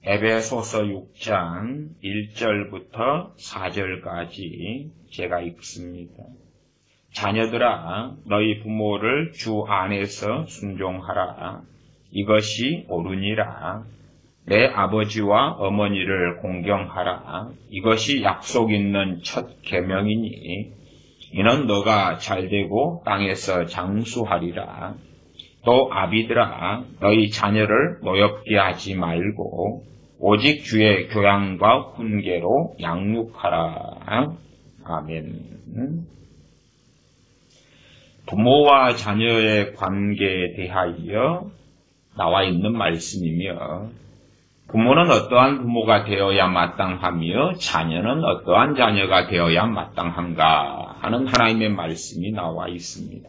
에베소서 6장 1절부터 4절까지 제가 읽습니다. 자녀들아, 너희 부모를 주 안에서 순종하라. 이것이 옳으니라. 내 아버지와 어머니를 공경하라. 이것이 약속 있는 첫 계명이니 이는 너가 잘되고 땅에서 장수하리라. 또 아비들아, 너희 자녀를 노엽게 하지 말고 오직 주의 교양과 훈계로 양육하라. 아멘. 부모와 자녀의 관계에 대하여 나와 있는 말씀이며, 부모는 어떠한 부모가 되어야 마땅하며 자녀는 어떠한 자녀가 되어야 마땅한가 하는 하나님의 말씀이 나와 있습니다.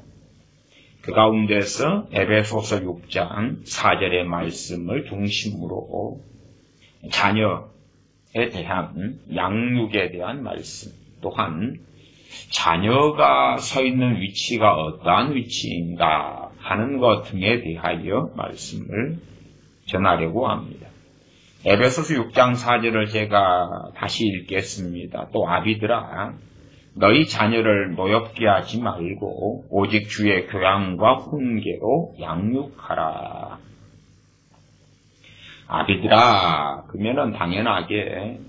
그 가운데서 에베소서 6장 4절의 말씀을 중심으로 자녀에 대한 양육에 대한 말씀, 또한 자녀가 서 있는 위치가 어떠한 위치인가 하는 것 등에 대하여 말씀을 전하려고 합니다. 에베소서 6장 4절을 제가 다시 읽겠습니다. 또 아비들아, 너희 자녀를 노엽게 하지 말고 오직 주의 교양과 훈계로 양육하라. 아비들아, 그러면은 당연하게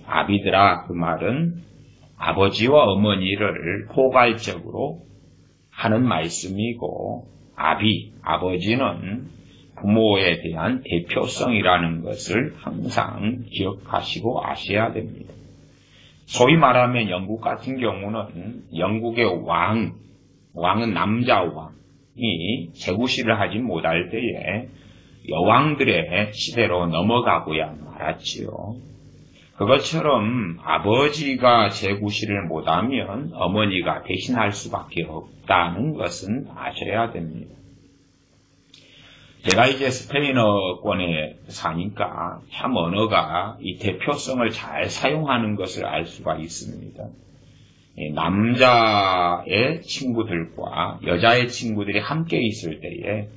아비들아, 그 말은 아버지와 어머니를 포괄적으로 하는 말씀이고, 아버지는 부모에 대한 대표성이라는 것을 항상 기억하시고 아셔야 됩니다. 소위 말하면 영국 같은 경우는 영국의 왕은 남자 왕이 재구시를 하지 못할 때에 여왕들의 시대로 넘어가고야 말았지요. 그것처럼 아버지가 재구시를 못하면 어머니가 대신할 수밖에 없다는 것은 아셔야 됩니다. 제가 이제 스페인어권에 사니까 참 언어가 이 대표성을 잘 사용하는 것을 알 수가 있습니다. 남자의 친구들과 여자의 친구들이 함께 있을 때에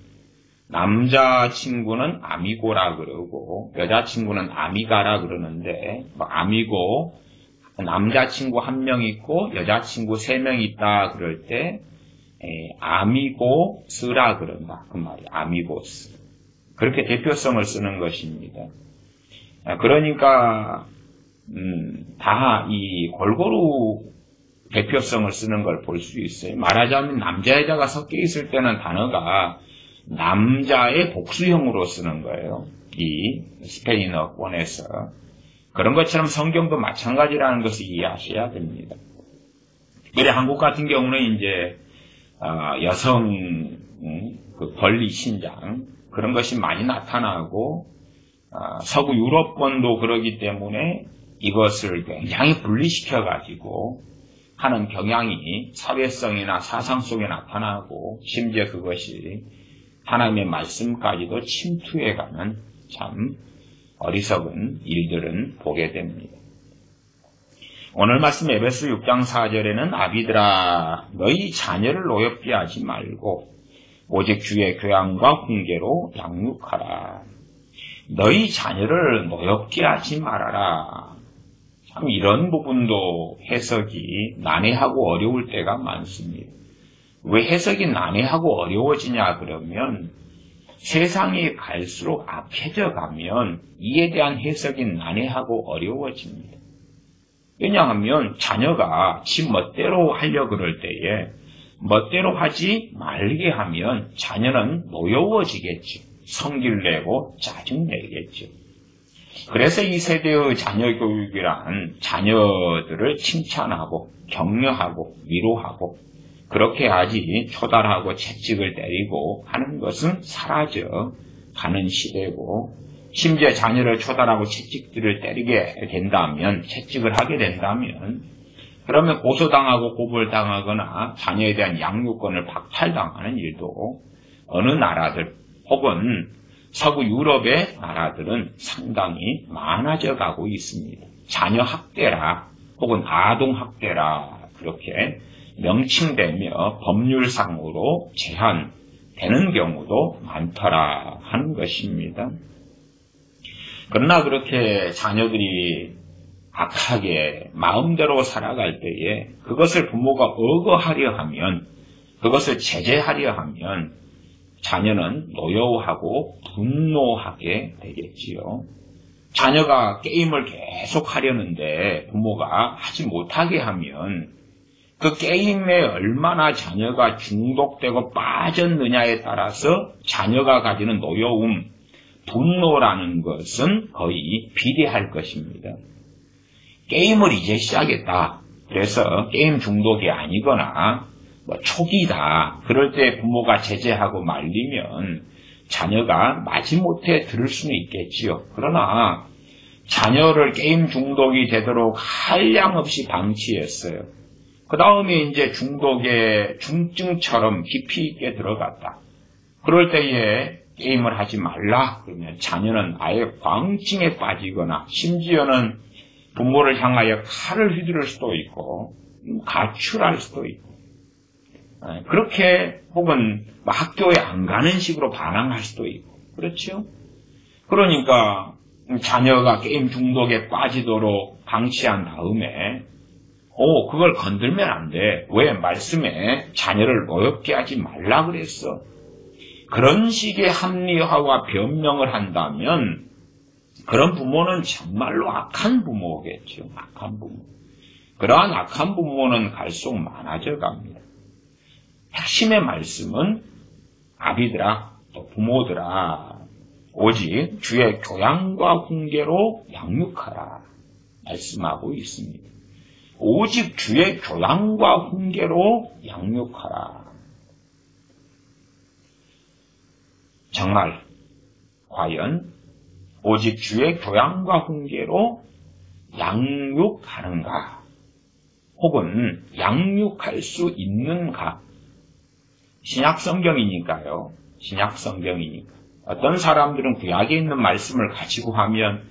남자 친구는 아미고라 그러고 여자 친구는 아미가라 그러는데, 아미고 남자 친구 1명 있고 여자 친구 3명 있다 그럴 때 아미고스라 그런다. 그 말이에요. 아미고스. 그렇게 대표성을 쓰는 것입니다. 그러니까 다 이 골고루 대표성을 쓰는 걸 볼 수 있어요. 말하자면 남자 여자가 섞여 있을 때는 단어가 남자의 복수형으로 쓰는 거예요. 이 스페인어권에서. 그런 것처럼 성경도 마찬가지라는 것을 이해하셔야 됩니다. 그래 한국 같은 경우는 이제 여성 그 권리 신장 그런 것이 많이 나타나고, 서구 유럽권도 그러기 때문에 이것을 굉장히 분리시켜 가지고 하는 경향이 사회성이나 사상 속에 나타나고, 심지어 그것이 하나님의 말씀까지도 침투해가는 참 어리석은 일들은 보게 됩니다. 오늘 말씀 에베소 6장 4절에는 아비들아, 너희 자녀를 노엽게 하지 말고 오직 주의 교양과 훈계로 양육하라. 너희 자녀를 노엽게 하지 말아라. 참 이런 부분도 해석이 난해하고 어려울 때가 많습니다. 왜 해석이 난해하고 어려워지냐 그러면 세상이 갈수록 악해져 가면 이에 대한 해석이 난해하고 어려워집니다. 왜냐하면 자녀가 지 멋대로 하려 그럴 때에 멋대로 하지 말게 하면 자녀는 노여워지겠죠. 성질내고 짜증내겠죠. 그래서 이 세대의 자녀 교육이란 자녀들을 칭찬하고 격려하고 위로하고 그렇게 하지 초달하고 채찍을 때리고 하는 것은 사라져 가는 시대고, 심지어 자녀를 초달하고 채찍들을 때리게 된다면, 채찍을 하게 된다면, 그러면 고소당하고 고발당하거나 자녀에 대한 양육권을 박탈당하는 일도 어느 나라들 혹은 서구 유럽의 나라들은 상당히 많아져 가고 있습니다. 자녀 학대라 혹은 아동 학대라 그렇게 명칭되며 법률상으로 제한되는 경우도 많더라 하는 것입니다. 그러나 그렇게 자녀들이 악하게 마음대로 살아갈 때에 그것을 부모가 억어하려 하면, 그것을 제재하려 하면 자녀는 노여워하고 분노하게 되겠지요. 자녀가 게임을 계속 하려는데 부모가 하지 못하게 하면 그 게임에 얼마나 자녀가 중독되고 빠졌느냐에 따라서 자녀가 가지는 노여움, 분노라는 것은 거의 비례할 것입니다. 게임을 이제 시작했다. 그래서 게임 중독이 아니거나 초기다. 그럴 때 부모가 제재하고 말리면 자녀가 마지못해 들을 수는 있겠지요. 그러나 자녀를 게임 중독이 되도록 한량없이 방치했어요. 그 다음에 이제 중독의 중증처럼 깊이 있게 들어갔다. 그럴 때에 게임을 하지 말라. 그러면 자녀는 아예 광증에 빠지거나 심지어는 부모를 향하여 칼을 휘두를 수도 있고 가출할 수도 있고 그렇게 혹은 학교에 안 가는 식으로 반항할 수도 있고 그렇죠? 그러니까 자녀가 게임 중독에 빠지도록 방치한 다음에 그걸 건들면 안 돼. 왜? 말씀에 자녀를 노엽게 하지 말라 그랬어. 그런 식의 합리화와 변명을 한다면 그런 부모는 정말로 악한 부모겠죠. 악한 부모. 그러한 악한 부모는 갈수록 많아져 갑니다. 핵심의 말씀은 아비들아, 또 부모들아, 오직 주의 교양과 훈계로 양육하라 말씀하고 있습니다. 오직 주의 교양과 훈계로 양육하라. 정말 과연 오직 주의 교양과 훈계로 양육하는가? 혹은 양육할 수 있는가? 신약성경이니까요. 신약성경이니까. 어떤 사람들은 구약에 있는 말씀을 가지고 하면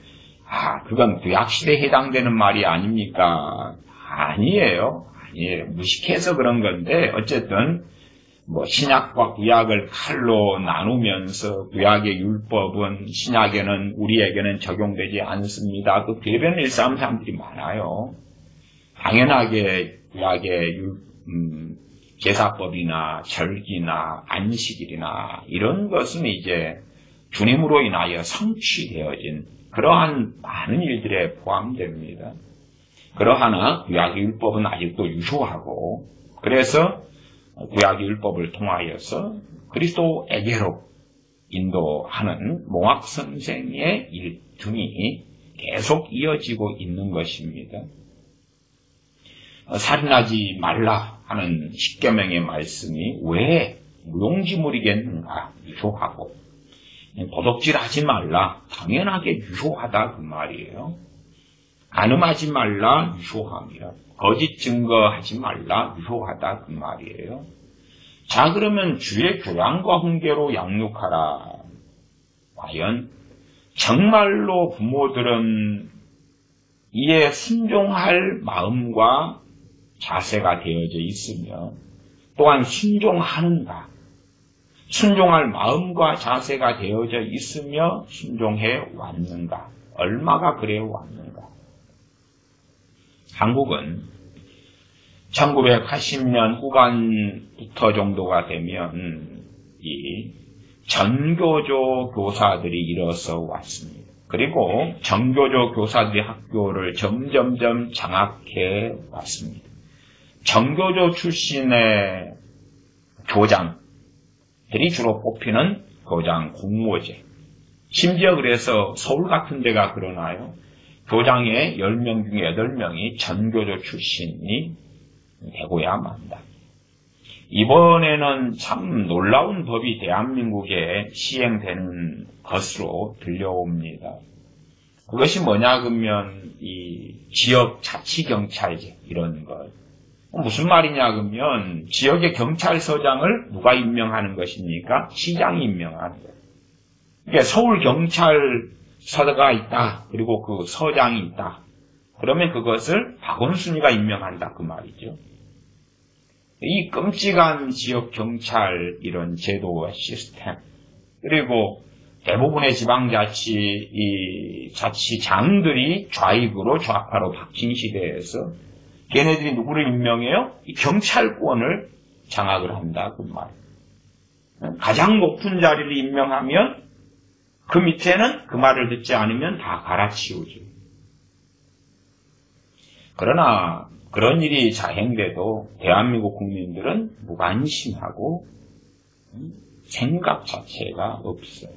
그건 구약시대에 해당되는 말이 아닙니까? 아니에요. 무식해서 그런 건데 어쨌든 신약과 구약을 칼로 나누면서 구약의 율법은 신약에는 우리에게는 적용되지 않습니다. 그 궤변 일삼 사람들이 많아요. 당연하게 구약의 제사법이나 절기나 안식일이나 이런 것은 이제 주님으로 인하여 성취되어진 그러한 많은 일들에 포함됩니다. 그러하나 구약의 율법은 아직도 유효하고 그래서 구약의 율법을 통하여서 그리스도에게로 인도하는 몽학 선생의 일등이 계속 이어지고 있는 것입니다. 살인하지 말라 하는 십계명의 말씀이 왜 무용지물이겠는가 유효하고 도둑질하지 말라 당연하게 유효하다 그 말이에요. 간음하지 말라 유효합니다. 거짓 증거하지 말라 유효하다 그 말이에요. 자 그러면 주의 교양과 훈계로 양육하라. 과연 정말로 부모들은 이에 순종할 마음과 자세가 되어져 있으며 또한 순종하는가? 순종할 마음과 자세가 되어져 있으며 순종해 왔는가? 얼마가 그래 왔는가? 한국은 1980년 후반부터 정도가 되면 이 전교조 교사들이 일어서 왔습니다. 그리고 전교조 교사들이 학교를 점점점 장악해 왔습니다. 전교조 출신의 교장들이 주로 뽑히는 교장 공모제. 심지어 그래서 서울 같은 데가 그러나요. 교장의 10명 중에 8명이 전교조 출신이 되고야 만다. 이번에는 참 놀라운 법이 대한민국에 시행되는 것으로 들려옵니다. 그것이 뭐냐 그러면 이 지역 자치경찰제 이런 것. 무슨 말이냐 그러면 지역의 경찰서장을 누가 임명하는 것입니까? 시장이 임명하는 거예요. 그러니까 서울경찰서가 있다. 그리고 그 서장이 있다. 그러면 그것을 박원순이가 임명한다 그 말이죠. 이 끔찍한 지역경찰 이런 제도와 시스템 그리고 대부분의 지방자치 이 자치장들이 좌익으로 좌파로 바뀐 시대에서 걔네들이 누구를 임명해요? 이 경찰권을 장악을 한다 그 말이에요. 가장 높은 자리를 임명하면 그 밑에는 그 말을 듣지 않으면 다 갈아치우죠. 그러나 그런 일이 자행돼도 대한민국 국민들은 무관심하고 생각 자체가 없어요.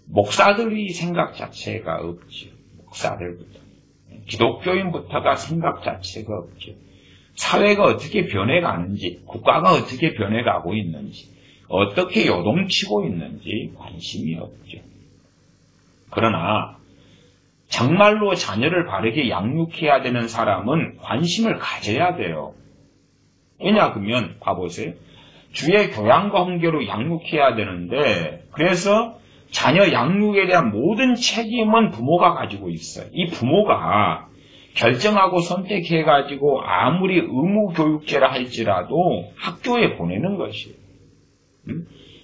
목사들이 생각 자체가 없죠. 목사들부터. 기독교인부터가 생각 자체가 없죠. 사회가 어떻게 변해가는지, 국가가 어떻게 변해가고 있는지, 어떻게 요동치고 있는지 관심이 없죠. 그러나 정말로 자녀를 바르게 양육해야 되는 사람은 관심을 가져야 돼요. 왜냐 그러면 봐보세요. 주의 교양과 훈계로 양육해야 되는데 그래서 자녀 양육에 대한 모든 책임은 부모가 가지고 있어요. 이 부모가 결정하고 선택해가지고 아무리 의무교육제라 할지라도 학교에 보내는 것이에요.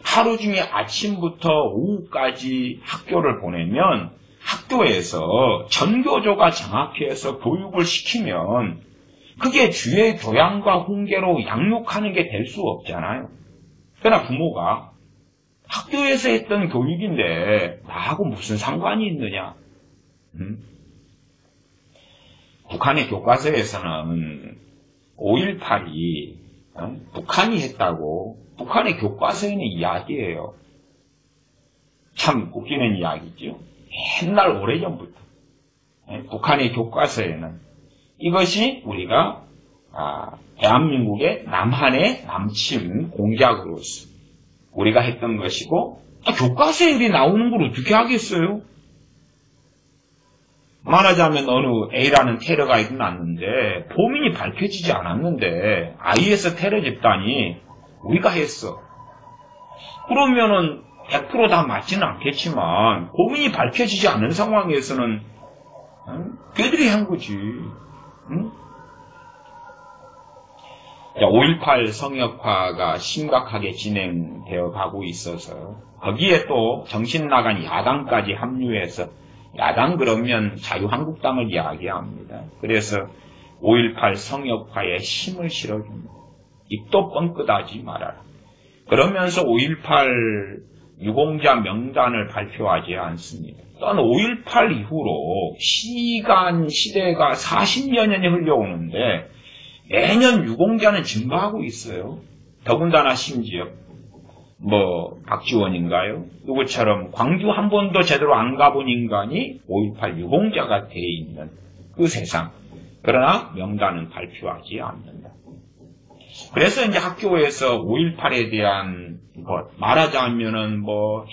하루 중에 아침부터 오후까지 학교를 보내면 학교에서 전교조가 장악해서 교육을 시키면 그게 주의 교양과 훈계로 양육하는 게 될 수 없잖아요. 그러나 부모가 학교에서 했던 교육인데 나하고 무슨 상관이 있느냐. 북한의 교과서에서는 5.18이 북한이 했다고 북한의 교과서에는 이야기예요. 참 웃기는 이야기죠. 옛날 오래전부터 북한의 교과서에는 이것이 우리가 대한민국의 남한의 남침 공작으로서 우리가 했던 것이고 교과서에 일이 나오는 걸 어떻게 하겠어요? 말하자면 어느 A라는 테러가 일어났는데 범인이 밝혀지지 않았는데 IS 테러 집단이 우리가 했어. 그러면은 100% 다 맞지는 않겠지만 범인이 밝혀지지 않은 상황에서는 걔들이 한 거지. 응? 5.18 성역화가 심각하게 진행되어 가고 있어서 거기에 또 정신 나간 야당까지 합류해서 야당 그러면 자유한국당을 이야기합니다. 그래서 5.18 성역화에 힘을 실어줍니다. 입도 뻥끗하지 말아라. 그러면서 5.18 유공자 명단을 발표하지 않습니다. 또한 5.18 이후로 시대가 40여 년이 흘러오는데 매년 유공자는 증가하고 있어요. 더군다나 심지어 박지원인가요? 누구처럼 광주 한 번도 제대로 안 가본 인간이 5.18 유공자가 돼 있는 그 세상. 그러나 명단은 발표하지 않는다. 그래서 이제 학교에서 5.18에 대한 말하자면은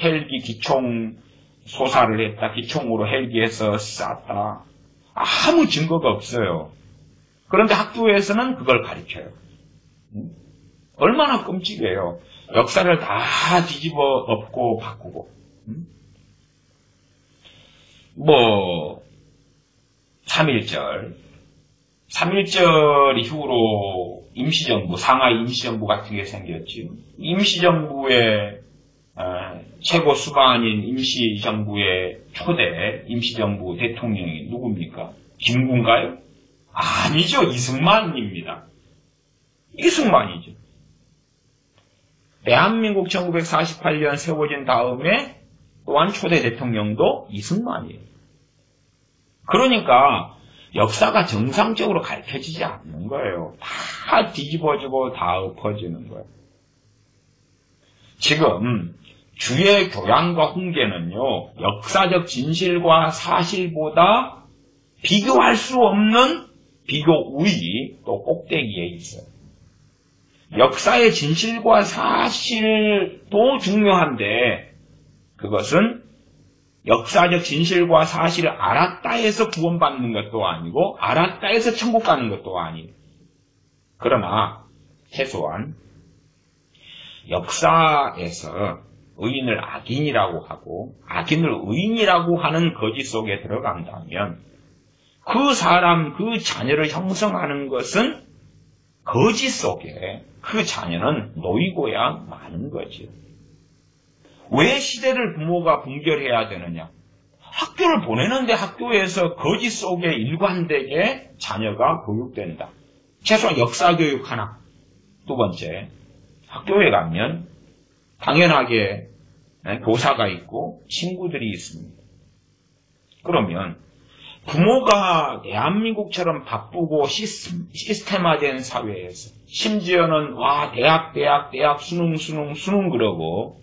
헬기 기총 소사를 했다. 기총으로 헬기에서 쐈다. 아무 증거가 없어요. 그런데 학교에서는 그걸 가르쳐요. 얼마나 끔찍해요. 역사를 다 뒤집어 엎고 바꾸고. 3.1절 이후로 임시정부, 상하이 임시정부 같은 게 생겼죠. 임시정부의 최고 수반인 임시정부의 초대 임시정부 대통령이 누굽니까? 김구인가요? 아니죠. 이승만입니다. 이승만이죠. 대한민국 1948년 세워진 다음에 또한 초대 대통령도 이승만이에요. 그러니까 역사가 정상적으로 가르쳐지지 않는 거예요. 다 뒤집어지고 다 엎어지는 거예요. 지금 주의 교양과 훈계는요, 역사적 진실과 사실보다 비교할 수 없는 비교 우위 또 꼭대기에 있어요. 역사의 진실과 사실도 중요한데 그것은 역사적 진실과 사실을 알았다 해서 구원받는 것도 아니고 알았다 해서 천국 가는 것도 아니에요. 그러나 최소한 역사에서 의인을 악인이라고 하고 악인을 의인이라고 하는 거짓 속에 들어간다면 그 사람, 그 자녀를 형성하는 것은 거짓 속에 그 자녀는 놓이고야 마는 거죠. 왜 시대를 부모가 분별해야 되느냐? 학교를 보내는데 학교에서 거짓 속에 일관되게 자녀가 교육된다. 최소한 역사교육 하나. 두 번째, 학교에 가면 당연하게 교사가 있고 친구들이 있습니다. 그러면 부모가 대한민국처럼 바쁘고 시스템화된 사회에서 심지어는 대학 수능 그러고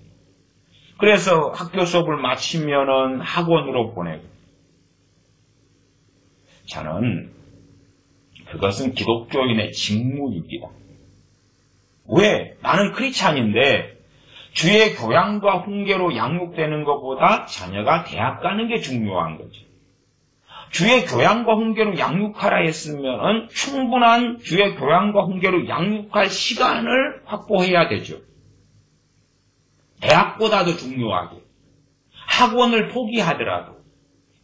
그래서 학교 수업을 마치면은 학원으로 보내고 저는 그것은 기독교인의 직무유기다. 왜? 나는 크리스찬인데 주의 교양과 훈계로 양육되는 것보다 자녀가 대학 가는 게 중요한 거지. 주의 교양과 훈계로 양육하라 했으면 충분한 주의 교양과 훈계로 양육할 시간을 확보해야 되죠. 대학보다도 중요하게 학원을 포기하더라도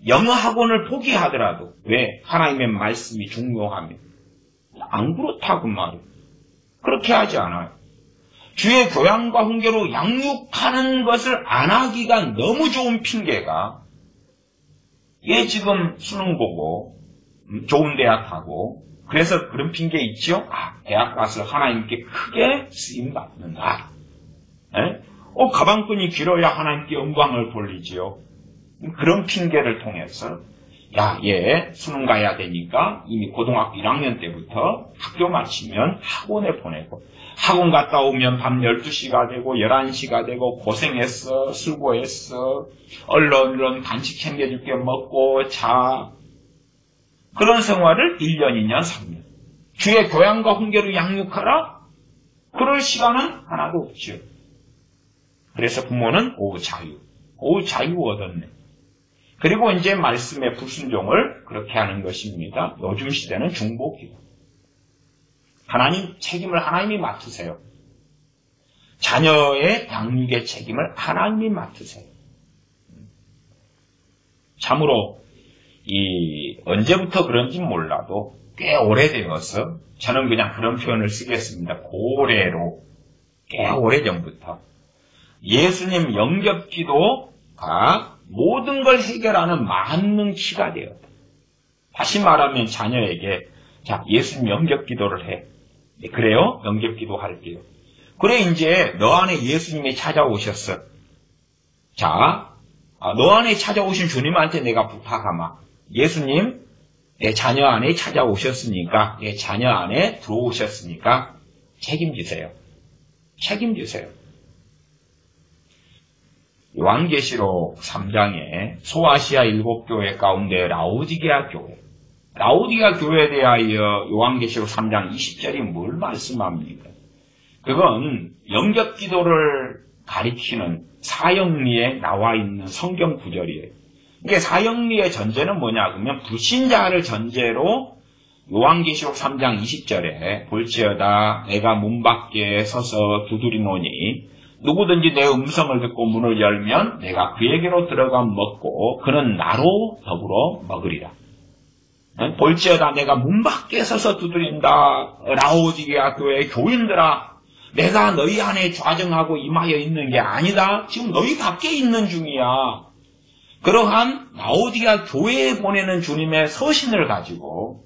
영어 학원을 포기하더라도 왜? 하나님의 말씀이 중요하면 안 그렇다고 말이에요. 그렇게 하지 않아요. 주의 교양과 훈계로 양육하는 것을 안 하기가 너무 좋은 핑계가 얘 지금 수능 보고 좋은 대학 가고 그래서 그런 핑계 있죠? 대학 가서 하나님께 크게 쓰임 받는다. 가방끈이 길어야 하나님께 영광을 돌리지요. 그런 핑계를 통해서 얘 수능 가야 되니까 이미 고등학교 1학년 때부터 학교 마치면 학원에 보내고 학원 갔다 오면 밤 12시가 되고 11시가 되고 고생했어, 수고했어, 얼른 간식 챙겨줄게 먹고 자. 그런 생활을 1년, 2년, 3년. 주의 교양과 훈계로 양육하라? 그럴 시간은 하나도 없죠. 그래서 부모는 오후 자유 얻었네. 그리고 이제 말씀의 불순종을 그렇게 하는 것입니다. 요즘 시대는 중보기도. 하나님 책임을 하나님이 맡으세요. 자녀의 양육의 책임을 하나님이 맡으세요. 참으로 언제부터 그런지 몰라도 꽤 오래되어서 저는 그냥 그런 표현을 쓰겠습니다. 고래로 꽤 오래전부터 예수님 영접기도가 모든 걸 해결하는 만능키가 되었다. 다시 말하면 자녀에게 예수님 영접기도를 해. 그래요? 영접기도 할게요. 그래 이제 너 안에 예수님이 찾아오셨어. 너 안에 찾아오신 주님한테 내가 부탁하마. 예수님 내 자녀 안에 찾아오셨으니까 내 자녀 안에 들어오셨으니까 책임지세요. 요한계시록 3장에 소아시아 7교회 가운데 라오디게아 교회에 대하여 요한계시록 3장 20절이 뭘 말씀합니까? 그건 영접기도를 가리키는 사형리에 나와 있는 성경 구절이에요. 이게 사형리의 전제는 뭐냐 그러면 불신자를 전제로 요한계시록 3장 20절에 볼지어다 내가 문 밖에 서서 두드리노니 누구든지 내 음성을 듣고 문을 열면 내가 그에게로 들어가 먹고 그는 나로 더불어 먹으리라. 볼지어다 내가 문 밖에 서서 두드린다. 라오디게아 교회의 교인들아 내가 너희 안에 좌정하고 임하여 있는 게 아니다. 지금 너희 밖에 있는 중이야. 그러한 라오디게아 교회에 보내는 주님의 서신을 가지고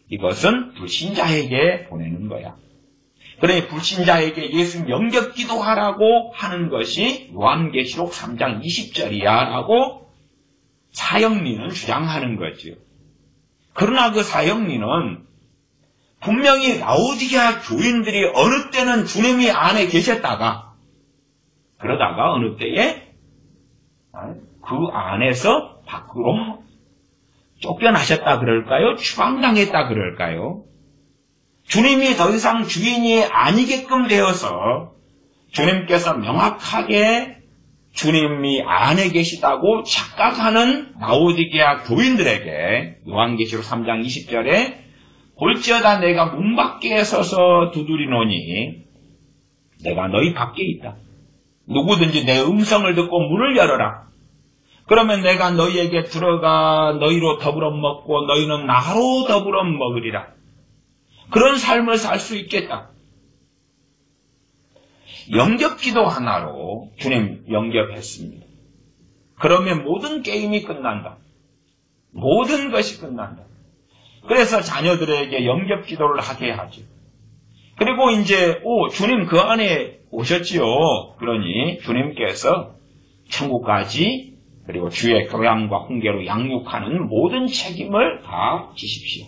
이것은 불신자에게 보내는 거야. 그러니 불신자에게 예수님 영접기도하라고 하는 것이 요한계시록 3장 20절이야 라고 사형리는 주장하는 거죠. 그러나 그 사형리는 분명히 라오디게아 교인들이 어느 때는 주님이 안에 계셨다가 그러다가 어느 때에 그 안에서 밖으로 쫓겨나셨다 그럴까요? 추방당했다 그럴까요? 주님이 더 이상 주인이 아니게끔 되어서 주님께서 명확하게 주님이 안에 계시다고 착각하는 라오디게아 교인들에게 요한계시록 3장 20절에 볼지어다 내가 문 밖에 서서 두드리노니 내가 너희 밖에 있다. 누구든지 내 음성을 듣고 문을 열어라. 그러면 내가 너희에게 들어가 너희로 더불어 먹고 너희는 나로 더불어 먹으리라. 그런 삶을 살 수 있겠다. 영접기도 하나로 주님 영접했습니다. 그러면 모든 게임이 끝난다. 모든 것이 끝난다. 그래서 자녀들에게 영접기도를 하게 하죠. 그리고 이제 주님 그 안에 오셨지요. 그러니 주님께서 천국까지 그리고 주의 교양과 훈계로 양육하는 모든 책임을 다 지십시오.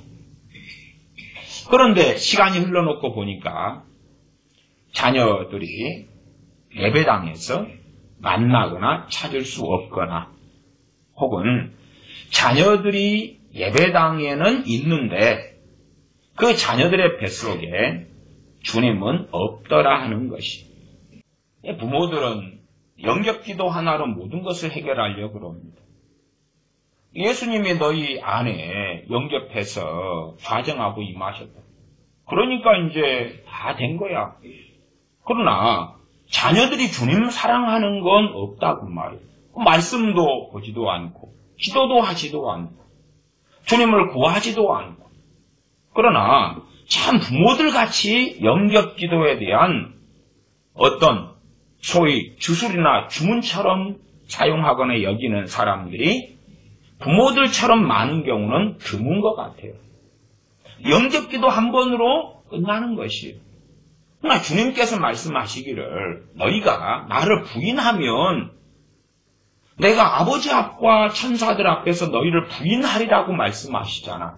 그런데 시간이 흘러놓고 보니까 자녀들이 예배당에서 만나거나 찾을 수 없거나 혹은 자녀들이 예배당에는 있는데 그 자녀들의 뱃속에 주님은 없더라 하는 것이. 부모들은 영접기도 하나로 모든 것을 해결하려고 합니다. 예수님이 너희 안에 영접해서 좌정하고 임하셨다. 그러니까 이제 다 된 거야. 그러나 자녀들이 주님 사랑하는 건 없다고 말이에요. 말씀도 보지도 않고 기도도 하지도 않고 주님을 구하지도 않고. 그러나 참 부모들 같이 영접기도에 대한 어떤 소위 주술이나 주문처럼 사용하거나 여기는 사람들이 부모들처럼 많은 경우는 드문 것 같아요. 영접기도 한 번으로 끝나는 것이에요. 그러나 주님께서 말씀하시기를 너희가 나를 부인하면 내가 아버지 앞과 천사들 앞에서 너희를 부인하리라고 말씀하시잖아.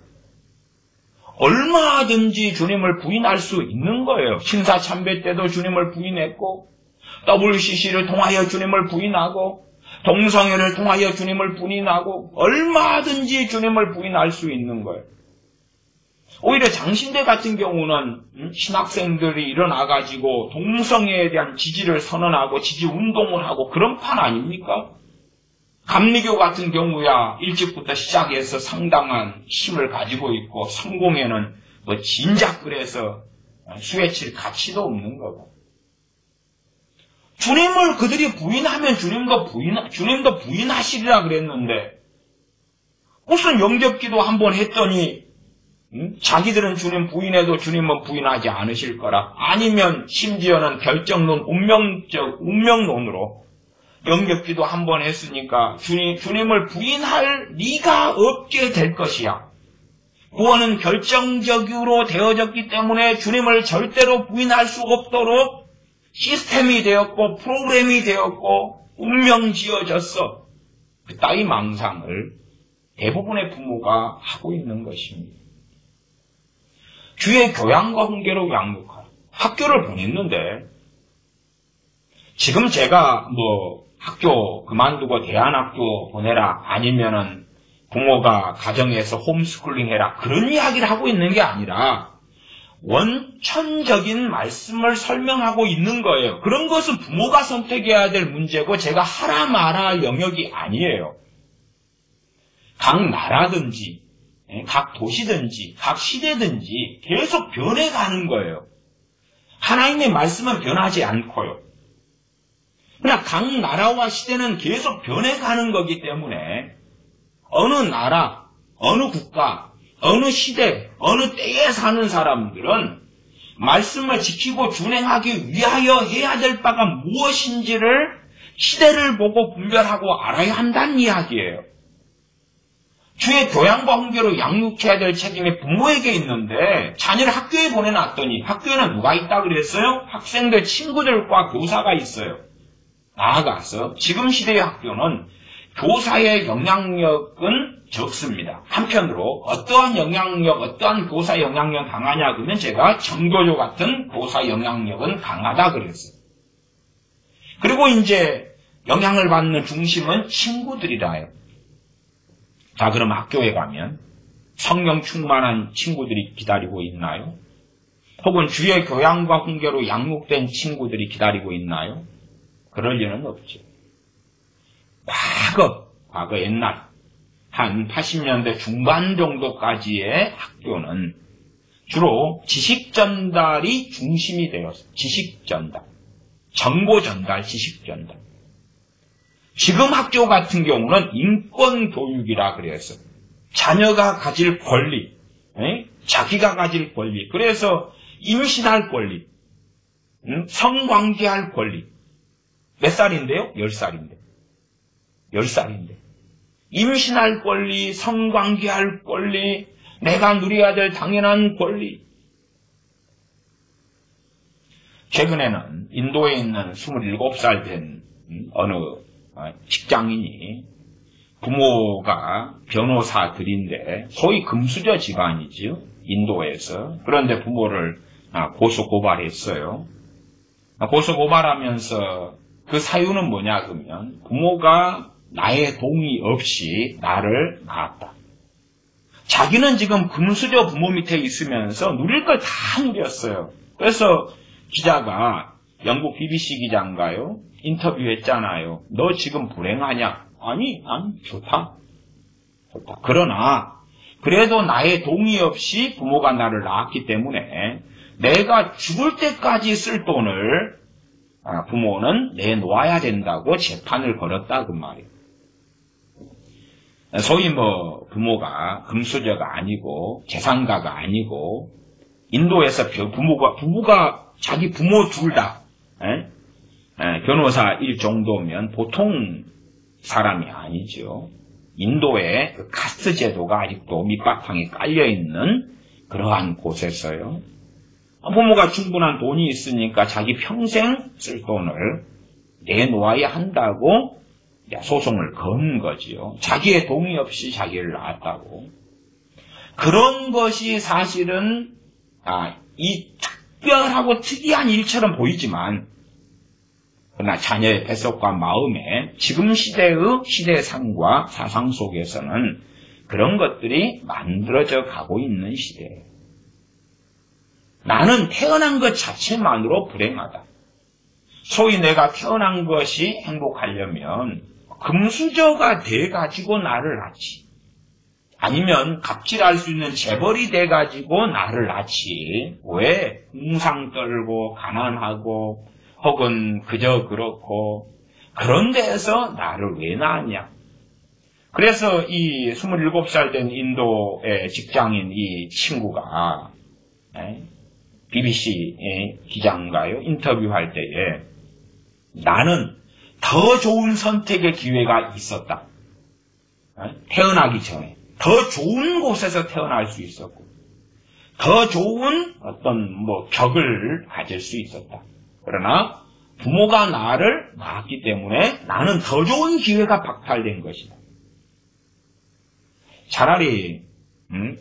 얼마든지 주님을 부인할 수 있는 거예요. 신사참배 때도 주님을 부인했고 WCC를 통하여 주님을 부인하고 동성애를 통하여 주님을 부인하고 얼마든지 주님을 부인할 수 있는 거예요. 오히려 장신대 같은 경우는 신학생들이 일어나가지고 동성애에 대한 지지를 선언하고 지지 운동을 하고 그런 판 아닙니까? 감리교 같은 경우야 일찍부터 시작해서 상당한 힘을 가지고 있고 성공에는 진작 그래서 수혜칠 가치도 없는 거고. 주님을 그들이 부인하면 주님도 부인하시리라 그랬는데 무슨 영접기도 한번 했더니 자기들은 주님 부인해도 주님은 부인하지 않으실 거라. 아니면 심지어는 결정론 운명론으로 영접기도 한번 했으니까 주님을 부인할 리가 없게 될 것이야. 구원은 결정적으로 되어졌기 때문에 주님을 절대로 부인할 수 없도록 시스템이 되었고 프로그램이 되었고 운명 지어졌어. 그 따위 망상을 대부분의 부모가 하고 있는 것입니다. 주의 교양과 훈계로 양육하라. 학교를 보냈는데 지금 제가 학교 그만두고 대안학교 보내라 아니면은 부모가 가정에서 홈스쿨링 해라 그런 이야기를 하고 있는 게 아니라 원천적인 말씀을 설명하고 있는 거예요. 그런 것은 부모가 선택해야 될 문제고 제가 하라 마라 영역이 아니에요. 각 나라든지 각 도시든지 각 시대든지 계속 변해가는 거예요. 하나님의 말씀은 변하지 않고요. 그러나 각 나라와 시대는 계속 변해가는 거기 때문에 어느 나라, 어느 국가, 어느 시대, 어느 때에 사는 사람들은 말씀을 지키고 준행하기 위하여 해야 될 바가 무엇인지를 시대를 보고 분별하고 알아야 한다는 이야기예요. 주의 교양과 훈계로 양육해야 될 책임이 부모에게 있는데 자녀를 학교에 보내놨더니 학교에는 누가 있다 그랬어요? 학생들 친구들과 교사가 있어요. 나아가서 지금 시대의 학교는 교사의 영향력은 적습니다. 한편으로 어떠한 영향력, 어떠한 교사 영향력 강하냐 그러면 제가 정교조 같은 교사 영향력은 강하다 그랬어요. 그리고 이제 영향을 받는 중심은 친구들이라요. 자, 그럼 학교에 가면 성령 충만한 친구들이 기다리고 있나요? 혹은 주의 교양과 훈계로 양육된 친구들이 기다리고 있나요? 그럴 리는 없죠. 과거 옛날 한 80년대 중반 정도까지의 학교는 주로 지식 전달이 중심이 되었어요. 지식 전달, 정보 전달, 지식 전달. 지금 학교 같은 경우는 인권 교육이라 그래서 자녀가 가질 권리, 자기가 가질 권리, 그래서 임신할 권리, 성관계할 권리. 몇 살인데요? 10살인데. 10살인데. 임신할 권리, 성관계할 권리, 내가 누려야 될 당연한 권리. 최근에는 인도에 있는 27살 된 어느 직장인이 부모가 변호사들인데 소위 금수저 집안이지요. 인도에서. 그런데 부모를 고소고발했어요. 고소고발하면서 그 사유는 뭐냐 그러면 부모가 나의 동의 없이 나를 낳았다. 자기는 지금 금수저 부모 밑에 있으면서 누릴 걸 다 누렸어요. 그래서 기자가 영국 BBC 기자인가요? 인터뷰했잖아요. 너 지금 불행하냐? 아니 좋다. 그러나 그래도 나의 동의 없이 부모가 나를 낳았기 때문에 내가 죽을 때까지 쓸 돈을 부모는 내놓아야 된다고 재판을 걸었다 그 말이에요. 소위 부모가 금수저가 아니고 재산가가 아니고 인도에서 부부가 자기 부모 둘 다 변호사일 정도면 보통 사람이 아니죠. 인도의 그 카스트 제도가 아직도 밑바탕에 깔려있는 그러한 곳에서요. 부모가 충분한 돈이 있으니까 자기 평생 쓸 돈을 내놓아야 한다고 소송을 건 거지요. 자기의 동의 없이 자기를 낳았다고. 그런 것이 사실은 이 특별하고 특이한 일처럼 보이지만 그러나 자녀의 뱃속과 마음에 지금 시대의 시대상과 사상 속에서는 그런 것들이 만들어져 가고 있는 시대예요. 나는 태어난 것 자체만으로 불행하다. 소위 내가 태어난 것이 행복하려면 금수저가 돼가지고 나를 낳지. 아니면 갑질할 수 있는 재벌이 돼가지고 나를 낳지. 왜 궁상 떨고 가난하고 혹은 그저 그렇고 그런 데에서 나를 왜 낳았냐. 그래서 이 27살 된 인도의 직장인 이 친구가 BBC 기자인가요? 인터뷰할 때에 나는 더 좋은 선택의 기회가 있었다. 태어나기 전에 더 좋은 곳에서 태어날 수 있었고 더 좋은 어떤 격을 가질 수 있었다. 그러나 부모가 나를 낳았기 때문에 나는 더 좋은 기회가 박탈된 것이다. 차라리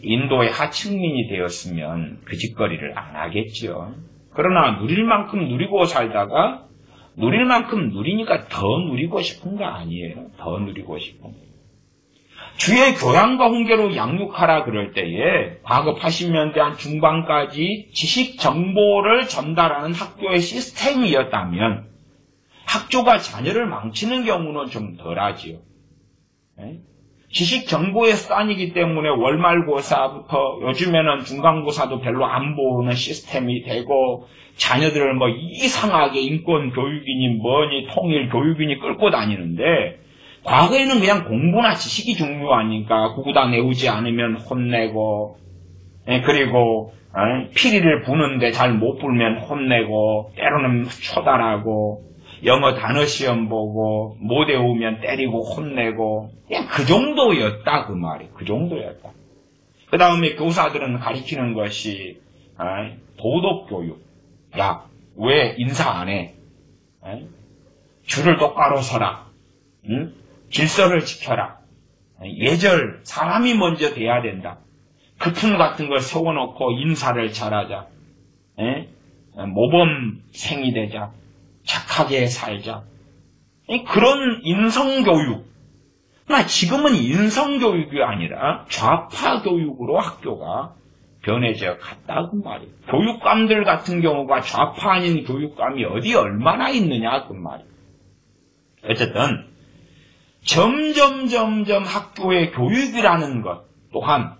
인도의 하층민이 되었으면 그 짓거리를 안 하겠죠. 그러나 누릴 만큼 누리고 살다가 누릴 만큼 누리니까 더 누리고 싶은 거 아니에요. 더 누리고 싶은 거. 주의 교양과 훈계로 양육하라 그럴 때에 과거 80년대 한 중반까지 지식 정보를 전달하는 학교의 시스템이었다면 학교가 자녀를 망치는 경우는 좀 덜하지요. 지식 정보의 수단이기 때문에 월말고사부터 요즘에는 중간고사도 별로 안 보는 시스템이 되고 자녀들을 이상하게 인권 교육이니 뭐니 통일 교육이니 끌고 다니는데 과거에는 그냥 공부나 지식이 중요하니까 구구다 내우지 않으면 혼내고 그리고 피리를 부는데 잘 못 불면 혼내고 때로는 처단하고 영어 단어 시험 보고 못 외우면 때리고 혼내고 그냥 그 정도였다 그 말이에요. 그 정도였다. 그 다음에 교사들은 가르치는 것이 도덕교육. 야, 왜 인사 안 해? 줄을 똑바로 서라. 응? 질서를 지켜라. 예절, 사람이 먼저 돼야 된다. 급품 같은 걸 세워놓고 인사를 잘하자. 모범생이 되자. 착하게 살자. 그런 인성교육. 그러나 지금은 인성교육이 아니라 좌파교육으로 학교가 변해져 갔다고 말이에요. 교육감들 같은 경우가 좌파 아닌 교육감이 어디 얼마나 있느냐 그 말이에요. 어쨌든 점점 학교의 교육이라는 것 또한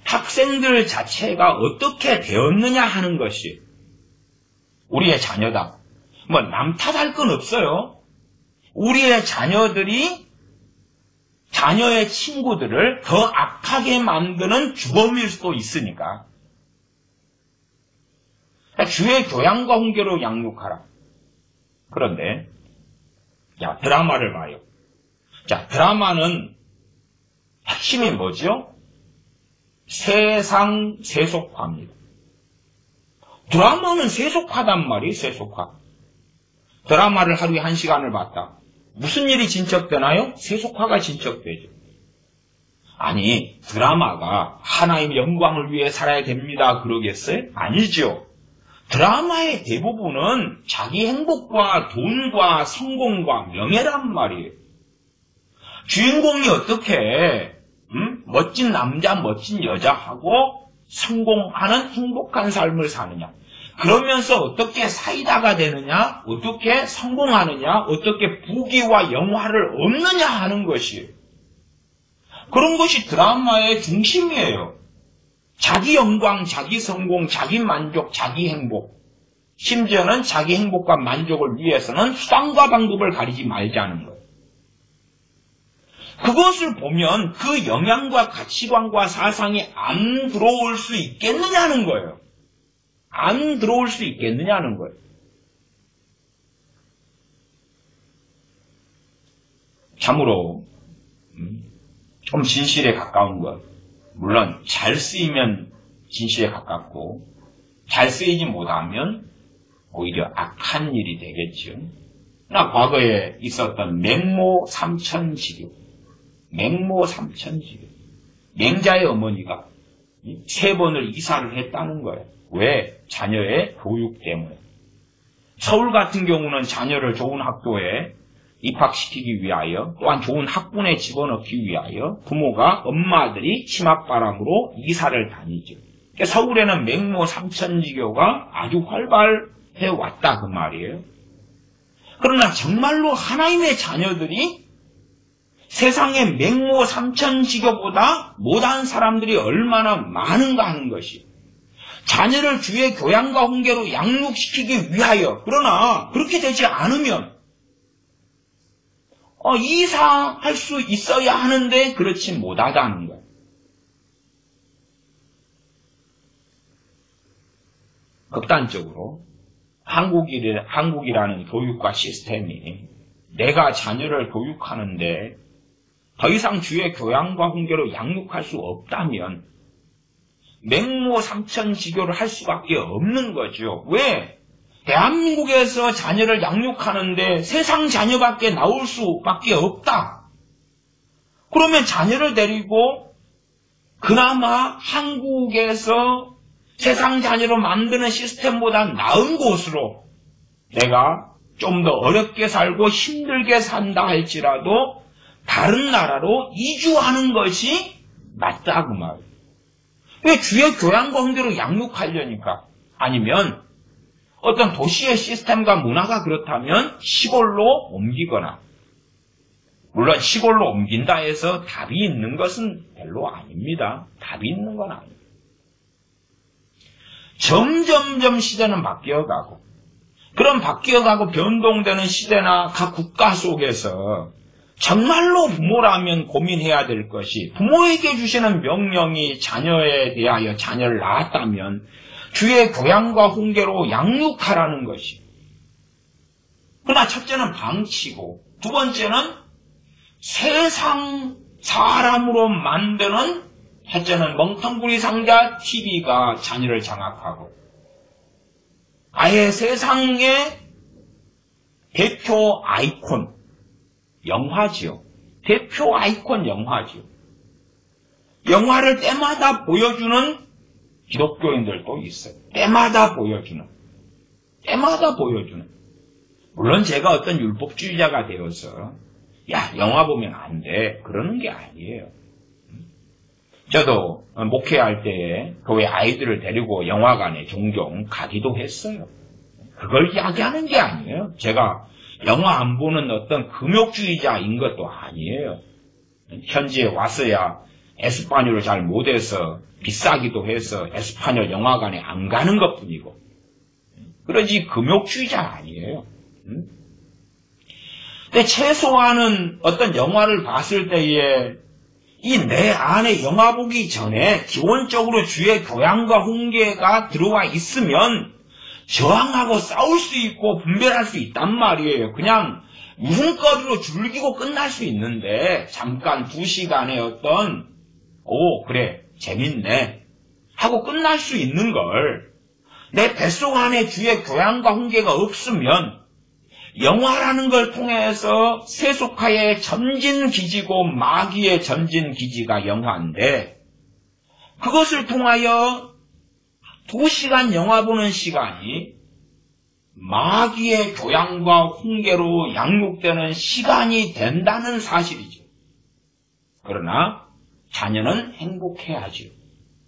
학생들 자체가 어떻게 되었느냐 하는 것이 우리의 자녀다. 남 탓할 건 없어요. 우리의 자녀들이 자녀의 친구들을 더 악하게 만드는 주범일 수도 있으니까. 주의 교양과 훈계로 양육하라. 그런데 자, 드라마를 봐요. 자, 드라마는 핵심이 뭐죠? 세상 세속화입니다. 드라마는 세속화단 말이에요, 세속화. 드라마를 하루에 1시간을 봤다. 무슨 일이 진척되나요? 세속화가 진척되죠. 아니, 드라마가 하나님의 영광을 위해 살아야 됩니다. 그러겠어요? 아니죠. 드라마의 대부분은 자기 행복과 돈과 성공과 명예란 말이에요. 주인공이 어떻게 멋진 남자, 멋진 여자하고 성공하는 행복한 삶을 사느냐. 그러면서 어떻게 사이다가 되느냐, 어떻게 성공하느냐, 어떻게 부귀와 영화를 얻느냐 하는 것이에요. 그런 것이 드라마의 중심이에요. 자기 영광, 자기 성공, 자기 만족, 자기 행복. 심지어는 자기 행복과 만족을 위해서는 수단과 방법을 가리지 말자는 거예요. 그것을 보면 그 영향과 가치관과 사상이 안 들어올 수 있겠느냐는 거예요. 안 들어올 수 있겠느냐는 거예요. 참으로 좀 진실에 가까운 것. 물론 잘 쓰이면 진실에 가깝고 잘 쓰이지 못하면 오히려 악한 일이 되겠죠. 나 과거에 있었던 맹모 삼천지교. 맹모 삼천지교. 맹자의 어머니가 3번을 이사를 했다는 거예요. 왜? 자녀의 교육 때문에. 서울 같은 경우는 자녀를 좋은 학교에 입학시키기 위하여 또한 좋은 학군에 집어넣기 위하여 부모가 엄마들이 치맛바람으로 이사를 다니죠. 그러니까 서울에는 맹모 삼천지교가 아주 활발해 왔다 그 말이에요. 그러나 정말로 하나님의 자녀들이 세상의 맹모 삼천지교보다 못한 사람들이 얼마나 많은가 하는 것이 자녀를 주의 교양과 훈계로 양육시키기 위하여 그러나 그렇게 되지 않으면 이사할 수 있어야 하는데 그렇지 못하다는 거예요. 극단적으로 한국이라는 교육과 시스템이 내가 자녀를 교육하는데 더 이상 주의 교양과 훈계로 양육할 수 없다면 맹모 삼천지교를 할 수밖에 없는 거죠. 왜? 대한민국에서 자녀를 양육하는데 세상 자녀밖에 나올 수밖에 없다. 그러면 자녀를 데리고 그나마 한국에서 세상 자녀로 만드는 시스템보다 나은 곳으로 내가 좀 더 어렵게 살고 힘들게 산다 할지라도 다른 나라로 이주하는 것이 맞다 그 말이에요. 왜 주의 교양과 훈계로 양육하려니까? 아니면 어떤 도시의 시스템과 문화가 그렇다면 시골로 옮기거나 물론 시골로 옮긴다 해서 답이 있는 것은 별로 아닙니다. 답이 있는 건 아니에요. 점점점 시대는 바뀌어가고 그런 바뀌어가고 변동되는 시대나 각 국가 속에서 정말로 부모라면 고민해야 될 것이 부모에게 주시는 명령이 자녀에 대하여 자녀를 낳았다면 주의 교양과 훈계로 양육하라는 것이. 그러나 첫째는 방치고 두 번째는 세상 사람으로 만드는 첫째는 멍텅구리 상자 TV가 자녀를 장악하고 아예 세상의 대표 아이콘 영화지요. 대표 아이콘 영화지요. 영화를 때마다 보여주는 기독교인들도 있어요. 때마다 보여주는. 물론 제가 어떤 율법주의자가 되어서 야 영화 보면 안 돼. 그러는 게 아니에요. 저도 목회할 때에 교회 아이들을 데리고 영화관에 종종 가기도 했어요. 그걸 이야기하는 게 아니에요. 제가 영화 안 보는 어떤 금욕주의자인 것도 아니에요. 현지에 왔어야 에스파뇰을 잘 못해서 비싸기도 해서 에스파뇰 영화관에 안 가는 것뿐이고 그러지 금욕주의자 아니에요. 근데 최소한은 어떤 영화를 봤을 때에 이 내 안에 영화 보기 전에 기본적으로 주의 교양과 훈계가 들어와 있으면 저항하고 싸울 수 있고 분별할 수 있단 말이에요. 그냥 웃음거리로 즐기고 끝날 수 있는데 잠깐 2시간의 어떤 그래 재밌네 하고 끝날 수 있는 걸 내 뱃속 안에 주의 교양과 훈계가 없으면 영화라는 걸 통해서 세속화의 전진기지고 마귀의 전진기지가 영화인데 그것을 통하여 2시간 영화 보는 시간이 마귀의 교양과 훈계로 양육되는 시간이 된다는 사실이죠. 그러나 자녀는 행복해하죠.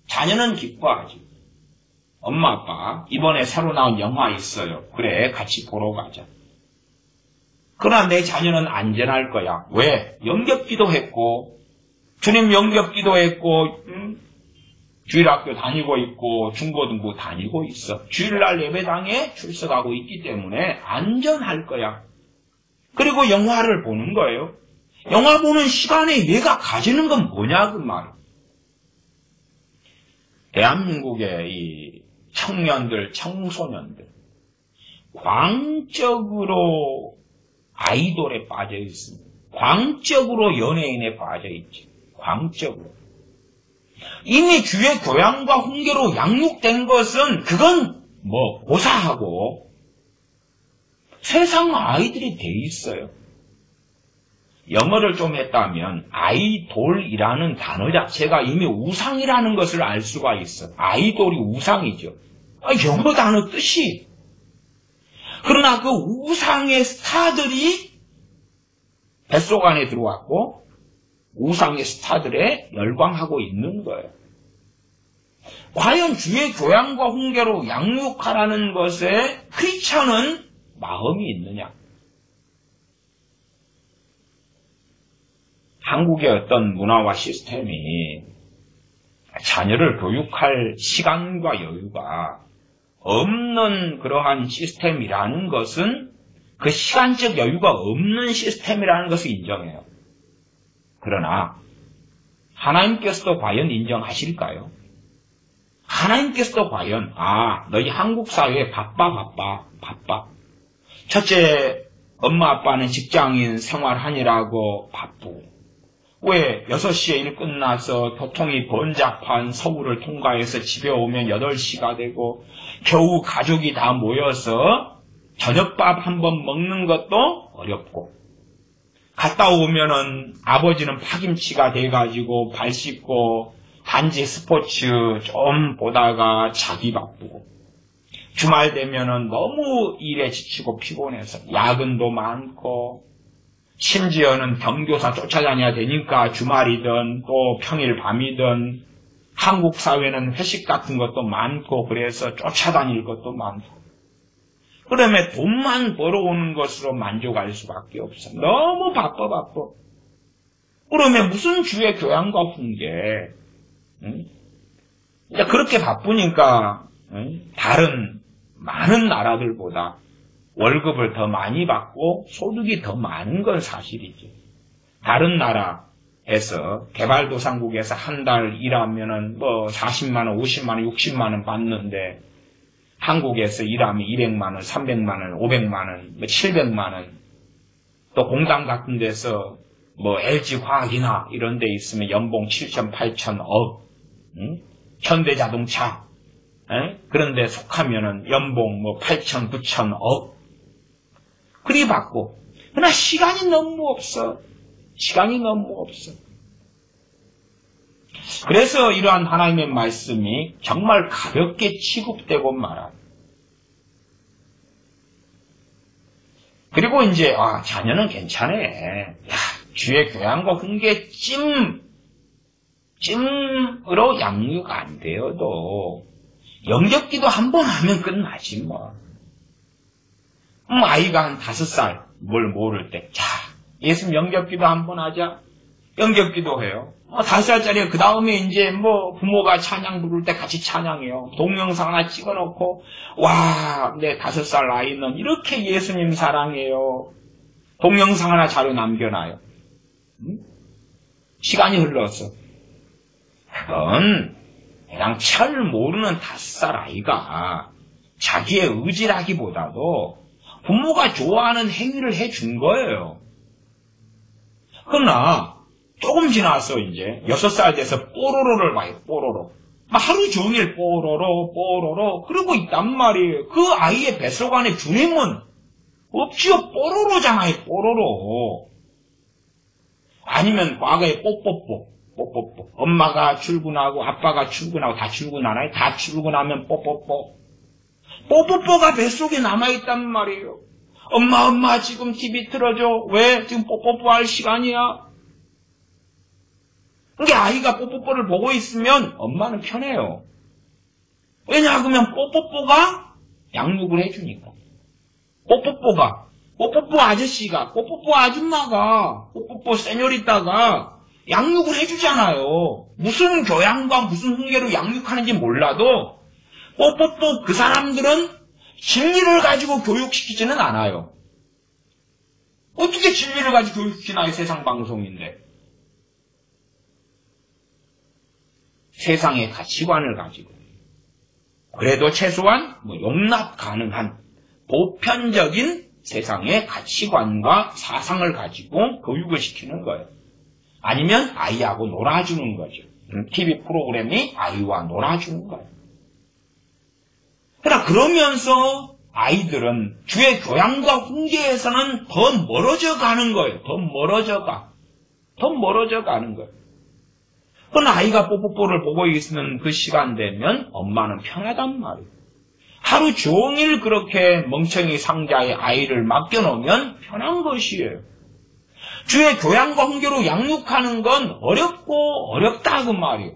자녀는 기뻐하죠. 엄마 아빠 이번에 새로 나온 영화 있어요. 그래 같이 보러 가자. 그러나 내 자녀는 안전할 거야. 왜? 영접기도 했고 주님 영접기도 했고 주일학교 다니고 있고 중고등부 다니고 있어. 주일날 예배당에 출석하고 있기 때문에 안전할 거야. 그리고 영화를 보는 거예요. 영화 보는 시간에 얘가 가지는 건 뭐냐 그 말. 대한민국의 이 청년들, 청소년들 광적으로 아이돌에 빠져 있습니다. 광적으로 연예인에 빠져 있죠. 광적으로. 이미 주의 교양과 훈계로 양육된 것은 그건 고사하고 세상 아이들이 돼 있어요. 영어를 좀 했다면 아이돌이라는 단어 자체가 이미 우상이라는 것을 알 수가 있어. 아이돌이 우상이죠. 영어 단어 뜻이. 그러나 그 우상의 스타들이 뱃속 안에 들어왔고 우상의 스타들에 열광하고 있는 거예요. 과연 주의 교양과 훈계로 양육하라는 것에 크리스천은 마음이 있느냐? 한국의 어떤 문화와 시스템이 자녀를 교육할 시간과 여유가 없는 그러한 시스템이라는 것은 그 시간적 여유가 없는 시스템이라는 것을 인정해요. 그러나 하나님께서도 과연 인정하실까요? 하나님께서도 과연 너희 한국 사회에 바빠. 첫째, 엄마 아빠는 직장인 생활하느라고 바쁘고 왜 6시에 일 끝나서 교통이 번잡한 서울을 통과해서 집에 오면 8시가 되고 겨우 가족이 다 모여서 저녁밥 한번 먹는 것도 어렵고 갔다 오면은 아버지는 파김치가 돼가지고 발 씻고 단지 스포츠 좀 보다가 자기 바쁘고 주말 되면은 너무 일에 지치고 피곤해서 야근도 많고 심지어는 경교사 쫓아다녀야 되니까 주말이든 또 평일 밤이든 한국 사회는 회식 같은 것도 많고 그래서 쫓아다닐 것도 많고 그러면 돈만 벌어오는 것으로 만족할 수밖에 없어. 너무 바빠. 그러면 무슨 주의 교양과 훈계? 그렇게 바쁘니까 다른 많은 나라들보다 월급을 더 많이 받고 소득이 더 많은 건 사실이죠. 다른 나라에서 개발도상국에서 한 달 일하면은 40만 원, 50만 원, 60만 원 받는데 한국에서 일하면 200만 원, 300만 원, 500만 원, 700만 원 또 공장 같은 데서 LG화학이나 이런 데 있으면 연봉 7천, 8천억 현대자동차 그런 데 속하면은 연봉 8천, 9천억 그리 받고 그러나 시간이 너무 없어. 그래서 이러한 하나님의 말씀이 정말 가볍게 취급되고 말아. 그리고 이제 자녀는 괜찮아. 주의 교양과 훈계 찜으로 양육 안 되어도 영접기도 한 번 하면 끝나지 뭐. 아이가 한 5살 뭘 모를 때 예수님 영접기도 한 번 하자. 영접기도 해요. 5살짜리가 그 다음에 이제 부모가 찬양 부를 때 같이 찬양해요. 동영상 하나 찍어놓고 내 5살 아이는 이렇게 예수님 사랑해요. 동영상 하나 자료 남겨놔요. 시간이 흘러서 그건 그냥 철 모르는 5살 아이가 자기의 의지라기보다도 부모가 좋아하는 행위를 해준 거예요. 그러나 조금 지나서 이제 6살 돼서 뽀로로를 봐요. 뽀로로. 하루 종일 뽀로로 그러고 있단 말이에요. 그 아이의 뱃속 안에 주님은 없지요. 뽀로로잖아요. 뽀로로. 아니면 과거에 뽀뽀뽀. 엄마가 출근하고 아빠가 출근하고 다 출근하나요? 다 출근하면 뽀뽀뽀. 뽀뽀뽀가 뱃속에 남아있단 말이에요. 엄마 지금 TV 틀어줘. 왜? 지금 뽀뽀뽀 할 시간이야. 그러니까 아이가 뽀뽀뽀를 보고 있으면 엄마는 편해요. 왜냐하면 뽀뽀뽀가 양육을 해주니까. 뽀뽀뽀 아저씨가, 뽀뽀뽀 아줌마가, 뽀뽀뽀 세뇨리따가 양육을 해주잖아요. 무슨 교양과 무슨 훈계로 양육하는지 몰라도 뽀뽀뽀 그 사람들은 진리를 가지고 교육시키지는 않아요. 어떻게 진리를 가지고 교육시키나요? 세상 방송인데. 세상의 가치관을 가지고. 그래도 최소한 용납 가능한 보편적인 세상의 가치관과 사상을 가지고 교육을 시키는 거예요. 아니면 아이하고 놀아주는 거죠. TV 프로그램이 아이와 놀아주는 거예요. 그러면서 아이들은 주의 교양과 훈계에서는 더 멀어져 가는 거예요. 더 멀어져 가는 거예요. 그러나 아이가 뽀뽀뽀를 보고 있으면 그 시간 되면 엄마는 편하단 말이에요. 하루 종일 그렇게 멍청이 상자에 아이를 맡겨놓으면 편한 것이에요. 주의 교양과 훈계로 양육하는 건 어렵고 어렵다 그 말이에요.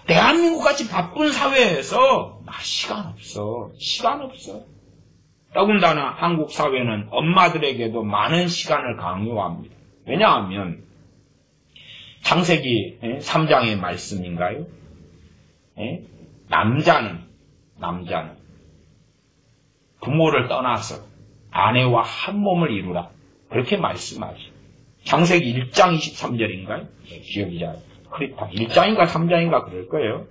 대한민국 같이 바쁜 사회에서 시간 없어. 더군다나 한국 사회는 엄마들에게도 많은 시간을 강요합니다. 왜냐하면 창세기 3장의 말씀인가요? 남자는 부모를 떠나서 아내와 한 몸을 이루라. 그렇게 말씀하죠. 창세기 1장 23절인가요? 기억이 잘 흐릿하. 1장인가 3장인가 그럴 거예요.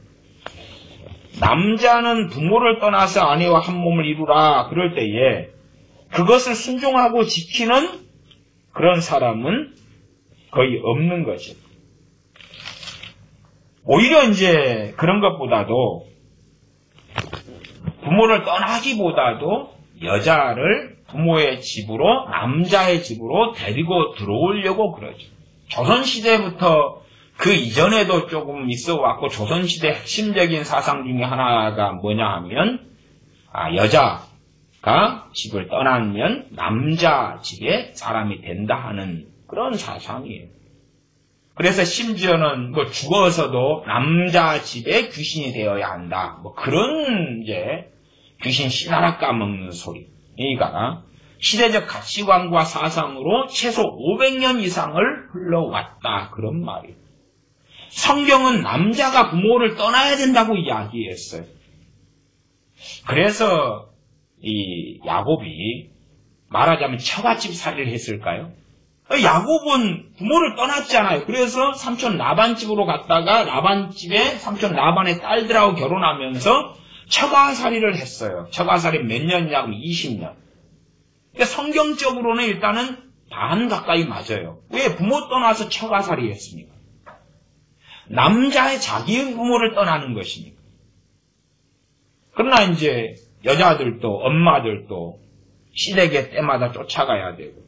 남자는 부모를 떠나서 아내와 한 몸을 이루라. 그럴 때에 그것을 순종하고 지키는 그런 사람은 거의 없는 거죠. 오히려 이제 그런 것보다도 부모를 떠나기보다도 여자를 부모의 집으로 남자의 집으로 데리고 들어오려고 그러죠. 조선시대부터 그 이전에도 조금 있어 왔고 조선시대 핵심적인 사상 중에 하나가 뭐냐 하면 여자가 집을 떠나면 남자 집에 사람이 된다 하는 그런 사상이에요. 그래서 심지어는 죽어서도 남자 집에 귀신이 되어야 한다. 그런 이제 귀신 씨나라 까먹는 소리가 시대적 가치관과 사상으로 최소 500년 이상을 흘러왔다. 그런 말이에요. 성경은 남자가 부모를 떠나야 된다고 이야기했어요. 그래서 이 야곱이 말하자면 처갓집 살이를 했을까요? 야곱은 부모를 떠났잖아요. 그래서 삼촌 라반 집으로 갔다가 라반 집에 삼촌 라반의 딸들하고 결혼하면서 처가살이를 했어요. 처가살이 몇 년이냐고 20년. 그러니까 성경적으로는 일단은 반 가까이 맞아요. 왜 부모 떠나서 처가살이 했습니까? 남자의 자기의 부모를 떠나는 것이니까. 그러나 이제 여자들도 엄마들도 시댁에 때마다 쫓아가야 되고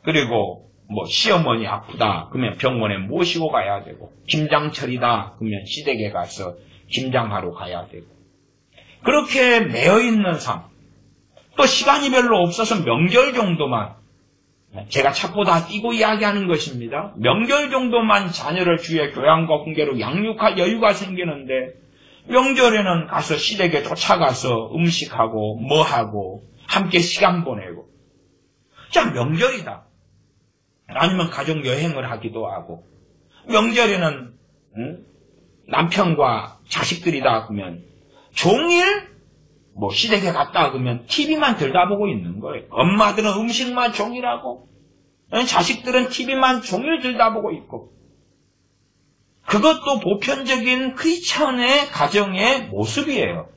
그리고 시어머니 아프다 그러면 병원에 모시고 가야 되고 김장철이다 그러면 시댁에 가서 김장하러 가야 되고 그렇게 매여있는 삶. 또 시간이 별로 없어서 명절 정도만 제가 찻보다 띄고 이야기하는 것입니다. 명절 정도만 자녀를 주의 교양과 훈계로 양육할 여유가 생기는데 명절에는 가서 시댁에 쫓아가서 음식하고 뭐하고 함께 시간 보내고 자 명절이다. 아니면 가족 여행을 하기도 하고 명절에는 남편과 자식들이다 그러면 종일 시댁에 갔다 그러면 TV만 들다보고 있는 거예요. 엄마들은 음식만 종일 하고 자식들은 TV만 종일 들다보고 있고 그것도 보편적인 크리스천의 가정의 모습이에요.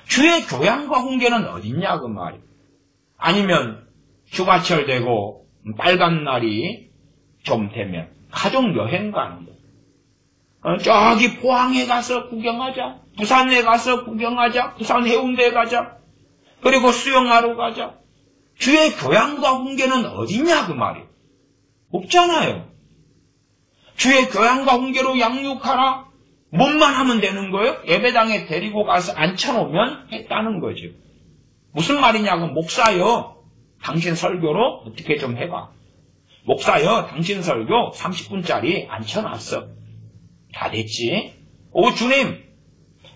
주의 교양과 훈계는 어딨냐 그 말이에요. 아니면 휴가철 되고 빨간 날이 좀 되면 가족 여행 가는 거예요. 저기 포항에 가서 구경하자. 부산에 가서 구경하자. 부산 해운대에 가자. 그리고 수영하러 가자. 주의 교양과 훈계는 어딨냐 그 말이에요. 없잖아요. 주의 교양과 훈계로 양육하라. 뭔만 하면 되는 거예요? 예배당에 데리고 가서 앉혀놓으면 했다는 거죠. 무슨 말이냐고, 목사여, 당신 설교로 어떻게 좀 해봐. 목사여, 당신 설교 30분짜리 앉혀놨어. 다 됐지? 오, 주님,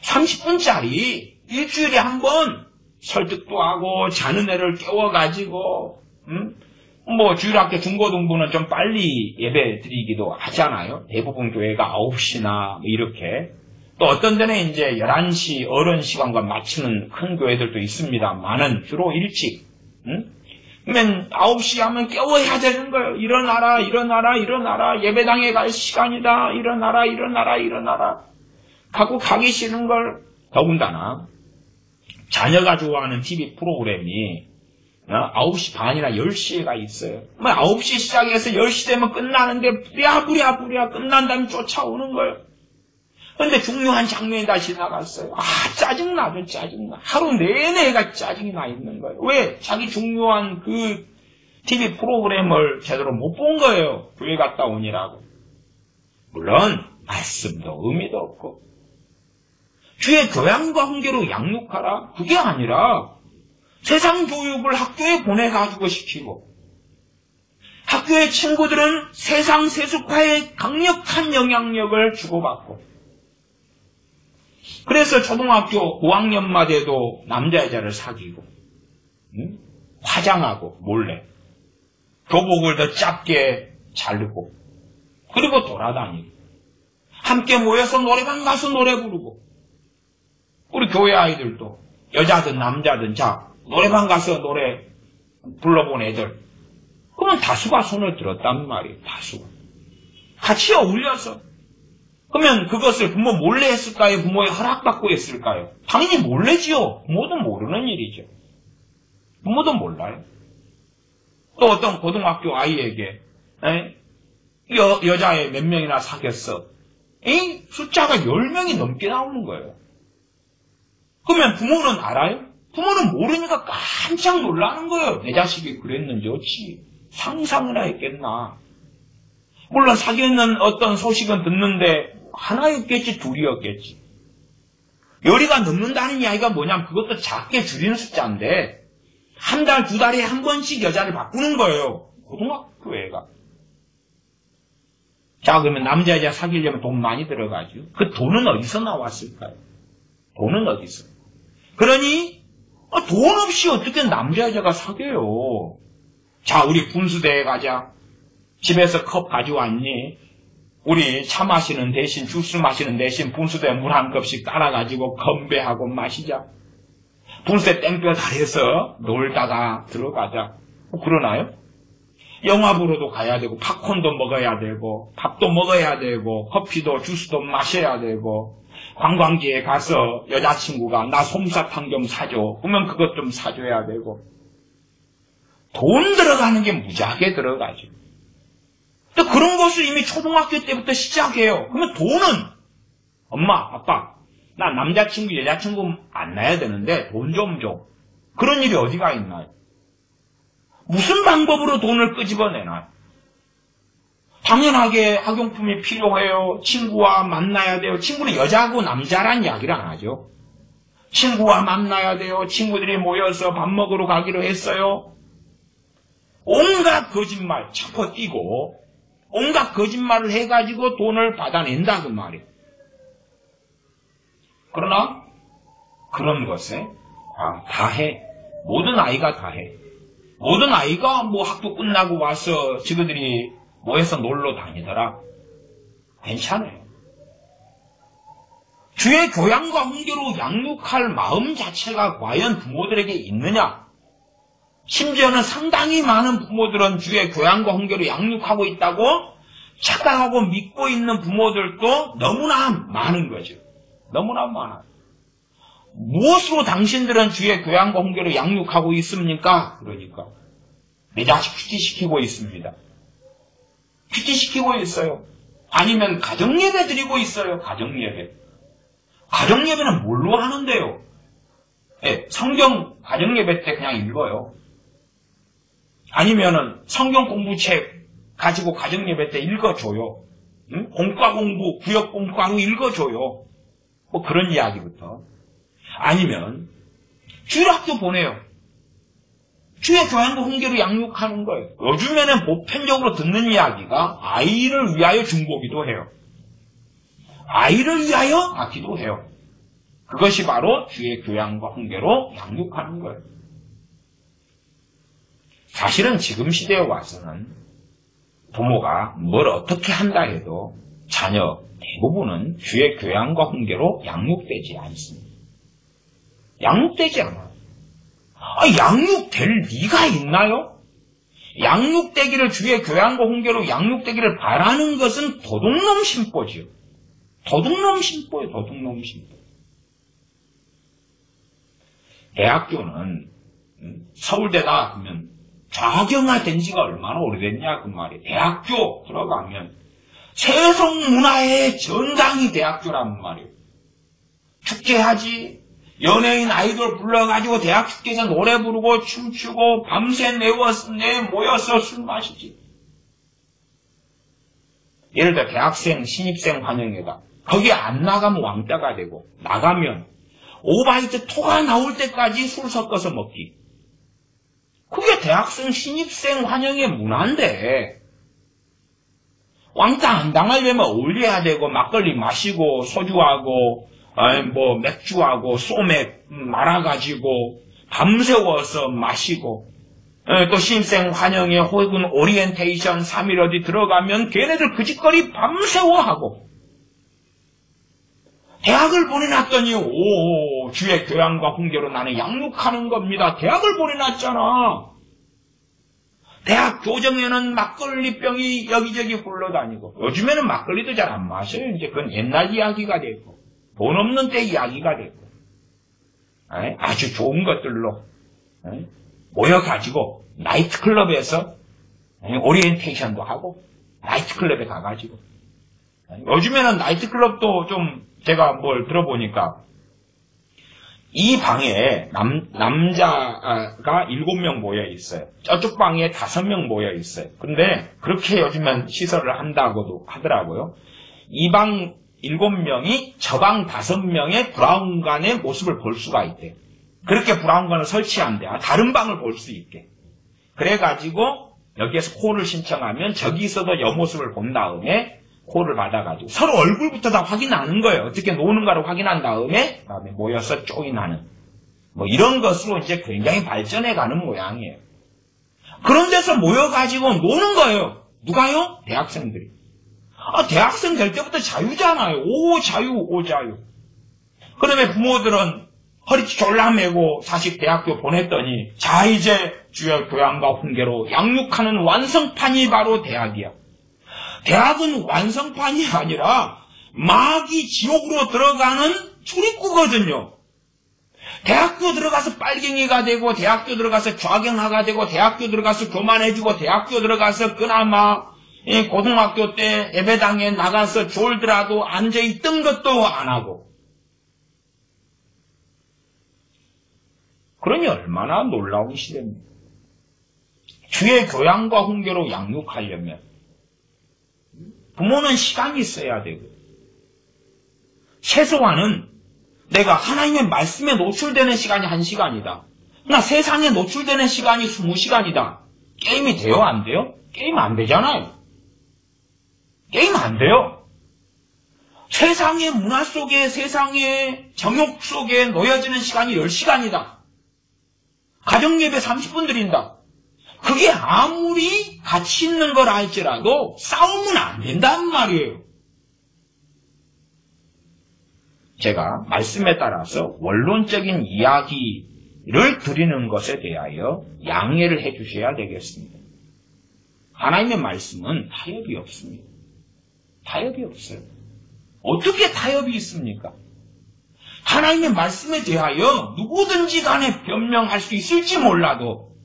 30분짜리 일주일에 한 번 설득도 하고 자는 애를 깨워가지고 뭐 주일학교 중고등부는 좀 빨리 예배 드리기도 하잖아요. 대부분 교회가 9시나 이렇게. 또 어떤 데는 이제 11시 어른 시간과 맞추는 큰 교회들도 있습니다만은 주로 일찍. 그러면 9시 하면 깨워야 되는 거예요. 일어나라, 일어나라, 일어나라. 예배당에 갈 시간이다. 일어나라, 일어나라, 일어나라. 하고 가기 싫은 걸. 더군다나 자녀가 좋아하는 TV 프로그램이 9시 반이나 10시에가 있어요. 9시 시작해서 10시 되면 끝나는데 부랴부랴 끝난 다음에 쫓아오는 거예요. 그런데 중요한 장면이 다 지나갔어요. 짜증나죠, 짜증나. 하루 내내 애가 짜증이 나 있는 거예요. 왜? 자기 중요한 그 TV 프로그램을 제대로 못 본 거예요. 교회 갔다 오니라고. 물론 말씀도 의미도 없고. 주의 교양과 훈계로 양육하라. 그게 아니라 세상 교육을 학교에 보내가지고 시키고 학교의 친구들은 세상 세속화에 강력한 영향력을 주고받고 그래서 초등학교 5학년만 돼도 남자 여자를 사귀고 화장하고 몰래 교복을 더 짧게 자르고 그리고 돌아다니고 함께 모여서 노래방 가서 노래 부르고 우리 교회 아이들도 여자든 남자든 자 노래방 가서 노래 불러본 애들 그러면 다수가 손을 들었단 말이에요. 다수가 같이 어울려서 그러면 그것을 부모 몰래 했을까요? 부모의 허락받고 했을까요? 당연히 몰래지요. 부모도 모르는 일이죠. 부모도 몰라요. 또 어떤 고등학교 아이에게 여자애 몇 명이나 사귀었어. 숫자가 10명이 넘게 나오는 거예요. 그러면 부모는 알아요? 부모는 모르니까 깜짝 놀라는 거예요. 내 자식이 그랬는지 어찌 상상을 했겠나. 물론 사귀는 어떤 소식은 듣는데 하나였겠지 둘이었겠지. 열이가 넘는다는 이야기가 뭐냐면 그것도 작게 줄이는 숫자인데 한 달, 두 달에 한 번씩 여자를 바꾸는 거예요. 고등학교 애가. 자 그러면 남자 여자 사귀려면 돈 많이 들어가죠. 그 돈은 어디서 나왔을까요? 돈은 어디서? 그러니 돈 없이 어떻게 남자 여자가 사귀어요. 자 우리 분수대에 가자. 집에서 컵 가져왔니? 우리 차 마시는 대신 주스 마시는 대신 분수대에 물 한 컵씩 따라가지고 건배하고 마시자. 분수대 땡볕 아래서 놀다가 들어가자. 그러나요? 영화 보러도 가야 되고 팝콘도 먹어야 되고 밥도 먹어야 되고 커피도 주스도 마셔야 되고 관광지에 가서 여자친구가 나 솜사탕 좀 사줘. 그러면 그것 좀 사줘야 되고 돈 들어가는 게 무지하게 들어가죠. 또 그런 것을 이미 초등학교 때부터 시작해요. 그러면 돈은 엄마, 아빠 나 남자친구, 여자친구 만나야 되는데 돈 좀 줘. 그런 일이 어디가 있나요? 무슨 방법으로 돈을 끄집어내나요? 당연하게 학용품이 필요해요. 친구와 만나야 돼요. 친구는 여자하고 남자란 이야기를 안 하죠. 친구와 만나야 돼요. 친구들이 모여서 밥 먹으러 가기로 했어요. 온갖 거짓말 차퍼 뛰고 온갖 거짓말을 해가지고 돈을 받아낸다 그 말이에요. 그러나 그런 것에 다 해. 모든 아이가 다 해. 모든 아이가 뭐 학교 끝나고 와서 지그들이 모여서 놀러 다니더라. 괜찮아요. 주의 교양과 훈계로 양육할 마음 자체가 과연 부모들에게 있느냐? 심지어는 상당히 많은 부모들은 주의 교양과 훈계로 양육하고 있다고 착각하고 믿고 있는 부모들도 너무나 많은 거죠. 너무나 많아요. 무엇으로 당신들은 주의 교양과 훈계로 양육하고 있습니까? 그러니까 내 자식 큐티시키고 있습니다. 큐티시키고 있어요. 아니면 가정예배 드리고 있어요. 가정예배. 가정예배는 뭘로 하는데요? 네, 성경 가정예배 때 그냥 읽어요. 아니면은 성경 공부책 가지고 가정예배 때 읽어줘요. 응? 공과 공부, 구역 공과로 읽어줘요. 뭐 그런 이야기부터. 아니면 주일학교 보내요. 주의 교양과 훈계로 양육하는 거예요. 요즘에는 보편적으로 듣는 이야기가 아이를 위하여 중보기도 해요. 아이를 위하여 기도해요. 그것이 바로 주의 교양과 훈계로 양육하는 거예요. 사실은 지금 시대에 와서는 부모가 뭘 어떻게 한다 해도 자녀 대부분은 주의 교양과 훈계로 양육되지 않습니다. 양육되지 않아요. 양육될 리가 있나요? 양육되기를 주의 교양과 훈계로 양육되기를 바라는 것은 도둑놈 심보지요. 도둑놈 심보예요. 도둑놈 심보. 대학교는 서울대다 그러면 좌경화된 지가 얼마나 오래됐냐 그 말이에요. 대학교 들어가면 세속문화의 전당이 대학교란 말이에요. 축제하지. 연예인 아이돌 불러가지고 대학 축제에서 노래 부르고 춤추고 밤새 모여서 술 마시지. 예를 들어 대학생 신입생 환영회다. 거기 안 나가면 왕따가 되고 나가면 오바이트 토가 나올 때까지 술 섞어서 먹기. 그게 대학생 신입생 환영회 문화인데 왕따 안 당하려면 어울려야 되고 막걸리 마시고 소주하고 맥주하고 소맥 말아가지고 밤새워서 마시고 또 신입생 환영회 혹은 오리엔테이션 3일 어디 들어가면 걔네들 그 짓거리 밤새워 하고 대학을 보내놨더니 주의 교양과 훈계로 나는 양육하는 겁니다. 대학을 보내놨잖아. 대학 교정에는 막걸리병이 여기저기 굴러다니고 요즘에는 막걸리도 잘 안 마셔요. 이제 그건 옛날 이야기가 되고 돈 없는 때 이야기가 되고 아주 좋은 것들로 모여가지고 나이트클럽에서 오리엔테이션도 하고 나이트클럽에 가가지고 요즘에는 나이트클럽도 좀 제가 뭘 들어보니까 이 방에 남자가 7명 모여 있어요. 저쪽 방에 5명 모여 있어요. 근데 그렇게 요즘엔 시설을 한다고도 하더라고요. 이 방 7명이 저 방 5명의 브라운관의 모습을 볼 수가 있대요. 그렇게 브라운관을 설치한대요. 다른 방을 볼 수 있게. 그래가지고 여기에서 콜을 신청하면 저기서도 옆모습을 본 다음에 콜을 받아가지고 서로 얼굴부터 다 확인하는 거예요. 어떻게 노는가를 확인한 다음에 그다음에 모여서 조인하는 뭐 이런 것으로 이제 굉장히 발전해가는 모양이에요. 그런 데서 모여가지고 노는 거예요. 누가요? 대학생들이. 대학생 될 때부터 자유잖아요. 오 자유. 그러면 부모들은 허리띠 졸라매고 자식 대학교 보냈더니 자 이제 주의 교양과 훈계로 양육하는 완성판이 바로 대학이야. 대학은 완성판이 아니라 마귀 지옥으로 들어가는 출입구거든요. 대학교 들어가서 빨갱이가 되고 대학교 들어가서 좌경화가 되고 대학교 들어가서 교만해지고 대학교 들어가서 그나마 고등학교 때 예배당에 나가서 졸더라도 앉아있던 것도 안 하고 그러니 얼마나 놀라운 시대입니다. 주의 교양과 훈계로 양육하려면 부모는 시간이 있어야 되고 최소한은 내가 하나님의 말씀에 노출되는 시간이 1시간이다. 나 세상에 노출되는 시간이 20시간이다. 게임이 돼요? 안 돼요? 게임 안 되잖아요. 게임 안 돼요. 세상의 문화 속에 세상의 정욕 속에 놓여지는 시간이 10시간이다. 가정예배 30분 드린다. 그게 아무리 가치 있는 걸 알지라도 싸우면 안 된다는 말이에요. 제가 말씀에 따라서 원론적인 이야기를 드리는 것에 대하여 양해를 해 주셔야 되겠습니다. 하나님의 말씀은 타협이 없습니다. 타협이 없어요. 어떻게 타협이 있습니까? 하나님의 말씀에 대하여 누구든지 간에 변명할 수 있을지 몰라도,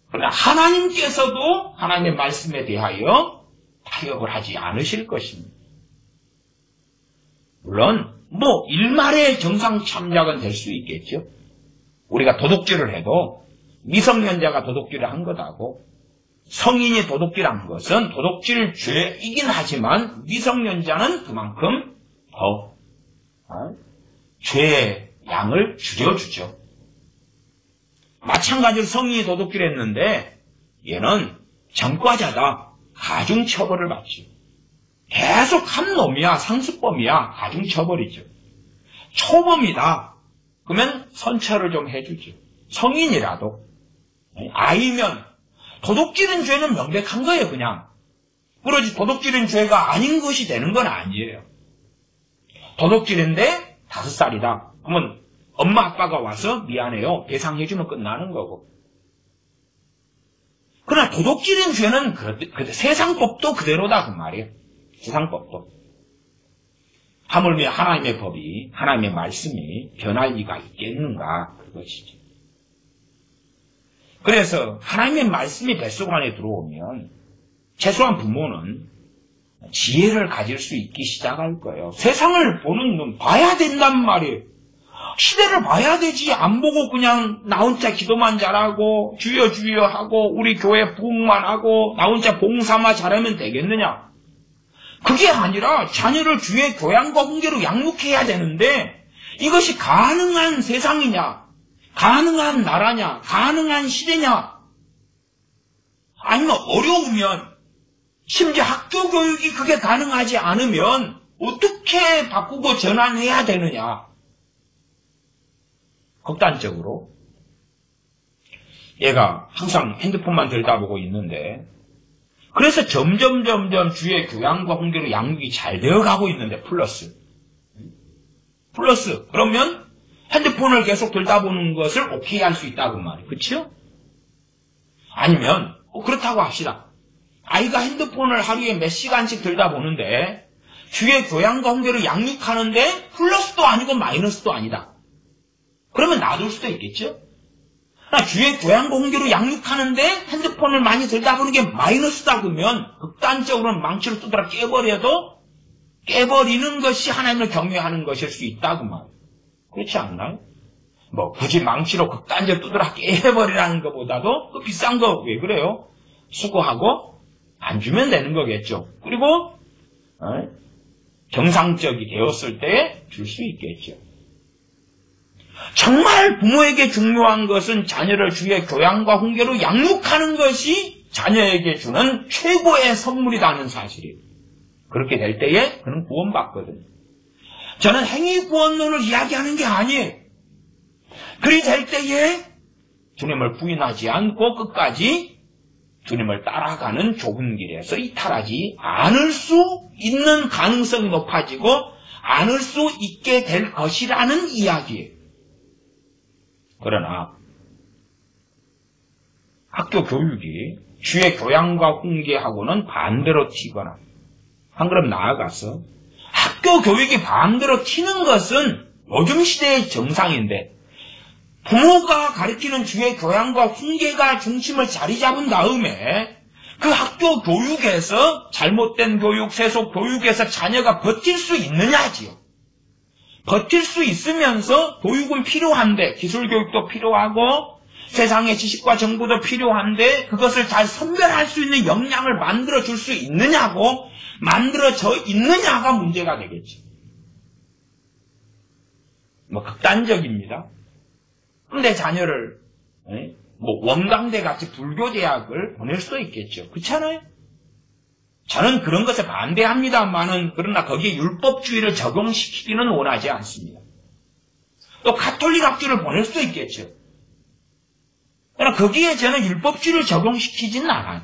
그러나 하나님께서도 하나님의 말씀에 대하여 타협을 하지 않으실 것입니다. 물론 일말의 정상 참작은 될 수 있겠죠. 우리가 도둑질을 해도 미성년자가 도둑질을 한 것하고 성인이 도둑질한 것은 도둑질 죄이긴 하지만 미성년자는 그만큼 더 죄의 양을 줄여주죠. 마찬가지로 성인이 도둑질했는데 얘는 전과자다. 가중처벌을 받죠. 계속 한 놈이야. 상습범이야. 가중처벌이죠. 초범이다. 그러면 선처를 좀 해주죠. 성인이라도. 아이면 도둑질은 죄는 명백한 거예요. 그냥. 그러지 도둑질은 죄가 아닌 것이 되는 건 아니에요. 도둑질인데 5살이다. 그러면 엄마 아빠가 와서 미안해요. 배상해주면 끝나는 거고. 그러나 도둑질인 죄는 세상법도 그대로다 그 말이에요. 세상법도. 하물며 하나님의 법이, 하나님의 말씀이 변할 리가 있겠는가 그것이죠. 그래서 하나님의 말씀이 뱃속 안에 들어오면 최소한 부모는 지혜를 가질 수 있기 시작할 거예요. 세상을 보는 눈 봐야 된단 말이에요. 시대를 봐야 되지. 안 보고 그냥 나 혼자 기도만 잘하고 주여 주여 하고 우리 교회 부흥만 하고 나 혼자 봉사만 잘하면 되겠느냐. 그게 아니라 자녀를 주의 교양과 훈계로 양육해야 되는데 이것이 가능한 세상이냐, 가능한 나라냐, 가능한 시대냐, 아니면 어려우면 심지어 학교 교육이 그게 가능하지 않으면 어떻게 바꾸고 전환해야 되느냐. 극단적으로 얘가 항상 핸드폰만 들여다보고 있는데 그래서 점점 주의 교양과 훈계로 양육이 잘 되어가고 있는데 플러스 그러면 핸드폰을 계속 들여다보는 것을 오케이 할 수 있다고 말이에요. 그렇죠? 아니면 그렇다고 합시다. 아이가 핸드폰을 하루에 몇 시간씩 들여다보는데 주의 교양과 훈계로 양육하는데 플러스도 아니고 마이너스도 아니다. 그러면 놔둘 수도 있겠죠? 주의 교양과 훈계로 양육하는데 핸드폰을 많이 들여다보는 게 마이너스다 그러면 극단적으로는 망치로 두드려 깨버려도 깨버리는 것이 하나님을 경외하는 것일 수 있다고 말이에요. 그렇지 않나요? 굳이 망치로 극단적으로 두드려 깨버리라는 것보다도 그 비싼 거 왜 그래요? 수고하고 안 주면 되는 거겠죠. 그리고 정상적이 되었을 때 줄 수 있겠죠. 정말 부모에게 중요한 것은 자녀를 주의 교양과 훈계로 양육하는 것이 자녀에게 주는 최고의 선물이라는 사실이에요. 그렇게 될 때에 그는 구원받거든요. 저는 행위 구원론을 이야기하는 게 아니에요. 그리 될 때에 주님을 부인하지 않고 끝까지 주님을 따라가는 좁은 길에서 이탈하지 않을 수 있는 가능성이 높아지고 않을 수 있게 될 것이라는 이야기예요. 그러나 학교 교육이 주의 교양과 훈계하고는 반대로 튀거나 한 걸음 나아가서 학교 교육이 반대로 튀는 것은 요즘 시대의 정상인데 부모가 가르치는 주의 교양과 훈계가 중심을 자리 잡은 다음에 그 학교 교육에서 잘못된 교육, 세속 교육에서 자녀가 버틸 수 있느냐지요. 버틸 수 있으면서 교육은 필요한데 기술 교육도 필요하고 세상의 지식과 정보도 필요한데 그것을 잘 선별할 수 있는 역량을 만들어줄 수 있느냐고 만들어져 있느냐가 문제가 되겠죠. 극단적입니다. 근데 자녀를 원광대 같이 불교대학을 보낼 수도 있겠죠. 그렇잖아요? 저는 그런 것에 반대합니다만은 그러나 거기에 율법주의를 적용시키기는 원하지 않습니다. 또 가톨릭 학교를 보낼 수도 있겠죠. 그러나 거기에 저는 율법주의를 적용시키지는 않아요.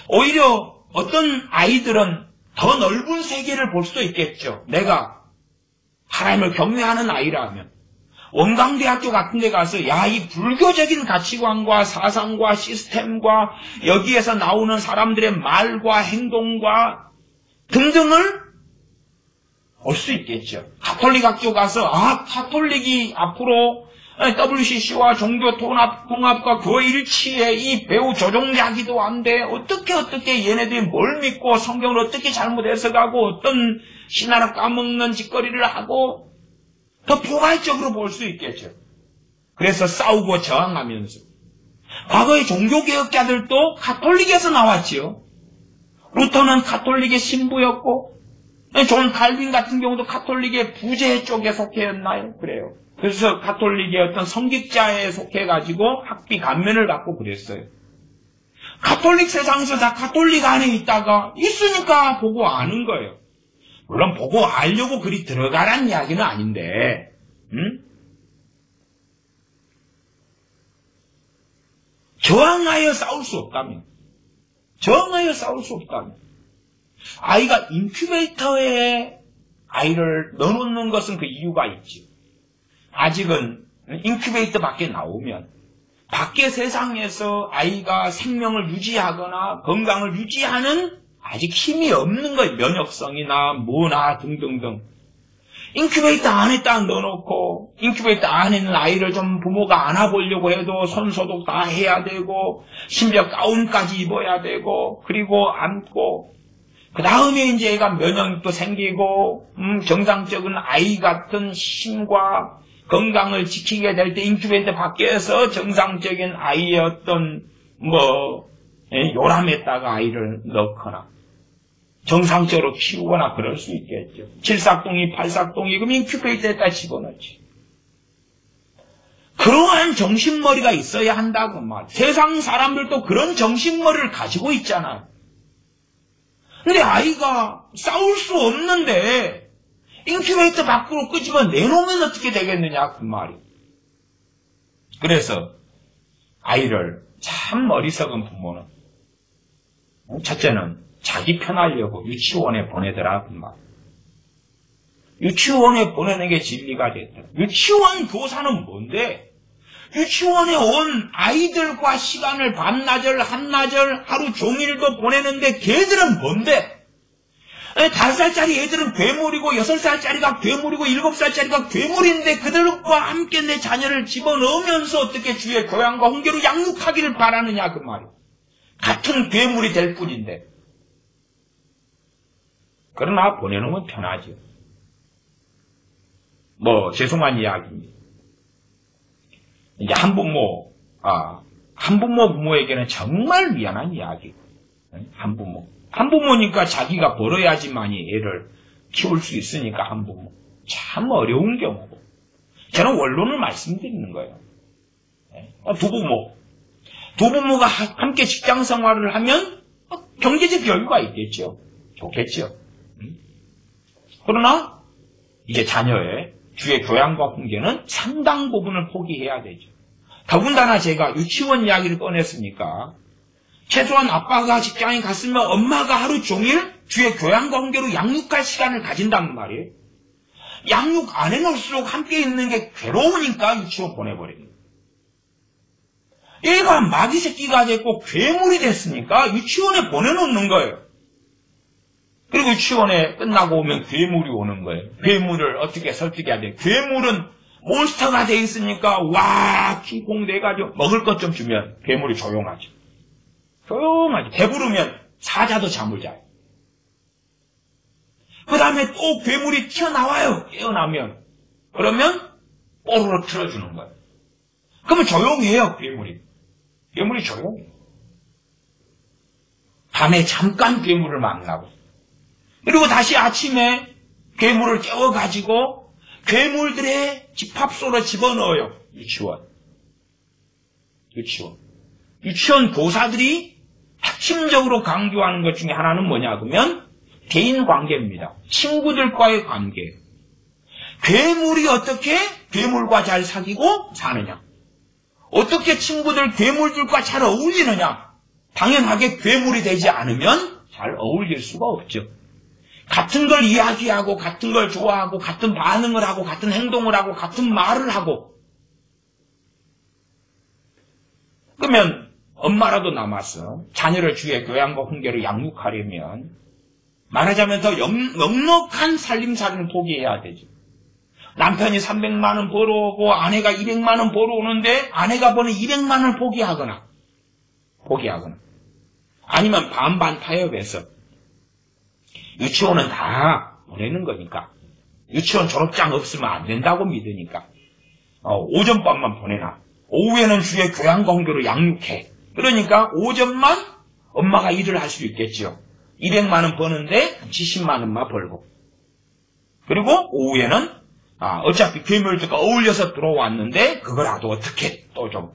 오히려 어떤 아이들은 더 넓은 세계를 볼 수도 있겠죠. 내가 하나님을 경외하는 아이라면 원광대학교 같은 데 가서 야, 이 불교적인 가치관과 사상과 시스템과 여기에서 나오는 사람들의 말과 행동과 등등을 볼 수 있겠죠. 가톨릭 학교 가서 가톨릭이 앞으로 WCC와 종교 통합과 교회 일치에 이 배우 조종자기도 안 돼. 어떻게 얘네들이 뭘 믿고 성경을 어떻게 잘못 해석하고 어떤 신화를 까먹는 짓거리를 하고 더 포괄적으로 볼 수 있겠죠. 그래서 싸우고 저항하면서 과거의 종교개혁자들도 가톨릭에서 나왔지요. 루터는 가톨릭의 신부였고 존 칼빈 같은 경우도 가톨릭의 부재 쪽에 속해였나요? 그래요. 그래서 가톨릭의 어떤 성직자에 속해가지고 학비 감면을 받고 그랬어요. 가톨릭 세상에서 다 가톨릭 안에 있다가 있으니까 보고 아는 거예요. 물론 보고 알려고 그리 들어가란 이야기는 아닌데, 저항하여 싸울 수 없다면, 아이가 인큐베이터에 아이를 넣어놓는 것은 그 이유가 있지. 아직은 인큐베이터 밖에 나오면 밖의 세상에서 아이가 생명을 유지하거나 건강을 유지하는 아직 힘이 없는 거예요. 면역성이나 뭐나 등등등. 인큐베이터 안에 딱 넣어놓고 인큐베이터 안에 있는 아이를 좀 부모가 안아보려고 해도 손소독 다 해야 되고 심지어 가운까지 입어야 되고 그리고 안고 그 다음에 이제 애가 면역력도 생기고 정상적인 아이 같은 힘과 건강을 지키게 될 때 인큐베이터 밖에서 정상적인 아이의 어떤 요람에다가 아이를 넣거나 정상적으로 키우거나 그럴 수 있겠죠. 7삭동이 8삭동이 그럼 인큐베이터에다 집어넣지. 그러한 정신머리가 있어야 한다고 말. 세상 사람들도 그런 정신머리를 가지고 있잖아요. 근데 아이가 싸울 수 없는데 인큐베이터 밖으로 끄집어 내놓으면 어떻게 되겠느냐 그 말이. 그래서 아이를 참 어리석은 부모는 첫째는 자기 편하려고 유치원에 보내더라 그 말. 유치원에 보내는 게 진리가 됐다. 유치원 교사는 뭔데? 유치원에 온 아이들과 시간을 밤낮을 한낮을 하루 종일도 보내는데 걔들은 뭔데? 5살짜리 애들은 괴물이고 6살짜리가 괴물이고 7살짜리가 괴물인데 그들과 함께 내 자녀를 집어넣으면서 어떻게 주의 교양과 훈계로 양육하기를 바라느냐 그 말이야. 같은 괴물이 될 뿐인데. 그러나 보내놓으면 편하죠. 죄송한 이야기입니다. 이제 한부모 부모에게는 정말 미안한 이야기고, 한부모니까 자기가 벌어야지만이 애를 키울 수 있으니까 한부모. 참 어려운 경우고. 저는 원론을 말씀드리는 거예요. 두부모가 함께 직장 생활을 하면 경제적 여유가 있겠죠. 좋겠죠. 그러나 이제 자녀의 주의 교양과 훈계는 상당 부분을 포기해야 되죠. 더군다나 제가 유치원 이야기를 꺼냈으니까 최소한 아빠가 직장에 갔으면 엄마가 하루 종일 주의 교양과 훈계로 양육할 시간을 가진단 말이에요. 양육 안 해놓을수록 함께 있는 게 괴로우니까 유치원 보내버립니다. 얘가 마귀 새끼가 됐고 괴물이 됐으니까 유치원에 보내놓는 거예요. 그리고 유치원에 끝나고 오면 괴물이 오는 거예요. 괴물을 어떻게 설득해야 돼? 괴물은 몬스터가 돼 있으니까 기공돼가지고 먹을 것 좀 주면 괴물이 조용하죠. 배부르면 사자도 잠을 자요. 그 다음에 또 괴물이 튀어나와요. 깨어나면. 그러면 뽀로로 틀어주는 거예요. 그러면 조용해요. 괴물이 조용해요. 밤에 잠깐 괴물을 만나고 그리고 다시 아침에 괴물을 깨워가지고 괴물들의 집합소로 집어넣어요. 유치원 교사들이 핵심적으로 강조하는 것 중에 하나는 뭐냐 그러면 대인관계입니다. 친구들과의 관계. 괴물이 어떻게 괴물과 잘 사귀고 사느냐. 어떻게 친구들 괴물들과 잘 어울리느냐. 당연하게 괴물이 되지 않으면 잘 어울릴 수가 없죠. 같은 걸 이야기하고, 같은 걸 좋아하고, 같은 반응을 하고, 같은 행동을 하고, 같은 말을 하고. 그러면 엄마라도 남아서 자녀를 주의 교양과 훈계로 양육하려면 말하자면 더 넉넉한 살림살이를 포기해야 되죠. 남편이 300만 원 벌어오고 아내가 200만 원 벌어오는데 아내가 버는 200만 원을 포기하거나 아니면 반반 타협해서 유치원은 다 보내는 거니까 유치원 졸업장 없으면 안 된다고 믿으니까 오전밥만 보내놔. 오후에는 주의 교양과 훈계로 양육해. 그러니까 오전만 엄마가 일을 할 수 있겠죠. 200만 원 버는데 70만 원만 벌고. 그리고 오후에는 어차피 괴물들과 어울려서 들어왔는데 그거라도 어떻게 또 좀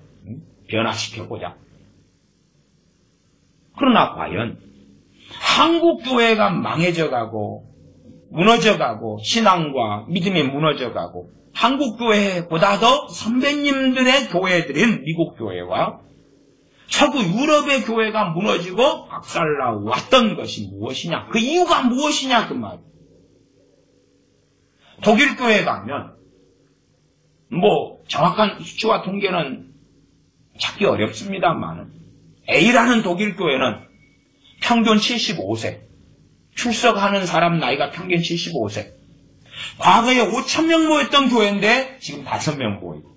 변화시켜보자. 그러나 과연 한국 교회가 망해져가고 무너져가고 신앙과 믿음이 무너져가고 한국 교회보다 더 선배님들의 교회들인 미국 교회와 서구 유럽의 교회가 무너지고 박살나왔던 것이 무엇이냐? 그 이유가 무엇이냐? 그 말. 독일 교회 가면 정확한 수치와 통계는 찾기 어렵습니다만 A라는 독일 교회는 평균 75세, 출석하는 사람 나이가 평균 75세. 과거에 5,000명 모였던 교회인데 지금 5명 모이고.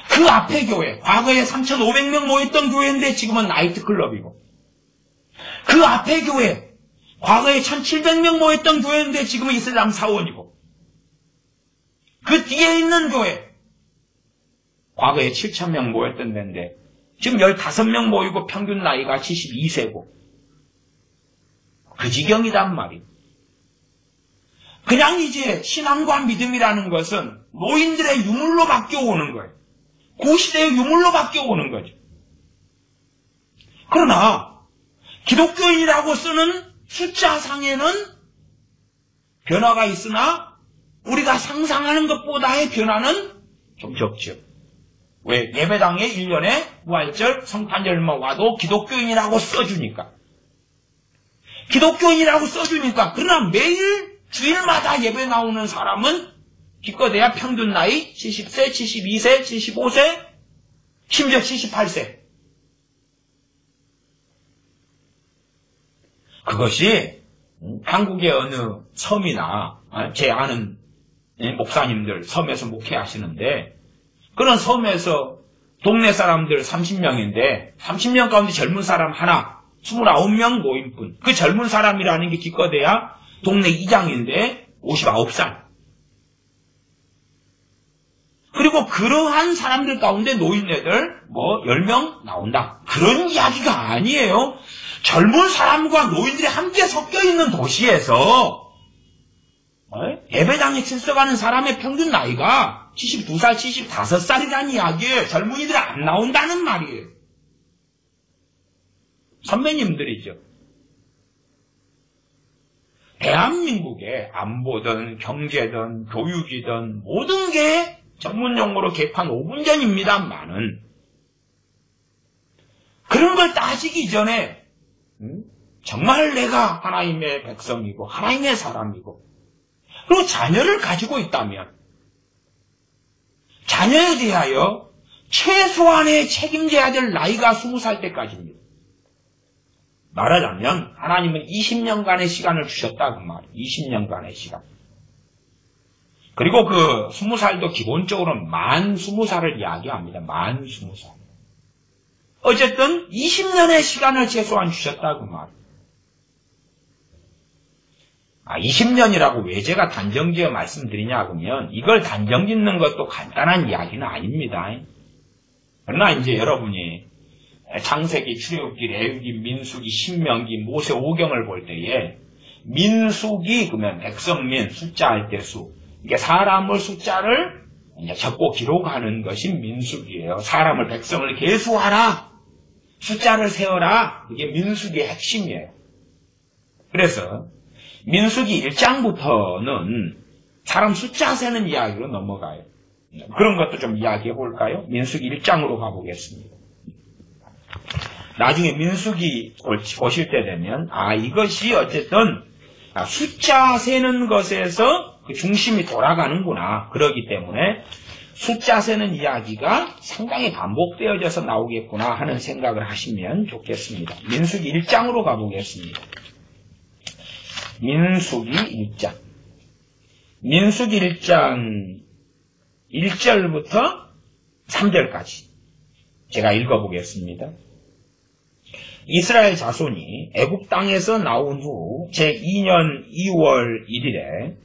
그 앞에 교회, 과거에 3,500명 모였던 교회인데 지금은 나이트클럽이고. 그 앞에 교회, 과거에 1,700명 모였던 교회인데 지금은 이슬람 사원이고. 그 뒤에 있는 교회, 과거에 7,000명 모였던 데인데 지금 15명 모이고 평균 나이가 72세고. 그 지경이란 말이에요. 그냥 이제 신앙과 믿음이라는 것은 노인들의 유물로 바뀌어 오는 거예요. 구시대의 유물로 바뀌어 오는 거죠. 그러나 기독교인이라고 쓰는 숫자상에는 변화가 있으나 우리가 상상하는 것보다의 변화는 좀 적죠. 왜? 예배당에 1년에 부활절, 성탄절만 와도 기독교인이라고 써주니까. 기독교인이라고 써주니까. 그러나 매일 주일마다 예배 나오는 사람은 기껏해야 평균 나이 70세, 72세, 75세, 심지어 78세. 그것이 한국의 어느 섬이나 제 아는 목사님들 섬에서 목회하시는데 그런 섬에서 동네 사람들 30명인데 30명 가운데 젊은 사람 하나 29명 모임뿐. 그 젊은 사람이라는 게 기껏해야 동네 이장인데 59살. 그리고 그러한 사람들 가운데 노인네들 10명 나온다. 그런 이야기가 아니에요. 젊은 사람과 노인들이 함께 섞여 있는 도시에서 예배당에 출석하는 사람의 평균 나이가 72살, 75살이라는 이야기예요. 젊은이들이 안 나온다는 말이에요. 선배님들이죠. 대한민국의 안보든 경제든 교육이든 모든 게 전문용어로 개판 5분 전입니다만은 그런 걸 따지기 전에 정말 내가 하나님의 백성이고 하나님의 사람이고 그리고 자녀를 가지고 있다면 자녀에 대하여 최소한의 책임져야 될 나이가 20살 때까지입니다. 말하자면 하나님은 20년간의 시간을 주셨다 그 말이에요. 20년간의 시간. 그리고 그 20살도 기본적으로 만 20살을 이야기합니다. 만 20살. 어쨌든 20년의 시간을 최소한 주셨다 그 말이에요. 20년이라고 왜 제가 단정지어 말씀드리냐 그러면 이걸 단정짓는 것도 간단한 이야기는 아닙니다. 그러나 이제 여러분이 창세기, 출애굽기, 레위기, 민수기, 신명기, 모세 오경을 볼 때에 민수기 그러면 백성민 숫자할 때 수. 이게 사람의 숫자를 이제 적고 기록하는 것이 민수기예요. 사람을 백성을 계수하라. 숫자를 세어라. 이게 민수기의 핵심이에요. 그래서 민수기 1장부터는 사람 숫자 세는 이야기로 넘어가요. 그런 것도 좀 이야기해 볼까요? 민수기 1장으로 가보겠습니다. 나중에 민수기 보실 때 되면 이것이 어쨌든 숫자 세는 것에서 그 중심이 돌아가는구나. 그러기 때문에 숫자 세는 이야기가 상당히 반복되어져서 나오겠구나 하는 생각을 하시면 좋겠습니다. 민수기 1장으로 가보겠습니다. 민수기 1장. 민수기 1장 1절부터 3절까지 제가 읽어보겠습니다. 이스라엘 자손이 애굽 땅에서 나온 후 제2년 2월 1일에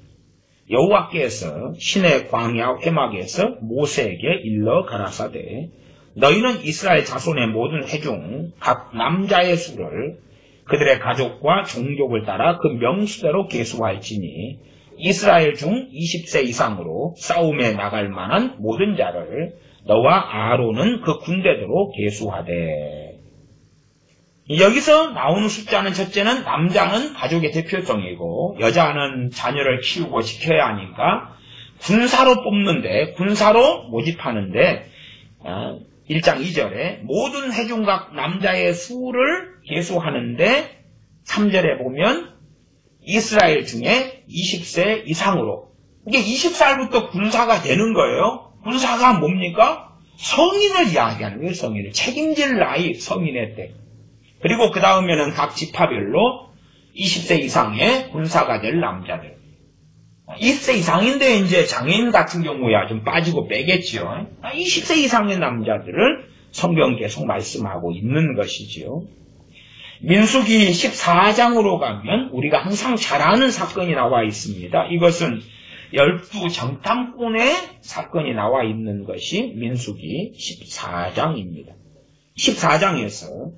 여호와께서 시내 광야 회막에서 모세에게 일러 가라사대 너희는 이스라엘 자손의 모든 회중 각 남자의 수를 그들의 가족과 종족을 따라 그 명수대로 계수할지니 이스라엘 중 20세 이상으로 싸움에 나갈 만한 모든 자를 너와 아론은 그 군대대로 계수하되. 여기서 나오는 숫자는 첫째는 남자는 가족의 대표성이고 여자는 자녀를 키우고 지켜야 하니까 군사로 뽑는데 군사로 모집하는데 1장 2절에 모든 회중각 남자의 수를 계수하는데 3절에 보면 이스라엘 중에 20세 이상으로 이게 20살부터 군사가 되는 거예요. 군사가 뭡니까? 성인을 이야기하는 거예요. 성인을 책임질 나이 성인의 때. 그리고 그 다음에는 각 지파별로 20세 이상의 군사가 될 남자들. 20세 이상인데 이제 장애인 같은 경우야 좀 빠지고 빼겠죠. 20세 이상의 남자들을 성경 계속 말씀하고 있는 것이지요. 민수기 14장으로 가면 우리가 항상 잘 아는 사건이 나와 있습니다. 이것은 12정탐꾼의 사건이 나와 있는 것이 민수기 14장입니다. 14장에서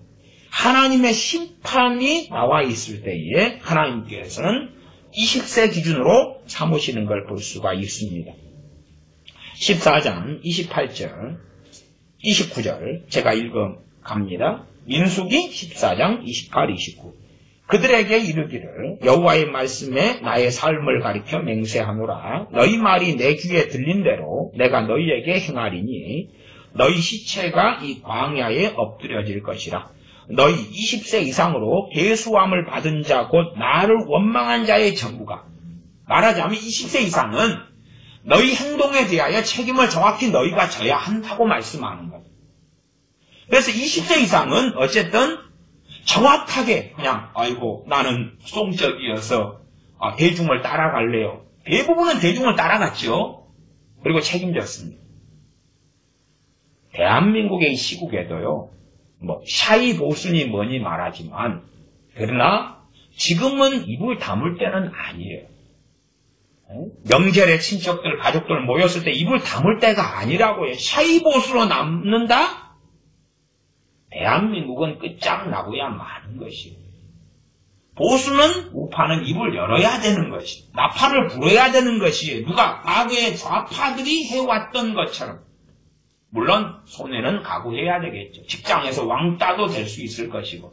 하나님의 심판이 나와 있을 때에 하나님께서는 20세 기준으로 삼으시는 걸 볼 수가 있습니다. 14장 28절, 29절 제가 읽어갑니다. 민수기 14장 28, 29 그들에게 이르기를 여호와의 말씀에 나의 삶을 가리켜 맹세하노라. 너희 말이 내 귀에 들린 대로 내가 너희에게 행하리니 너희 시체가 이 광야에 엎드려질 것이라. 너희 20세 이상으로 계수함을 받은 자 곧 나를 원망한 자의 전부가 말하자면 20세 이상은 너희 행동에 대하여 책임을 정확히 너희가 져야 한다고 말씀하는 거예요. 그래서 20세 이상은 어쨌든 정확하게 그냥 나는 송적이어서 대중을 따라갈래요. 대부분은 대중을 따라갔죠. 그리고 책임졌습니다. 대한민국의 시국에도요. 샤이 보수니 뭐니 말하지만 그러나 지금은 입을 다물 때는 아니에요. 명절에 친척들 가족들 모였을 때 입을 다물 때가 아니라고요. 샤이 보수로 남는다? 대한민국은 끝장나고야 마는 것이에요. 보수는 우파는 입을 열어야 되는 것이에요. 나팔을 불어야 되는 것이에요. 누가 과거에 좌파들이 해왔던 것처럼. 물론 손해는 각오해야 되겠죠. 직장에서 왕따도 될 수 있을 것이고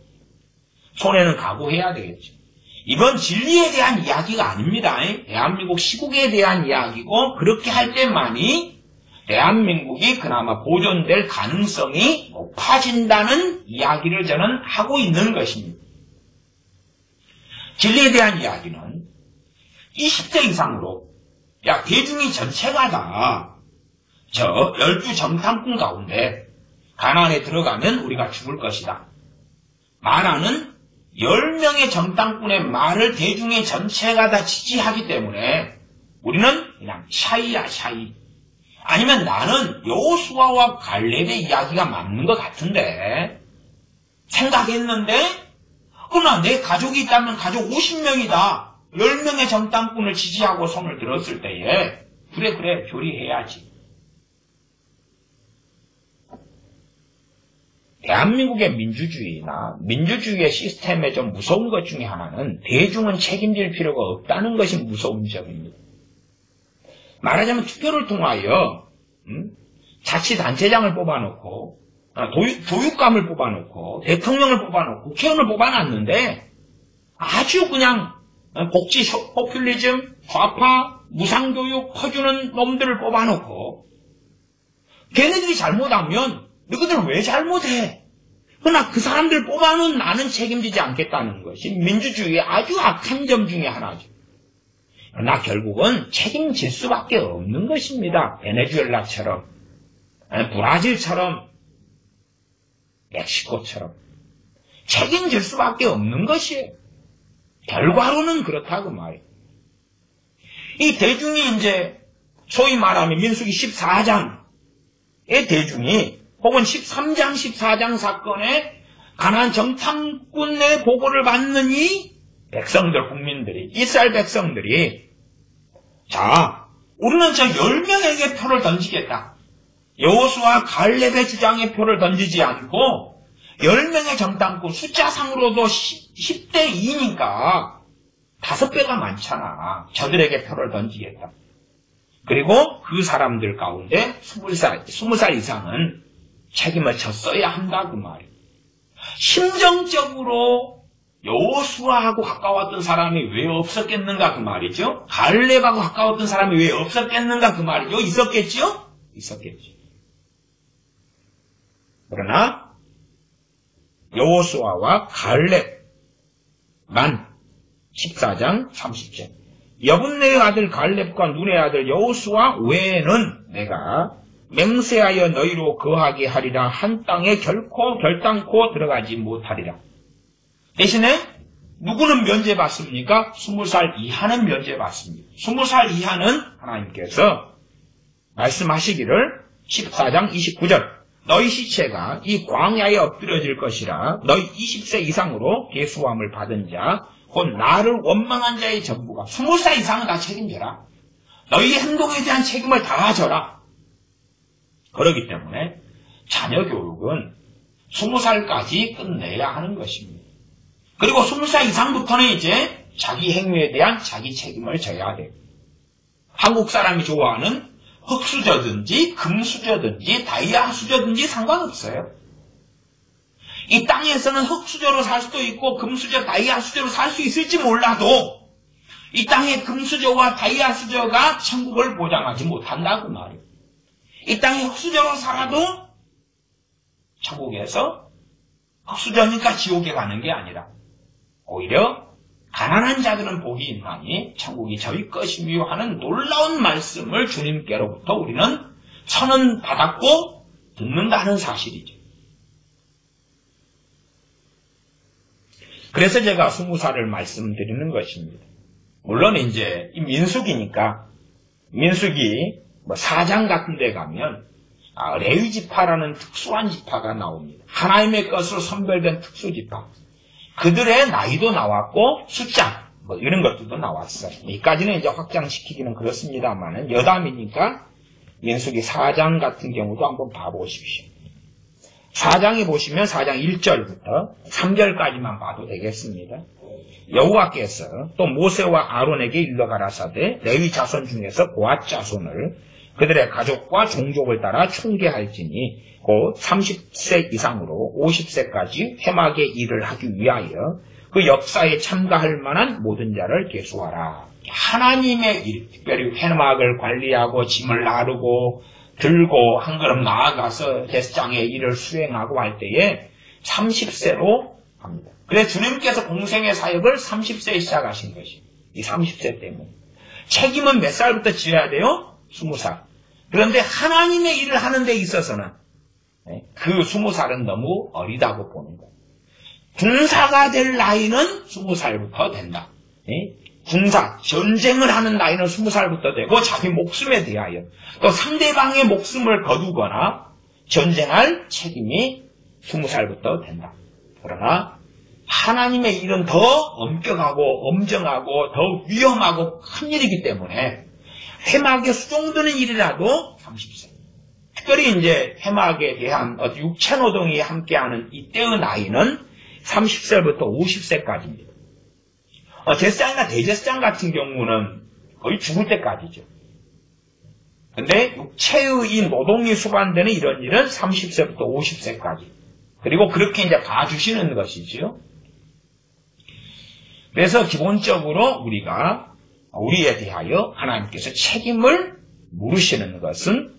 손해는 각오해야 되겠죠. 이건 진리에 대한 이야기가 아닙니다. 대한민국 시국에 대한 이야기고 그렇게 할 때만이 대한민국이 그나마 보존될 가능성이 높아진다는 이야기를 저는 하고 있는 것입니다. 진리에 대한 이야기는 20세 이상으로 대중이 전체가 다 저 12정탐꾼 가운데 가나안에 들어가면 우리가 죽을 것이다. 말하는 10명의 정탐꾼의 말을 대중의 전체가 다 지지하기 때문에 우리는 그냥 샤이야 샤이. 아니면 나는 여호수아와 갈렙의 이야기가 맞는 것 같은데 생각했는데 그러나 내 가족이 있다면 가족 50명이다. 10명의 정탐꾼을 지지하고 손을 들었을 때에 그래 조리해야지. 대한민국의 민주주의나 민주주의의 시스템의 좀 무서운 것 중에 하나는 대중은 책임질 필요가 없다는 것이 무서운 점입니다. 말하자면 투표를 통하여 자치단체장을 뽑아놓고 교육감을 뽑아놓고 대통령을 뽑아놓고 국회의원을 뽑아놨는데 아주 그냥 복지 포퓰리즘, 좌파, 무상교육 퍼주는 놈들을 뽑아놓고 걔네들이 잘못하면 너희들 왜 잘못해? 그러나 그 사람들 뽑아놓은 나는 책임지지 않겠다는 것이 민주주의의 아주 악한 점 중에 하나죠. 그러나 결국은 책임질 수밖에 없는 것입니다. 베네수엘라처럼, 브라질처럼, 멕시코처럼 책임질 수밖에 없는 것이에요. 결과로는 그렇다고 말이에요. 이 대중이 이제 소위 말하면 민수기 14장의 대중이 혹은 13장, 14장 사건에 가나안 정탐꾼의 보고를 받는 이 백성들, 국민들이, 이스라엘 백성들이 자, 우리는 저 10명에게 표를 던지겠다. 여호수아 갈렙의 주장에 표를 던지지 않고 10명의 정탐꾼 숫자상으로도 10대 2니까 5배가 많잖아. 저들에게 표를 던지겠다. 그리고 그 사람들 가운데 20살 이상은 책임을 졌어야 한다 그 말이에요. 심정적으로 여호수아하고 가까웠던 사람이 왜 없었겠는가 그 말이죠. 갈렙하고 가까웠던 사람이 왜 없었겠는가 그 말이죠. 있었겠죠? 있었겠죠. 그러나 여호수아와 갈렙만 14장 30절 여분네의 아들 갈렙과 눈의 아들 여호수아 외에는 내가 맹세하여 너희로 거하게 하리라. 한 땅에 결단코 들어가지 못하리라. 대신에 누구는 면제받습니까? 20살 이하는 면제받습니다. 20살 이하는 하나님께서 말씀하시기를 14장 29절 너희 시체가 이 광야에 엎드려질 것이라. 너희 20세 이상으로 계수함을 받은 자 곧 나를 원망한 자의 전부가 20살 이상은 다 책임져라. 너희 행동에 대한 책임을 다 져라. 그렇기 때문에 자녀 교육은 20살까지 끝내야 하는 것입니다. 그리고 20살 이상부터는 이제 자기 행위에 대한 자기 책임을 져야 돼요. 한국 사람이 좋아하는 흙수저든지 금수저든지 다이아 수저든지 상관없어요. 이 땅에서는 흙수저로 살 수도 있고 금수저, 다이아 수저로 살 수 있을지 몰라도 이 땅의 금수저와 다이아 수저가 천국을 보장하지 못한다고 말이에요. 이 땅에 흙수저로 살아도 천국에서 흙수저니까 지옥에 가는 게 아니라 오히려 가난한 자들은 복이 있나니 천국이 저희 것이며 하는 놀라운 말씀을 주님께로부터 우리는 선언 받았고 듣는다는 사실이죠. 그래서 제가 20살을 말씀드리는 것입니다. 물론 이제 이 민수기니까 민수기 4장 같은 데 가면 레위 지파라는 특수한 지파가 나옵니다. 하나님의 것으로 선별된 특수 지파. 그들의 나이도 나왔고 숫자 이런 것들도 나왔어요. 여기까지는 이제 확장시키기는 그렇습니다만은 여담이니까 민수기 4장 같은 경우도 한번 봐보십시오. 4장에 보시면 4장 1절부터 3절까지만 봐도 되겠습니다. 여호와께서 또 모세와 아론에게 일러 가라사대 레위 자손 중에서 고앗 자손을 그들의 가족과 종족을 따라 총계할지니 곧 30세 이상으로 50세까지 회막의 일을 하기 위하여 그 역사에 참가할 만한 모든 자를 계수하라. 하나님의 일, 특별히 회막을 관리하고 짐을 나르고 들고 한 걸음 나아가서 제사장의 일을 수행하고 할 때에 30세로 합니다. 그래서 주님께서 공생의 사역을 30세에 시작하신 것이 이 30세 때문에. 책임은 몇 살부터 지어야 돼요? 20살. 그런데 하나님의 일을 하는 데 있어서는 그 20살은 너무 어리다고 보는 거예요. 군사가 될 나이는 20살부터 된다. 군사, 전쟁을 하는 나이는 20살부터 되고 자기 목숨에 대하여 또 상대방의 목숨을 거두거나 전쟁할 책임이 20살부터 된다. 그러나 하나님의 일은 더 엄격하고 엄정하고 더 위험하고 큰 일이기 때문에 회막에 수종드는 일이라도 30세. 특별히 이제 회막에 대한 육체노동이 함께하는 이때의 나이는 30세부터 50세까지입니다. 제사장이나 대제사장 같은 경우는 거의 죽을 때까지죠. 근데 육체의 이 노동이 수반되는 이런 일은 30세부터 50세까지. 그리고 그렇게 이제 봐주시는 것이지요. 그래서 기본적으로 우리에 대하여 하나님께서 책임을 물으시는 것은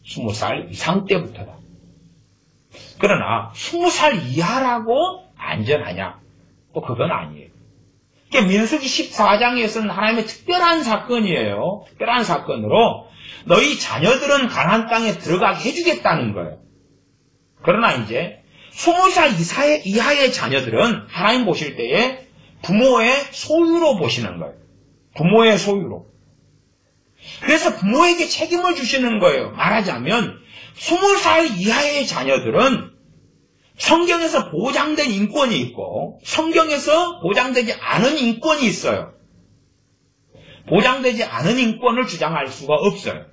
20살 이상 때부터다. 그러나 20살 이하라고 안전하냐? 또 그건 아니에요. 민수기 14장에서는 하나님의 특별한 사건이에요. 특별한 사건으로 너희 자녀들은 가나안 땅에 들어가게 해주겠다는 거예요. 그러나 이제 20살 이하의 자녀들은 하나님 보실 때에 부모의 소유로 보시는 거예요. 부모의 소유로. 그래서 부모에게 책임을 주시는 거예요. 말하자면 20살 이하의 자녀들은 성경에서 보장된 인권이 있고 성경에서 보장되지 않은 인권이 있어요. 보장되지 않은 인권을 주장할 수가 없어요.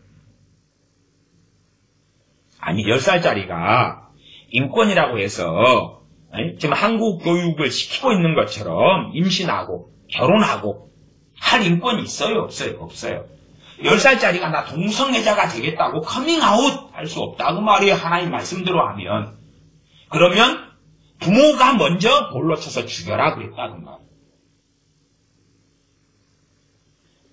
아니 10살짜리가 인권이라고 해서 지금 한국 교육을 시키고 있는 것처럼 임신하고 결혼하고 할 인권이 있어요? 없어요? 없어요. 10살짜리가 나 동성애자가 되겠다고 커밍아웃 할 수 없다고 말이에요. 하나님 말씀대로 하면. 그러면 부모가 먼저 돌로 쳐서 죽여라 그랬다는 말.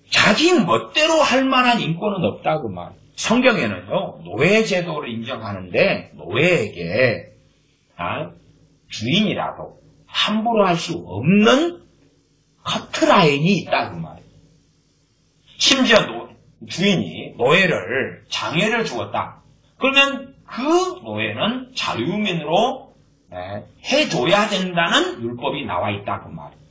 자기 멋대로 할 만한 인권은 없다고 말. 성경에는요 노예제도를 인정하는데 노예에게 주인이라도 함부로 할 수 없는 커트라인이 있다고 말. 심지어 주인이 노예를 장애를 주었다. 그러면 그 노예는 자유민으로 해줘야 된다는 율법이 나와 있다고 말이에요.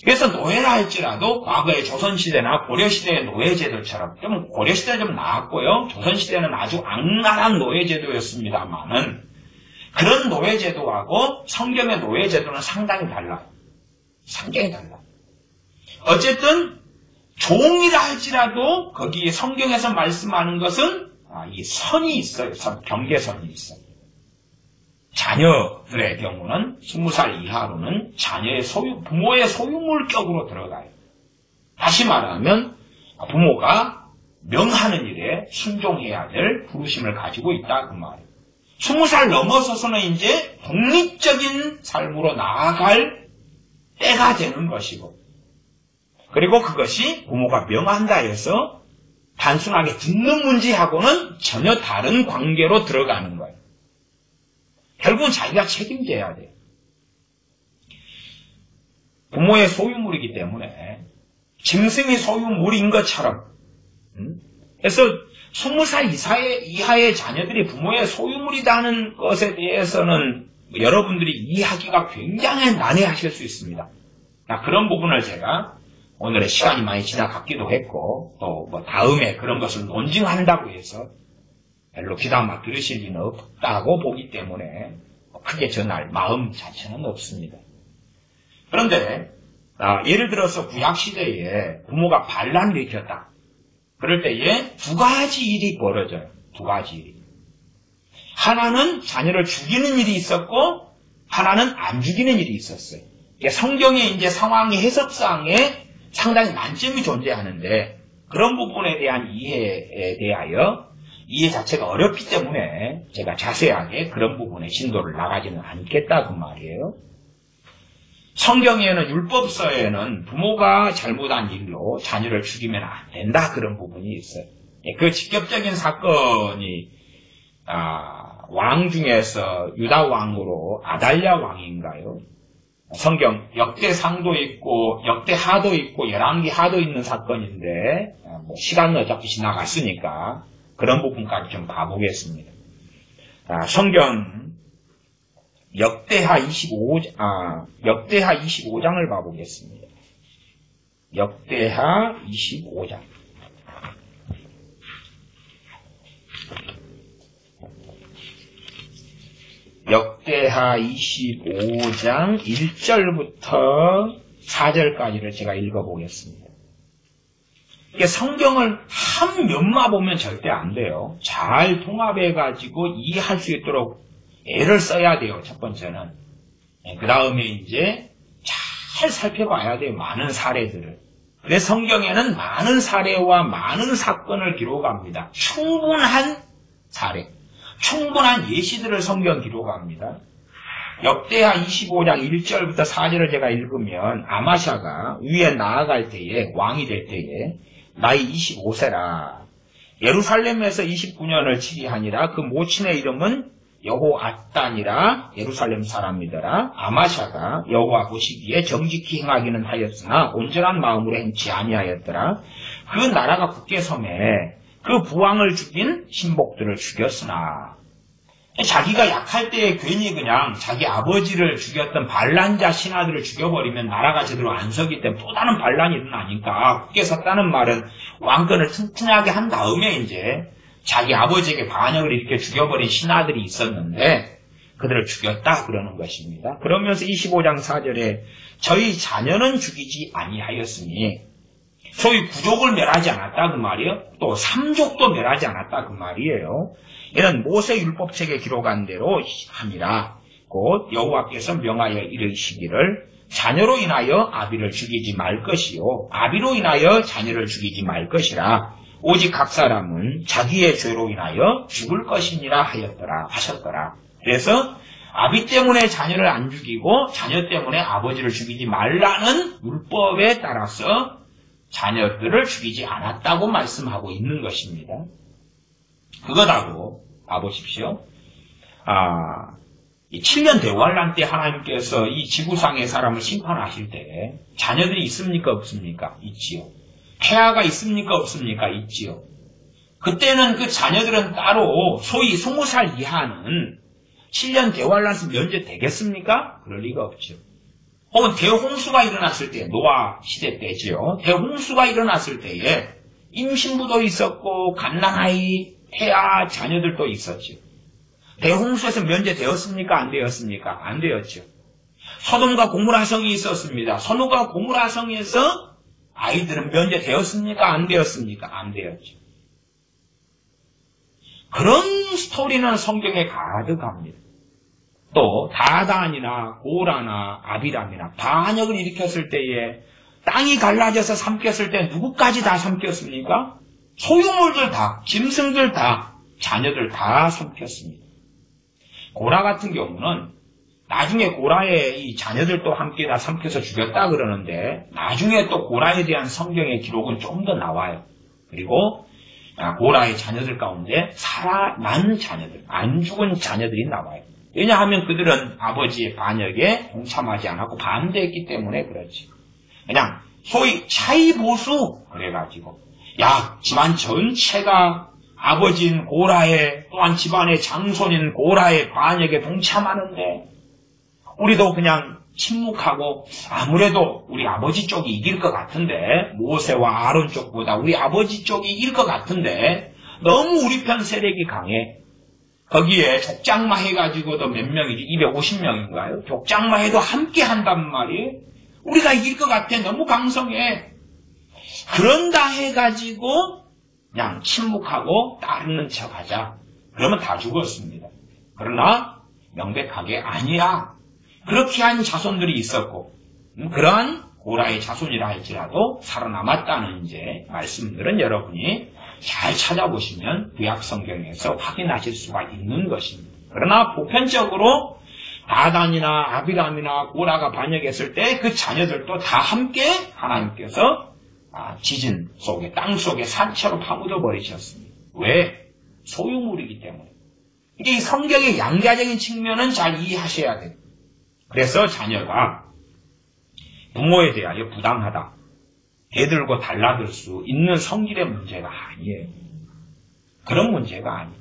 그래서 노예라 할지라도 과거의 조선시대나 고려시대의 노예제도처럼 좀 고려시대는 좀 나았고요. 조선시대는 아주 악랄한 노예제도였습니다만은 그런 노예제도하고 성경의 노예제도는 상당히 달라요. 상당히 달라요. 어쨌든 종이라 할지라도 거기에 성경에서 말씀하는 것은 이 선이 있어요. 경계선이 있어요. 자녀들의 경우는 20살 이하로는 자녀의 부모의 소유물격으로 들어가요. 다시 말하면 부모가 명하는 일에 순종해야 될 부르심을 가지고 있다 그 말이에요. 20살 넘어서서는 이제 독립적인 삶으로 나아갈 때가 되는 것이고 그리고 그것이 부모가 명한다 해서 단순하게 듣는 문제하고는 전혀 다른 관계로 들어가는 거예요. 결국은 자기가 책임져야 돼요. 부모의 소유물이기 때문에 짐승이 소유물인 것처럼 그래서 20살 이하의 자녀들이 부모의 소유물이라는 것에 대해서는 여러분들이 이해하기가 굉장히 난해하실 수 있습니다. 그런 부분을 제가 오늘의 시간이 많이 지나갔기도 했고 또 다음에 그런 것을 논증한다고 해서 별로 귀담아 들으실 일은 없다고 보기 때문에 크게 전할 마음 자체는 없습니다. 그런데 예를 들어서 구약시대에 부모가 반란을 일으켰다. 그럴 때에 두 가지 일이 벌어져요. 두 가지 일이. 하나는 자녀를 죽이는 일이 있었고 하나는 안 죽이는 일이 있었어요. 성경의 이제 상황의 해석상에 상당히 난점이 존재하는데 그런 부분에 대한 이해에 대하여 이해 자체가 어렵기 때문에 제가 자세하게 그런 부분에 진도를 나가지는 않겠다 그 말이에요. 성경에는 율법서에는 부모가 잘못한 일로 자녀를 죽이면 안 된다 그런 부분이 있어요. 그 직접적인 사건이 왕 중에서 유다 왕으로 아달랴 왕인가요? 성경 역대상도 있고 역대하도 있고 열왕기하도 있는 사건인데 시간은 어차피 지나갔으니까 그런 부분까지 좀 봐보겠습니다. 성경 역대하 25장을 봐보겠습니다. 역대하 25장. 역대하 25장 1절부터 4절까지를 제가 읽어보겠습니다. 이게 성경을 한 면만 보면 절대 안 돼요. 잘 통합해가지고 이해할 수 있도록 애를 써야 돼요. 첫 번째는. 그 다음에 이제 잘 살펴봐야 돼요. 많은 사례들을. 그래서 성경에는 많은 사례와 많은 사건을 기록합니다. 충분한 사례, 충분한 예시들을 성경 기록합니다. 역대하 25장 1절부터 4절을 제가 읽으면 아마샤가 위에 나아갈 때에 왕이 될 때에 나이 25세라 예루살렘에서 29년을 치리하니라. 그 모친의 이름은 여호앗단이라 예루살렘 사람이더라. 아마샤가 여호와 보시기에 정직히 행하기는 하였으나 온전한 마음으로 행치 아니하였더라. 그 나라가 굳게 섬에 그 부왕을 죽인 신복들을 죽였으나 자기가 약할 때에 괜히 그냥 자기 아버지를 죽였던 반란자 신하들을 죽여버리면 나라가 제대로 안 서기 때문에 또 다른 반란이 일어나니까 굳게 섰다는 말은 왕권을 튼튼하게 한 다음에 이제 자기 아버지에게 반역을 이렇게 죽여버린 신하들이 있었는데 그들을 죽였다 그러는 것입니다. 그러면서 25장 4절에 저희 자녀는 죽이지 아니하였으니 소위 구족을 멸하지 않았다 그 말이에요. 또 삼족도 멸하지 않았다 그 말이에요. 이는 모세 율법책에 기록한 대로 함이라. 곧 여호와께서 명하여 이르시기를 자녀로 인하여 아비를 죽이지 말 것이요 아비로 인하여 자녀를 죽이지 말 것이라. 오직 각 사람은 자기의 죄로 인하여 죽을 것이니라 하셨더라. 그래서 아비 때문에 자녀를 안 죽이고 자녀 때문에 아버지를 죽이지 말라는 율법에 따라서 자녀들을 죽이지 않았다고 말씀하고 있는 것입니다. 그것하고 봐보십시오. 이 7년 대환란 때 하나님께서 이 지구상의 사람을 심판하실 때 자녀들이 있습니까 없습니까? 있지요. 태아가 있습니까 없습니까? 있지요. 그때는 그 자녀들은 따로 소위 20살 이하는 7년 대환란에서 면제되겠습니까? 그럴 리가 없죠. 혹은 대홍수가 일어났을 때, 노아 시대 때죠. 대홍수가 일어났을 때에 임신부도 있었고 갓난아이, 태아, 자녀들도 있었죠. 대홍수에서 면제되었습니까? 안 되었습니까? 안 되었죠. 소돔과 고모라성이 있었습니다. 소돔과 고모라성에서 아이들은 면제되었습니까? 안 되었습니까? 안 되었죠. 그런 스토리는 성경에 가득합니다. 또 다단이나 고라나 아비람이나 반역을 일으켰을 때에 땅이 갈라져서 삼켰을 때 누구까지 다 삼켰습니까? 소유물들 다, 짐승들 다, 자녀들 다 삼켰습니다. 고라 같은 경우는 나중에 고라의 이 자녀들도 함께 다 삼켜서 죽였다 그러는데 나중에 또 고라에 대한 성경의 기록은 좀 더 나와요. 그리고 고라의 자녀들 가운데 살아난 자녀들, 안 죽은 자녀들이 나와요. 왜냐하면 그들은 아버지의 반역에 동참하지 않았고 반대했기 때문에 그렇지. 그냥 소위 차이보수 그래가지고 집안 전체가 아버지인 고라의 또한 집안의 장손인 고라의 반역에 동참하는데 우리도 그냥 침묵하고 아무래도 우리 아버지 쪽이 이길 것 같은데 모세와 아론 쪽보다 우리 아버지 쪽이 이길 것 같은데 너무 우리 편 세력이 강해. 거기에 족장마 해가지고도 몇 명이지? 250명인가요? 족장마 해도 함께 한단 말이에요. 우리가 이길 것 같아. 너무 강성해. 그런다 해가지고 그냥 침묵하고 따르는 척하자. 그러면 다 죽었습니다. 그러나 명백하게 아니야. 그렇게 한 자손들이 있었고 그러한 고라의 자손이라 할지라도 살아남았다는 이제 말씀들은 여러분이 잘 찾아보시면 구약 성경에서 확인하실 수가 있는 것입니다. 그러나 보편적으로 다단이나 아비람이나 고라가 반역했을 때 그 자녀들도 다 함께 하나님께서 지진 속에 땅 속에 산채로 파묻어 버리셨습니다. 왜? 소유물이기 때문에. 이게 이 성경의 양자적인 측면은 잘 이해하셔야 돼요. 그래서 자녀가 부모에 대하여 부당하다. 대들고 달라들 수 있는 성질의 문제가 아니에요. 그런 문제가 아니에요.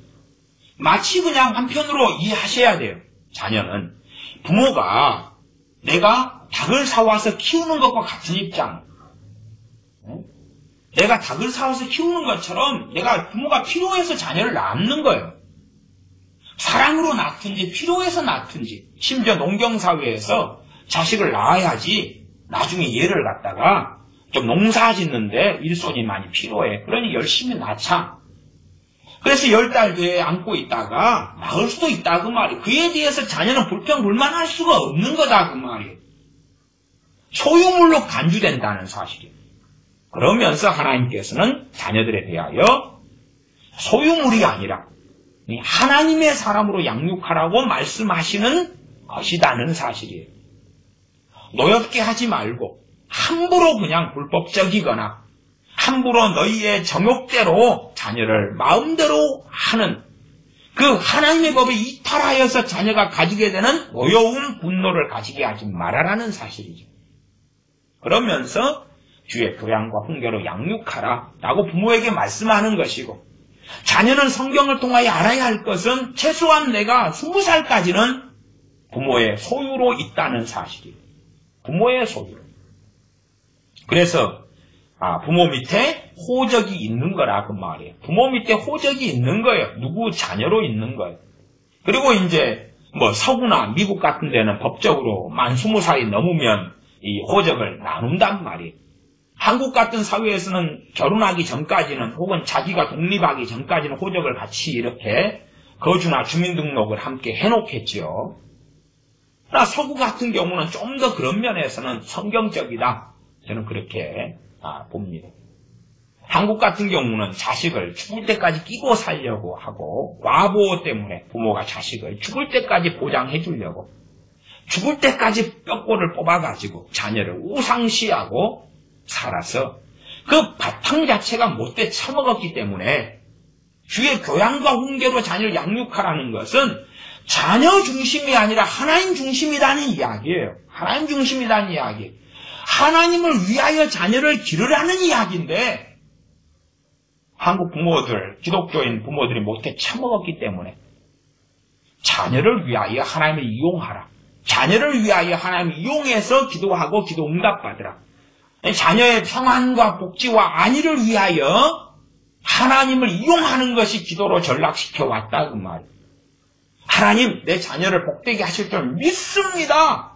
마치 그냥 한편으로 이해하셔야 돼요. 자녀는 부모가 내가 닭을 사와서 키우는 것과 같은 입장. 내가 닭을 사와서 키우는 것처럼 내가 부모가 필요해서 자녀를 낳는 거예요. 사랑으로 낳든지 필요해서 낳든지 심지어 농경사회에서 자식을 낳아야지 나중에 얘를 갖다가 좀 농사 짓는데 일손이 많이 필요해. 그러니 열심히 낳자. 그래서 10달 뒤에 안고 있다가 낳을 수도 있다 그 말이에요. 그에 대해서 자녀는 불평불만할 수가 없는 거다 그 말이에요. 소유물로 간주된다는 사실이에요. 그러면서 하나님께서는 자녀들에 대하여 소유물이 아니라 하나님의 사람으로 양육하라고 말씀하시는 것이라는 사실이에요. 노엽게 하지 말고 함부로 그냥 불법적이거나 함부로 너희의 정욕대로 자녀를 마음대로 하는 그 하나님의 법에 이탈하여서 자녀가 가지게 되는 노여운 분노를 가지게 하지 말아라는 사실이죠. 그러면서 주의 교양과 훈계로 양육하라 라고 부모에게 말씀하는 것이고, 자녀는 성경을 통하여 알아야 할 것은 최소한 내가 20살까지는 부모의 소유로 있다는 사실이에요. 부모의 소유. 그래서 부모 밑에 호적이 있는 거라 그 말이에요. 부모 밑에 호적이 있는 거예요. 누구 자녀로 있는 거예요. 그리고 이제 서구나 미국 같은 데는 법적으로 만 20살이 넘으면 이 호적을 나눈단 말이에요. 한국 같은 사회에서는 결혼하기 전까지는 혹은 자기가 독립하기 전까지는 호적을 같이 이렇게 거주나 주민등록을 함께 해놓겠지요. 그러나 서구 같은 경우는 좀 더 그런 면에서는 성경적이다. 저는 그렇게 봅니다. 한국 같은 경우는 자식을 죽을 때까지 끼고 살려고 하고, 과보 때문에 부모가 자식을 죽을 때까지 보장해 주려고 죽을 때까지 뼈골을 뽑아가지고 자녀를 우상시하고 살아서 그 바탕 자체가 못돼 처먹었기 때문에 주의 교양과 훈계로 자녀를 양육하라는 것은 자녀 중심이 아니라 하나님 중심이라는 이야기예요. 하나님 중심이라는 이야기. 하나님을 위하여 자녀를 기르라는 이야기인데, 한국 부모들, 기독교인 부모들이 못해 처먹었기 때문에 자녀를 위하여 하나님을 이용하라. 자녀를 위하여 하나님을 이용해서 기도하고 기도 응답받으라. 자녀의 평안과 복지와 안위를 위하여 하나님을 이용하는 것이 기도로 전락시켜 왔다 그 말이에요. 하나님, 내 자녀를 복되게 하실 줄 믿습니다.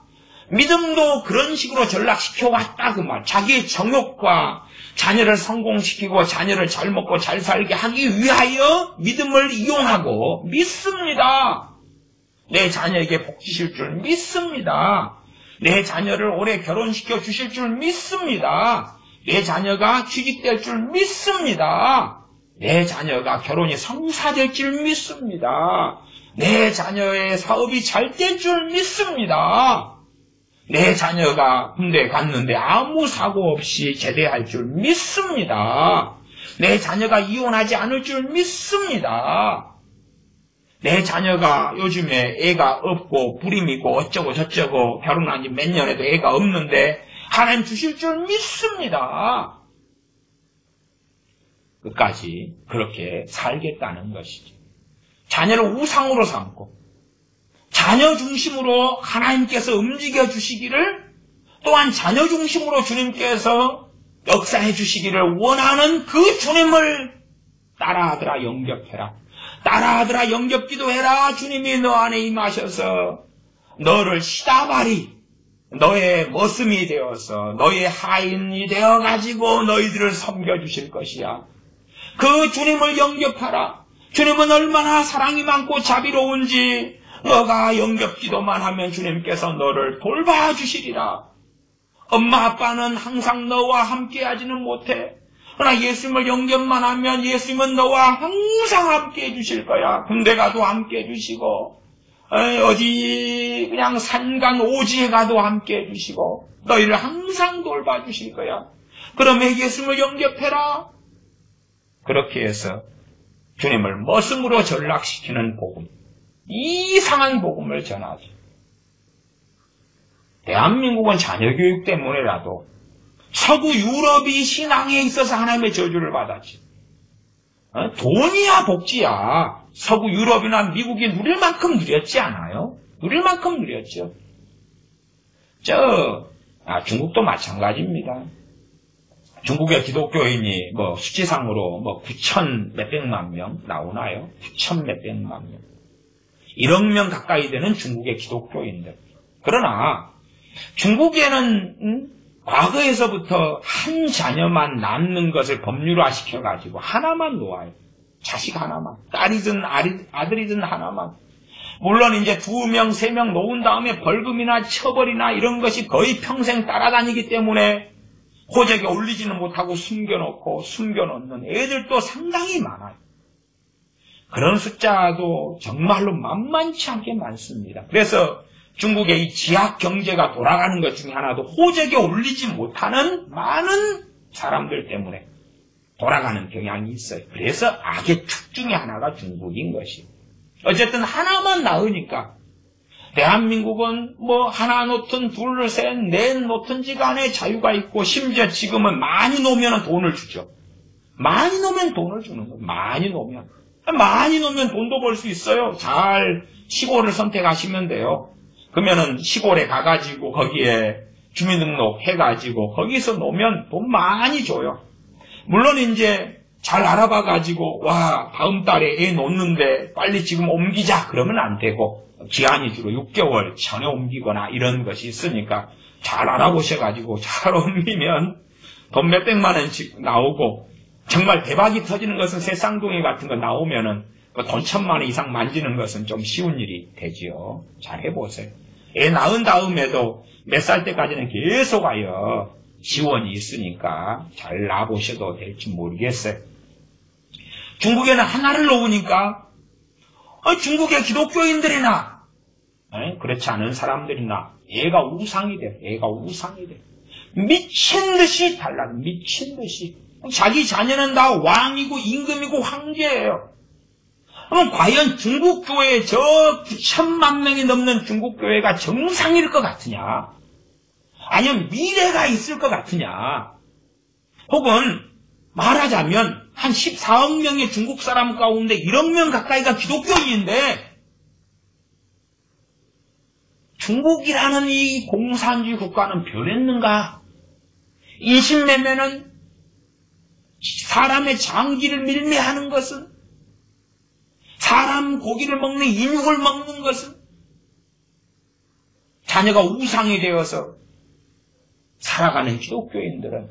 믿음도 그런 식으로 전락시켜 왔다 그 말. 자기의 정욕과 자녀를 성공시키고 자녀를 잘 먹고 잘 살게 하기 위하여 믿음을 이용하고 믿습니다. 내 자녀에게 복 주실 줄 믿습니다. 내 자녀를 오래 결혼시켜 주실 줄 믿습니다. 내 자녀가 취직될 줄 믿습니다. 내 자녀가 결혼이 성사될 줄 믿습니다. 내 자녀의 사업이 잘 될 줄 믿습니다. 내 자녀가 군대 갔는데 아무 사고 없이 제대할 줄 믿습니다. 내 자녀가 이혼하지 않을 줄 믿습니다. 내 자녀가 요즘에 애가 없고 불임 있고 어쩌고 저쩌고 결혼한 지 몇 년에도 애가 없는데 하나님 주실 줄 믿습니다. 끝까지 그렇게 살겠다는 것이죠. 자녀를 우상으로 삼고 자녀 중심으로 하나님께서 움직여 주시기를, 또한 자녀 중심으로 주님께서 역사해 주시기를 원하는 그 주님을 따라하더라 영접해라. 따라하더라 영접 기도해라. 주님이 너 안에 임하셔서 너를 시다발이 너의 머슴이 되어서 너의 하인이 되어가지고 너희들을 섬겨주실 것이야. 그 주님을 영접하라. 주님은 얼마나 사랑이 많고 자비로운지 너가 영접기도만 하면 주님께서 너를 돌봐주시리라. 엄마 아빠는 항상 너와 함께하지는 못해. 그러나 예수님을 영접만 하면 예수님은 너와 항상 함께해 주실 거야. 군대 가도 함께해 주시고 어디 그냥 산간 오지에 가도 함께해 주시고 너희를 항상 돌봐주실 거야. 그러면 예수님을 영접해라. 그렇게 해서 주님을 머슴으로 전락시키는 복음, 이상한 복음을 전하죠. 대한민국은 자녀교육 때문에라도 서구 유럽이 신앙에 있어서 하나님의 저주를 받았지. 돈이야 복지야. 서구 유럽이나 미국이 누릴 만큼 누렸지 않아요? 누릴 만큼 누렸죠. 중국도 마찬가지입니다. 중국의 기독교인이 수치상으로 9천 몇백만 명 나오나요? 9천 몇백만 명. 1억 명 가까이 되는 중국의 기독교인들. 그러나 중국에는 과거에서부터 한 자녀만 낳는 것을 법률화시켜가지고 하나만 놓아요. 자식 하나만. 딸이든 아들이든 하나만. 물론 이제 2명, 3명 놓은 다음에 벌금이나 처벌이나 이런 것이 거의 평생 따라다니기 때문에 호적에 올리지는 못하고 숨겨놓는 애들도 상당히 많아요. 그런 숫자도 정말로 만만치 않게 많습니다. 그래서 중국의 이 지학 경제가 돌아가는 것 중에 하나도 호적에 올리지 못하는 많은 사람들 때문에 돌아가는 경향이 있어요. 그래서 악의 축 중에 하나가 중국인 것이에요. 어쨌든 하나만 낳으니까. 대한민국은 뭐 하나 놓든 둘, 셋, 넷 놓든지 간에 자유가 있고 심지어 지금은 많이 놓으면 돈을 주죠. 많이 놓으면 돈을 주는 거예요. 많이 놓으면. 많이 놓으면 돈도 벌 수 있어요. 잘 시골을 선택하시면 돼요. 그러면은 시골에 가가지고 거기에 주민등록 해가지고 거기서 놓으면 돈 많이 줘요. 물론 이제 잘 알아봐가지고 와 다음 달에 애 놓는데 빨리 지금 옮기자 그러면 안 되고 기한이 주로 6개월 전에 옮기거나 이런 것이 있으니까 잘 알아보셔가지고 잘 옮기면 돈 몇백만 원씩 나오고 정말 대박이 터지는 것은 새쌍둥이 같은 거 나오면은 돈 1,000만 원 이상 만지는 것은 좀 쉬운 일이 되지요. 잘 해보세요. 애 낳은 다음에도 몇 살 때까지는 계속 하여 지원이 있으니까 잘 낳아보셔도 될지 모르겠어요. 중국에는 하나를 놓으니까 중국의 기독교인들이나 그렇지 않은 사람들이나 애가 우상이 돼. 애가 우상이 돼. 미친 듯이 달라. 미친 듯이. 자기 자녀는 다 왕이고 임금이고 황제예요. 그럼 과연 중국 교회 저 9천만 명이 넘는 중국 교회가 정상일 것 같으냐? 아니면 미래가 있을 것 같으냐? 혹은 말하자면 한 14억 명의 중국 사람 가운데 1억 명 가까이가 기독교인인데 중국이라는 이 공산주의 국가는 변했는가? 인신매매는 사람의 장기를 밀매하는 것은 사람 고기를 먹는 인육을 먹는 것은 자녀가 우상이 되어서 살아가는 기독교인들은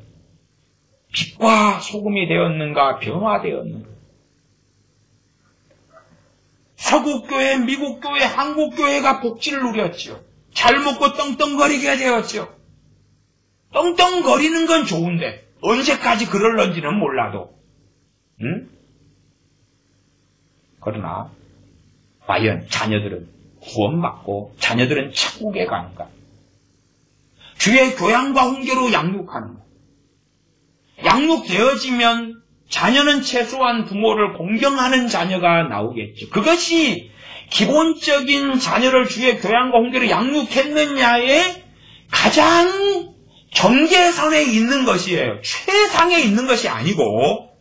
빛과 소금이 되었는가 변화되었는가. 서구교회, 미국교회, 한국교회가 복지를 누렸죠. 잘 먹고 떵떵거리게 되었죠. 떵떵거리는 건 좋은데 언제까지 그럴런지는 몰라도 그러나 과연 자녀들은 구원받고 자녀들은 천국에 가는가? 주의 교양과 훈계로 양육하는가? 양육되어지면 자녀는 최소한 부모를 공경하는 자녀가 나오겠죠. 그것이 기본적인 자녀를 주의 교양과 훈계로 양육했느냐의 가장 경계선에 있는 것이에요. 최상에 있는 것이 아니고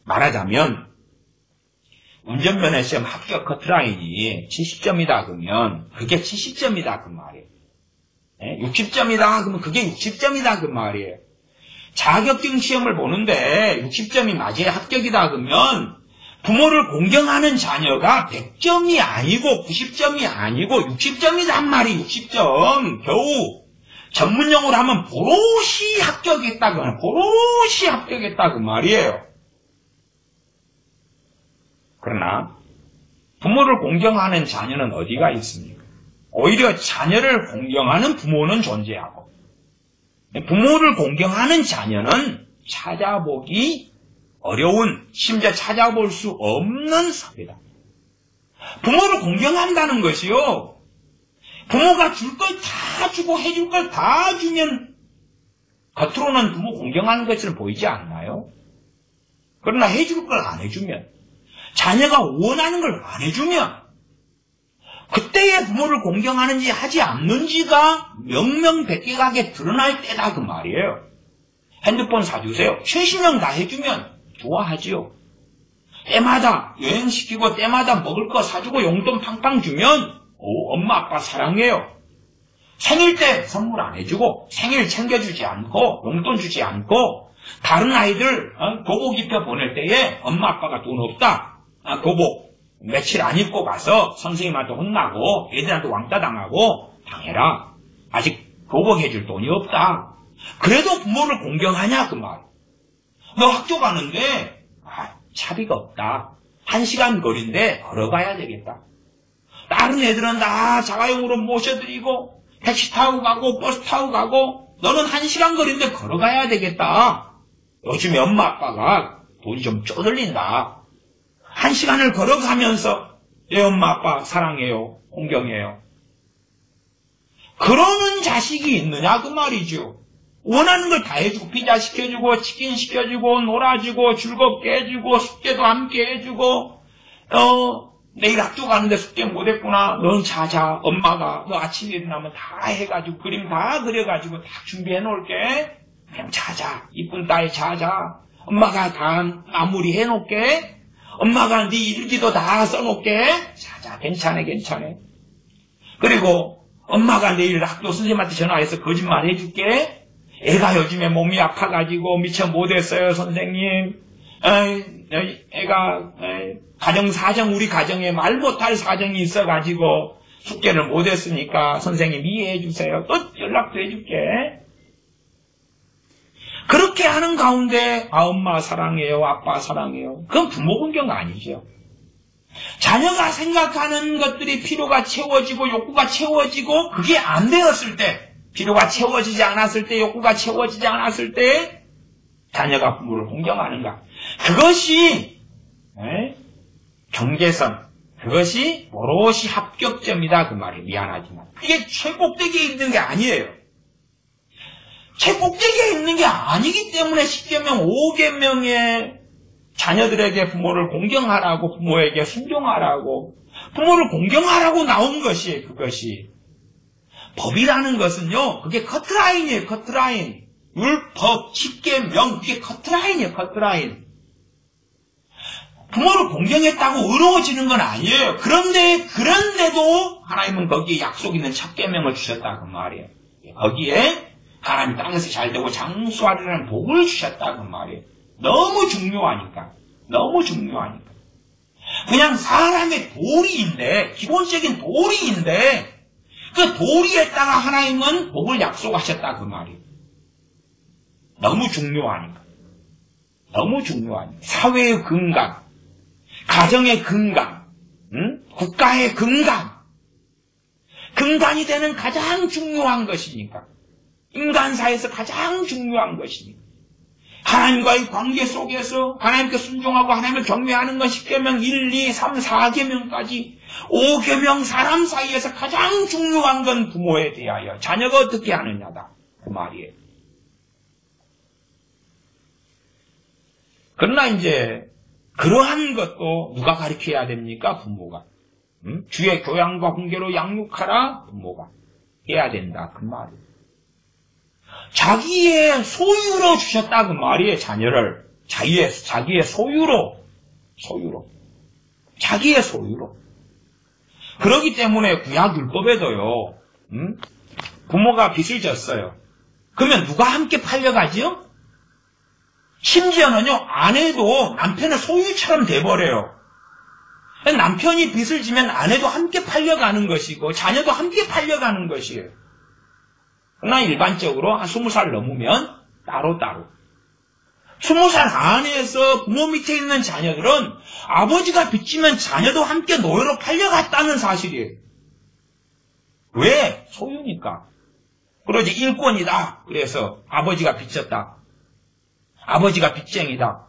말하자면 운전면허 시험 합격 커트라인이 70점이다 그러면 그게 70점이다 그 말이에요. 60점이다 그러면 그게 60점이다 그 말이에요. 자격증 시험을 보는데 60점이 맞아야 합격이다 그러면 부모를 공경하는 자녀가 100점이 아니고 90점이 아니고 60점이란 말이 60점. 겨우 전문용어로 하면 보롯이 합격했다 그 말이에요. 보롯이 합격했다 그 말이에요. 그러나 부모를 공경하는 자녀는 어디가 있습니까? 오히려 자녀를 공경하는 부모는 존재하고 부모를 공경하는 자녀는 찾아보기 어려운, 심지어 찾아볼 수 없는 사회다. 부모를 공경한다는 것이요. 부모가 줄 걸 다 주고 해줄 걸 다 주면 겉으로는 부모 공경하는 것처럼 보이지 않나요? 그러나 해줄 걸 안 해주면 자녀가 원하는 걸 안 해주면 그때의 부모를 공경하는지 하지 않는지가 명명백백하게 드러날 때다 그 말이에요. 핸드폰 사주세요. 최신형 다 해주면 좋아하지요. 때마다 여행시키고 때마다 먹을 거 사주고 용돈 팡팡 주면 엄마 아빠 사랑해요. 생일 때 선물 안 해주고 생일 챙겨주지 않고 용돈 주지 않고 다른 아이들 교복 입혀 보낼 때에 엄마 아빠가 돈 없다. 교복 며칠 안 입고 가서 선생님한테 혼나고 애들한테 왕따 당하고 당해라. 아직 교복 해줄 돈이 없다. 그래도 부모를 공경하냐 그 말. 너 학교 가는데 차비가 없다. 1시간 거리인데 걸어가야 되겠다. 다른 애들은 다 자가용으로 모셔드리고 택시 타고 가고 버스 타고 가고 너는 1시간 거리인데 걸어가야 되겠다. 요즘에 엄마 아빠가 돈이 좀 쪼들린다. 1시간을 걸어가면서 내 엄마 아빠 사랑해요. 공경해요. 그러는 자식이 있느냐 그 말이죠. 원하는 걸 다 해주고 피자 시켜주고 치킨 시켜주고 놀아주고 즐겁게 해주고 숙제도 함께 해주고 내일 학교 가는데 숙제 못했구나. 넌 자자. 엄마가 너 아침에 일어나면 다 해가지고 그림 다 그려가지고 다 준비해 놓을게. 그냥 자자. 이쁜 딸 자자. 엄마가 다 마무리 해놓을게. 엄마가 네 일기도 다 써놓을게. 자자. 괜찮아. 그리고 엄마가 내일 학교 선생님한테 전화해서 거짓말 해줄게. 애가 요즘에 몸이 아파가지고 미처 못했어요, 선생님. 애가 우리 가정에 말 못할 사정이 있어가지고 숙제를 못했으니까 선생님 이해해주세요. 또 연락도 해줄게. 그렇게 하는 가운데 엄마 사랑해요, 아빠 사랑해요. 그건 부모 공경 아니죠. 자녀가 생각하는 것들이 필요가 채워지고 욕구가 채워지고 그게 안 되었을 때, 필요가 채워지지 않았을 때, 욕구가 채워지지 않았을 때 자녀가 부모를 공경하는가. 그것이 경계선, 그것이 오롯이 합격점이다 그 말이에요. 미안하지만 이게 최꼭대기에 있는 게 아니에요. 최꼭대기에 있는 게 아니기 때문에 10계명, 5계명의 자녀들에게 부모를 공경하라고, 부모에게 순종하라고, 부모를 공경하라고 나온 것이에요. 그것이 법이라는 것은요, 그게 커트라인이에요. 커트라인. 율법, 10계명, 그게 커트라인이에요. 커트라인. 부모를 공경했다고 의로워지는 건 아니에요. 그런데도 하나님은 거기에 약속 있는 첫 계명을 주셨다 그 말이에요. 거기에 하나님 땅에서 잘되고 장수하리라는 복을 주셨다 그 말이에요. 너무 중요하니까. 그냥 사람의 도리인데, 기본적인 도리인데, 그 도리에다가 하나님은 복을 약속하셨다 그 말이에요. 너무 중요하니까. 사회의 건강, 가정의 건강, 국가의 건강, 근간이 되는 가장 중요한 것이니까. 인간사에서 가장 중요한 것이니까. 하나님과의 관계 속에서 하나님께 순종하고 하나님을 경외하는 건 10계명, 1, 2, 3, 4계명까지 5계명 사람 사이에서 가장 중요한 건 부모에 대하여 자녀가 어떻게 하느냐다 그 말이에요. 그러나 이제 그러한 것도 누가 가르쳐야 됩니까? 부모가. 주의 교양과 훈계로 양육하라 부모가 해야 된다 그 말이에요. 자기의 소유로 주셨다 그 말이에요. 자녀를 자기의 소유로 자기의 소유로. 그렇기 때문에 구약 율법에도요, 부모가 빚을 졌어요. 그러면 누가 함께 팔려가지요? 심지어는요, 아내도 남편의 소유처럼 돼버려요. 남편이 빚을 지면 아내도 함께 팔려가는 것이고 자녀도 함께 팔려가는 것이에요. 그러나 일반적으로 한 20살 넘으면 따로따로. 20살 안에서 부모 밑에 있는 자녀들은 아버지가 빚지면 자녀도 함께 노예로 팔려갔다는 사실이에요. 왜? 소유니까. 그러지 인권이다. 그래서 아버지가 빚졌다. 아버지가 빚쟁이다.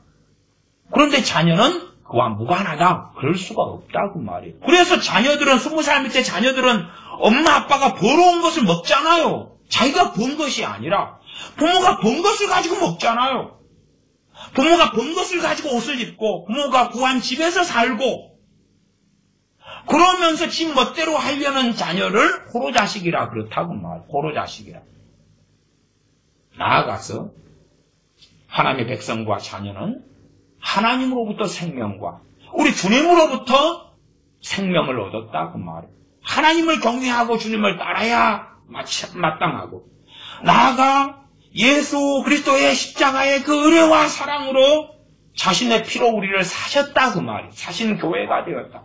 그런데 자녀는 그와 무관하다. 그럴 수가 없다 그 말이에요. 그래서 자녀들은 20살 밑에 자녀들은 엄마 아빠가 벌어온 것을 먹잖아요. 자기가 번 것이 아니라 부모가 번 것을 가지고 먹잖아요. 부모가 번 것을 가지고 옷을 입고 부모가 구한 집에서 살고 그러면서 지 멋대로 하려는 자녀를 호로자식이라 그렇다고 말. 호로자식이라. 나아가서 하나님의 백성과 자녀는 하나님으로부터 생명과 우리 주님으로부터 생명을 얻었다 그 말이에요. 하나님을 경외하고 주님을 따라야 마땅하고 나아가 예수 그리스도의 십자가의 그 은혜와 사랑으로 자신의 피로 우리를 사셨다 그 말이에요. 사신 교회가 되었다.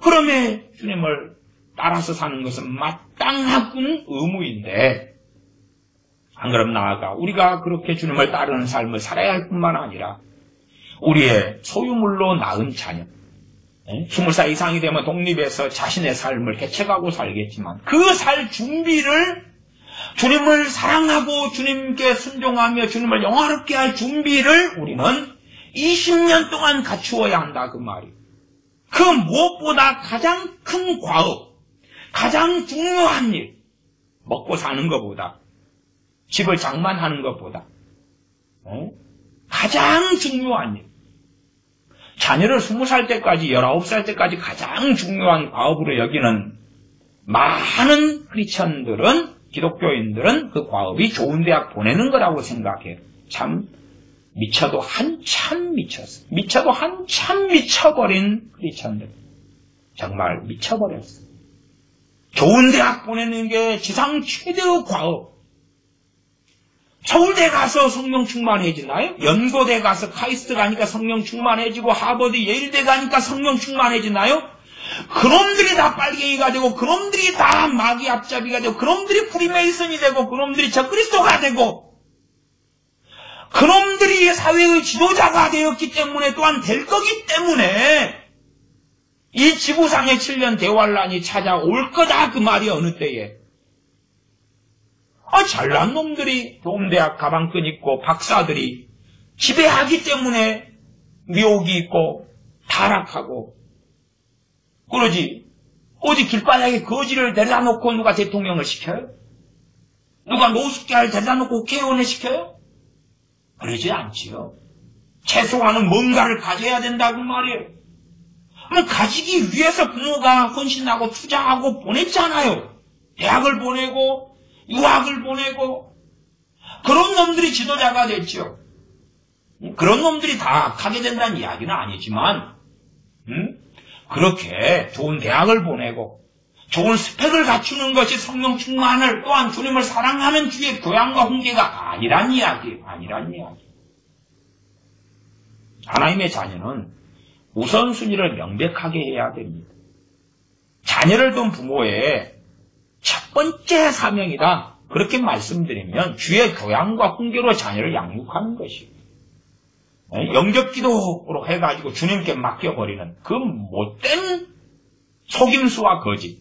그러면 주님을 따라서 사는 것은 마땅한 의무인데 안 그럼 나아가 우리가 그렇게 주님을 따르는 삶을 살아야 할 뿐만 아니라 우리의 소유물로 낳은 자녀 20살 이상이 되면 독립해서 자신의 삶을 개척하고 살겠지만 그 살 준비를 주님을 사랑하고 주님께 순종하며 주님을 영화롭게 할 준비를 우리는 20년 동안 갖추어야 한다 그 말이에요. 그 무엇보다 가장 큰 과업, 가장 중요한 일, 먹고 사는 것보다 집을 장만하는 것보다 가장 중요한 일, 자녀를 20살 때까지, 19살 때까지 가장 중요한 과업으로 여기는 많은 크리스천들은, 기독교인들은 그 과업이 좋은 대학 보내는 거라고 생각해요. 참 미쳐도 한참 미쳤어. 미쳐도 한참 미쳐버린 크리스천들. 정말 미쳐버렸어. 좋은 대학 보내는 게 지상 최대의 과업. 서울대 가서 성령 충만해지나요? 연고대 가서 카이스트 가니까 성령 충만해지고 하버드 예일대 가니까 성령 충만해지나요? 그놈들이 다 빨갱이가 되고 그놈들이 다 마귀 앞잡이가 되고 그놈들이 프리메이슨이 되고 그놈들이 적그리스도가 되고 그놈들이 사회의 지도자가 되었기 때문에 또한 될 거기 때문에 이 지구상의 7년 대환란이 찾아올 거다 그 말이 어느 때에. 잘난 놈들이 좋은 대학 가방끈 있고 박사들이 지배하기 때문에 미혹이 있고 타락하고 그러지. 어디 길바닥에 거지를 데려다 놓고 누가 대통령을 시켜요? 누가 노숙자를 데려다 놓고 국회의원을 시켜요? 그러지 않지요. 최소한은 뭔가를 가져야 된다고 말이에요. 가지기 위해서 부모가 헌신하고 투자하고 보냈잖아요. 대학을 보내고 유학을 보내고 그런 놈들이 지도자가 됐죠. 그런 놈들이 다 악하게 된다는 이야기는 아니지만 그렇게 좋은 대학을 보내고 좋은 스펙을 갖추는 것이 성령 충만을 또한 주님을 사랑하는 주의 교양과 훈계가 아니란 이야기예요. 하나님의 자녀는 우선순위를 명백하게 해야 됩니다. 자녀를 둔 부모의 첫 번째 사명이다. 그렇게 말씀드리면 주의 교양과 훈계로 자녀를 양육하는 것이에요. 영접기도로 해가지고 주님께 맡겨버리는 그 못된 속임수와 거짓.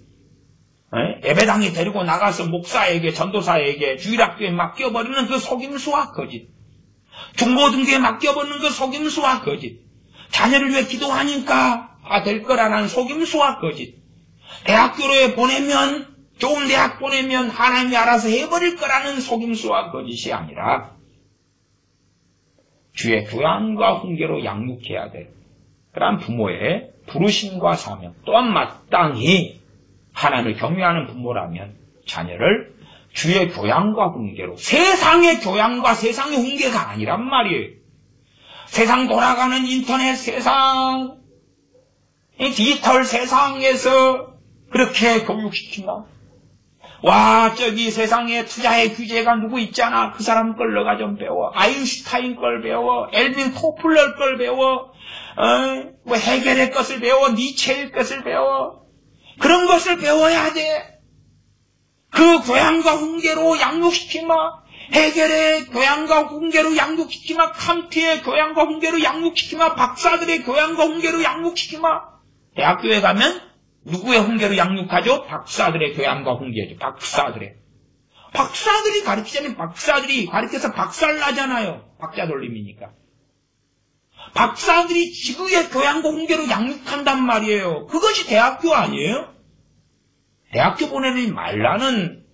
예배당에 데리고 나가서 목사에게, 전도사에게, 주일학교에 맡겨버리는 그 속임수와 거짓. 중고등교에 맡겨버리는 그 속임수와 거짓. 자녀를 위해 기도하니까 다 될 거라는 속임수와 거짓. 대학교로 보내면, 좋은 대학 보내면 하나님이 알아서 해버릴 거라는 속임수와 거짓이 아니라 주의 교양과 훈계로 양육해야 돼. 그러한 부모의 부르심과 사명, 또한 마땅히 하나님을 경외하는 부모라면 자녀를 주의 교양과 훈계로, 세상의 교양과 세상의 훈계가 아니란 말이에요. 세상 돌아가는 인터넷 세상, 디지털 세상에서 그렇게 교육시키나? 와, 저기 세상에 투자의 규제가 누구 있잖아. 그 사람 걸 너가 좀 배워. 아인슈타인 걸 배워. 엘빈 토플러 걸 배워. 뭐 해겔의 것을 배워. 니체의 것을 배워. 그런 것을 배워야 돼. 그 교양과 훈계로 양육시키마. 해겔의 교양과 훈계로 양육시키마. 칸트의 교양과 훈계로 양육시키마. 박사들의 교양과 훈계로 양육시키마. 대학교에 가면 누구의 훈계로 양육하죠? 박사들의 교양과 훈계죠. 박사들이 가르치자면 박사들이 가르쳐서 박살나잖아요. 박자 돌림이니까. 박사들이 지구의 교양과 훈계로 양육한단 말이에요. 그것이 대학교 아니에요? 대학교 보내지 말라는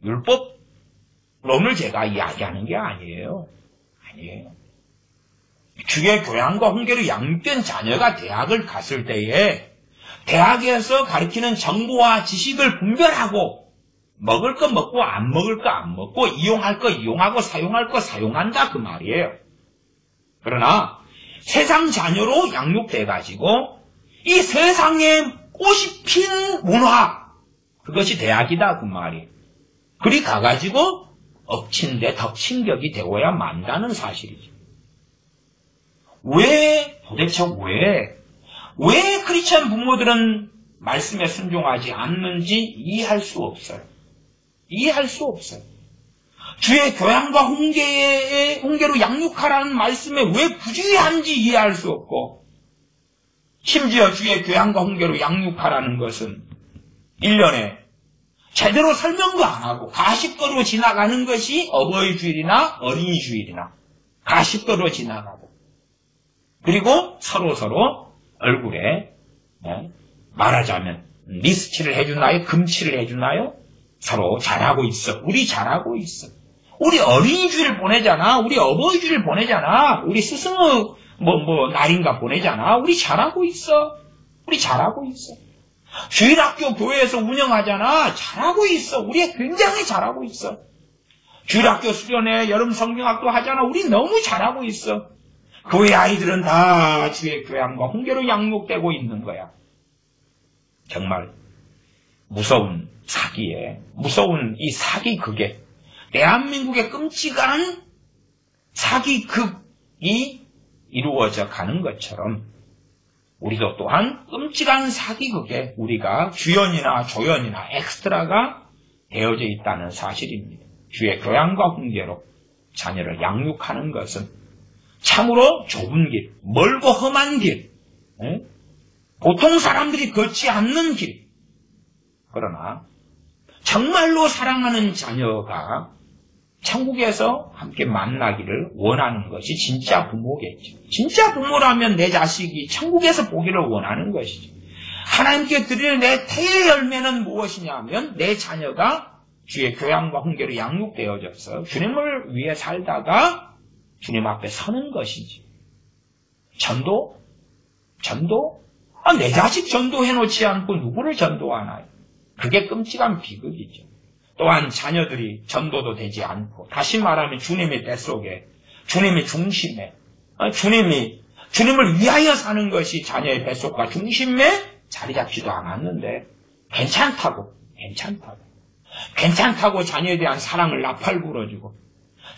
율법론을 제가 이야기하는 게 아니에요. 주의 교양과 훈계로 양육된 자녀가 대학을 갔을 때에 대학에서 가르치는 정보와 지식을 분별하고 먹을 거 먹고 안 먹을 거 안 먹고 이용할 거 이용하고 사용할 거 사용한다 그 말이에요. 그러나 세상 자녀로 양육돼가지고 이 세상에 꽃이 핀 문화, 그것이 대학이다 그 말이에요. 그리 가가지고 엎친 데 덮친 격이 되어야 만다는 사실이죠. 도대체 왜 크리스천 부모들은 말씀에 순종하지 않는지 이해할 수 없어요. 주의 교양과 훈계로 양육하라는 말씀에 왜 부주의한지 이해할 수 없고, 심지어 주의 교양과 훈계로 양육하라는 것은 1년에 제대로 설명도 안 하고 가십거리로 지나가는 것이 어버이 주일이나 어린이 주일이나 가십거리로 지나가고, 그리고 서로 얼굴에 말하자면 리스치를 해주나요? 금치를 해주나요? 서로 잘하고 있어. 우리 잘하고 있어. 우리 어린이주일 보내잖아. 우리 어버이주일 보내잖아. 우리 스승의 날인가 보내잖아. 우리 잘하고 있어. 우리 잘하고 있어. 주일학교 교회에서 운영하잖아. 잘하고 있어. 우리 굉장히 잘하고 있어. 주일학교 수련회, 여름 성경학도 하잖아. 우리 너무 잘하고 있어. 교회 아이들은 다 주의 교양과 훈계로 양육되고 있는 거야. 정말 무서운 사기에, 무서운 이 사기극에, 대한민국의 끔찍한 사기극이 이루어져 가는 것처럼 우리도 또한 끔찍한 사기극에 우리가 주연이나 조연이나 엑스트라가 되어져 있다는 사실입니다. 주의 교양과 훈계로 자녀를 양육하는 것은 참으로 좁은 길, 멀고 험한 길, 보통 사람들이 걷지 않는 길. 그러나 정말로 사랑하는 자녀가 천국에서 함께 만나기를 원하는 것이 진짜 부모겠죠. 진짜 부모라면 내 자식이 천국에서 보기를 원하는 것이죠. 하나님께 드릴 내 태의 열매는 무엇이냐 하면 내 자녀가 주의 교양과 훈계로 양육되어져서 주님을 위해 살다가 주님 앞에 서는 것이지. 전도? 내 자식 전도해놓지 않고 누구를 전도하나요? 그게 끔찍한 비극이죠. 또한 자녀들이 전도도 되지 않고, 다시 말하면 주님의 뱃속에, 주님의 중심에, 주님을 위하여 사는 것이 자녀의 뱃속과 중심에 자리 잡지도 않았는데 괜찮다고 자녀에 대한 사랑을 나팔 불어주고,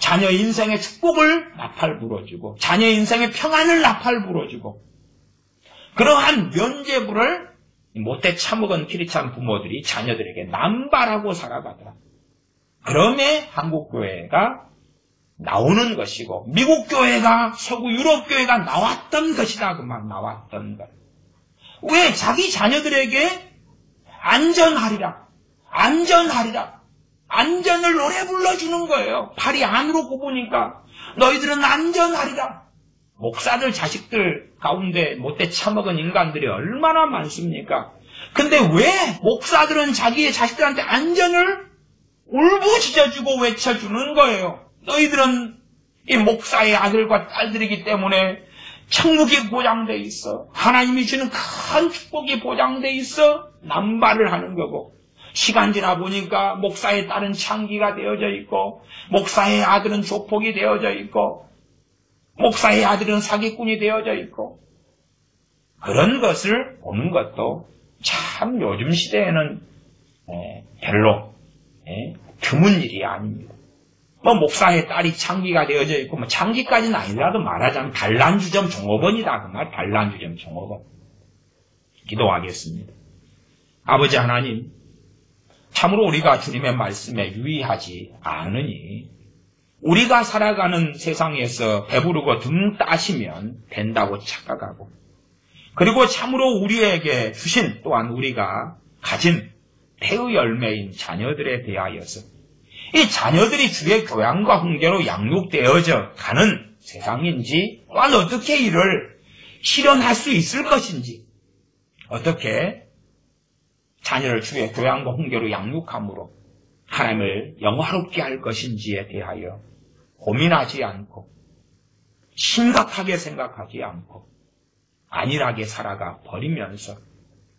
자녀의 인생의 축복을 나팔 불어주고, 자녀의 인생의 평안을 나팔 불어주고, 그러한 면죄부를 못돼 처먹은 크리스찬 부모들이 자녀들에게 남발하고 살아가더라. 그럼에 한국교회가 나오는 것이고, 미국 교회가, 서구 유럽 교회가 나왔던 것이다. 그 말, 나왔던 것. 왜? 자기 자녀들에게 안전하리라. 안전을 노래 불러주는 거예요. 팔이 안으로 굽으니까 너희들은 안전하리라. 목사들 자식들 가운데 못돼 처먹은 인간들이 얼마나 많습니까? 근데 왜 목사들은 자기의 자식들한테 안전을 울부짖어주고 외쳐주는 거예요? 너희들은 이 목사의 아들과 딸들이기 때문에 천국이 보장돼 있어. 하나님이 주는 큰 축복이 보장돼 있어. 남발을 하는 거고, 시간 지나 보니까 목사의 딸은 창기가 되어져 있고, 목사의 아들은 조폭이 되어져 있고, 목사의 아들은 사기꾼이 되어져 있고, 그런 것을 보는 것도 참 요즘 시대에는 별로 드문 일이 아닙니다. 목사의 딸이 창기가 되어져 있고, 창기까지는 아니라도 말하자면 단란주점 종업원이다. 그 말, 단란주점 종업원. 기도하겠습니다. 아버지 하나님, 참으로 우리가 주님의 말씀에 유의하지 않으니 우리가 살아가는 세상에서 배부르고 등 따시면 된다고 착각하고, 그리고 참으로 우리에게 주신, 또한 우리가 가진 태의 열매인 자녀들에 대하여서 이 자녀들이 주의 교양과 훈계로 양육되어져 가는 세상인지, 또한 어떻게 이를 실현할 수 있을 것인지, 어떻게 자녀를 주의 교양과 훈계로 양육함으로 하나님을 영화롭게 할 것인지에 대하여 고민하지 않고, 심각하게 생각하지 않고 안일하게 살아가 버리면서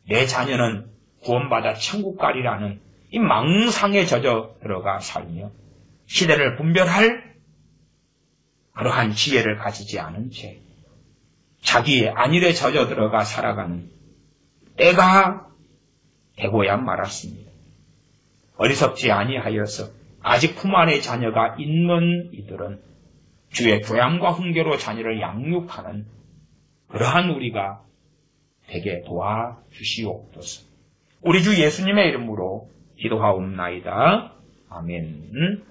내 자녀는 구원받아 천국 가리라는 이 망상에 젖어 들어가 살며 시대를 분별할 그러한 지혜를 가지지 않은 채 자기의 안일에 젖어 들어가 살아가는 때가 되고야 말았습니다. 어리석지 아니하여서 아직 품 안에 자녀가 있는 이들은 주의 교양과 훈계로 자녀를 양육하는 그러한 우리가 되게 도와주시옵소서. 우리 주 예수님의 이름으로 기도하옵나이다. 아멘.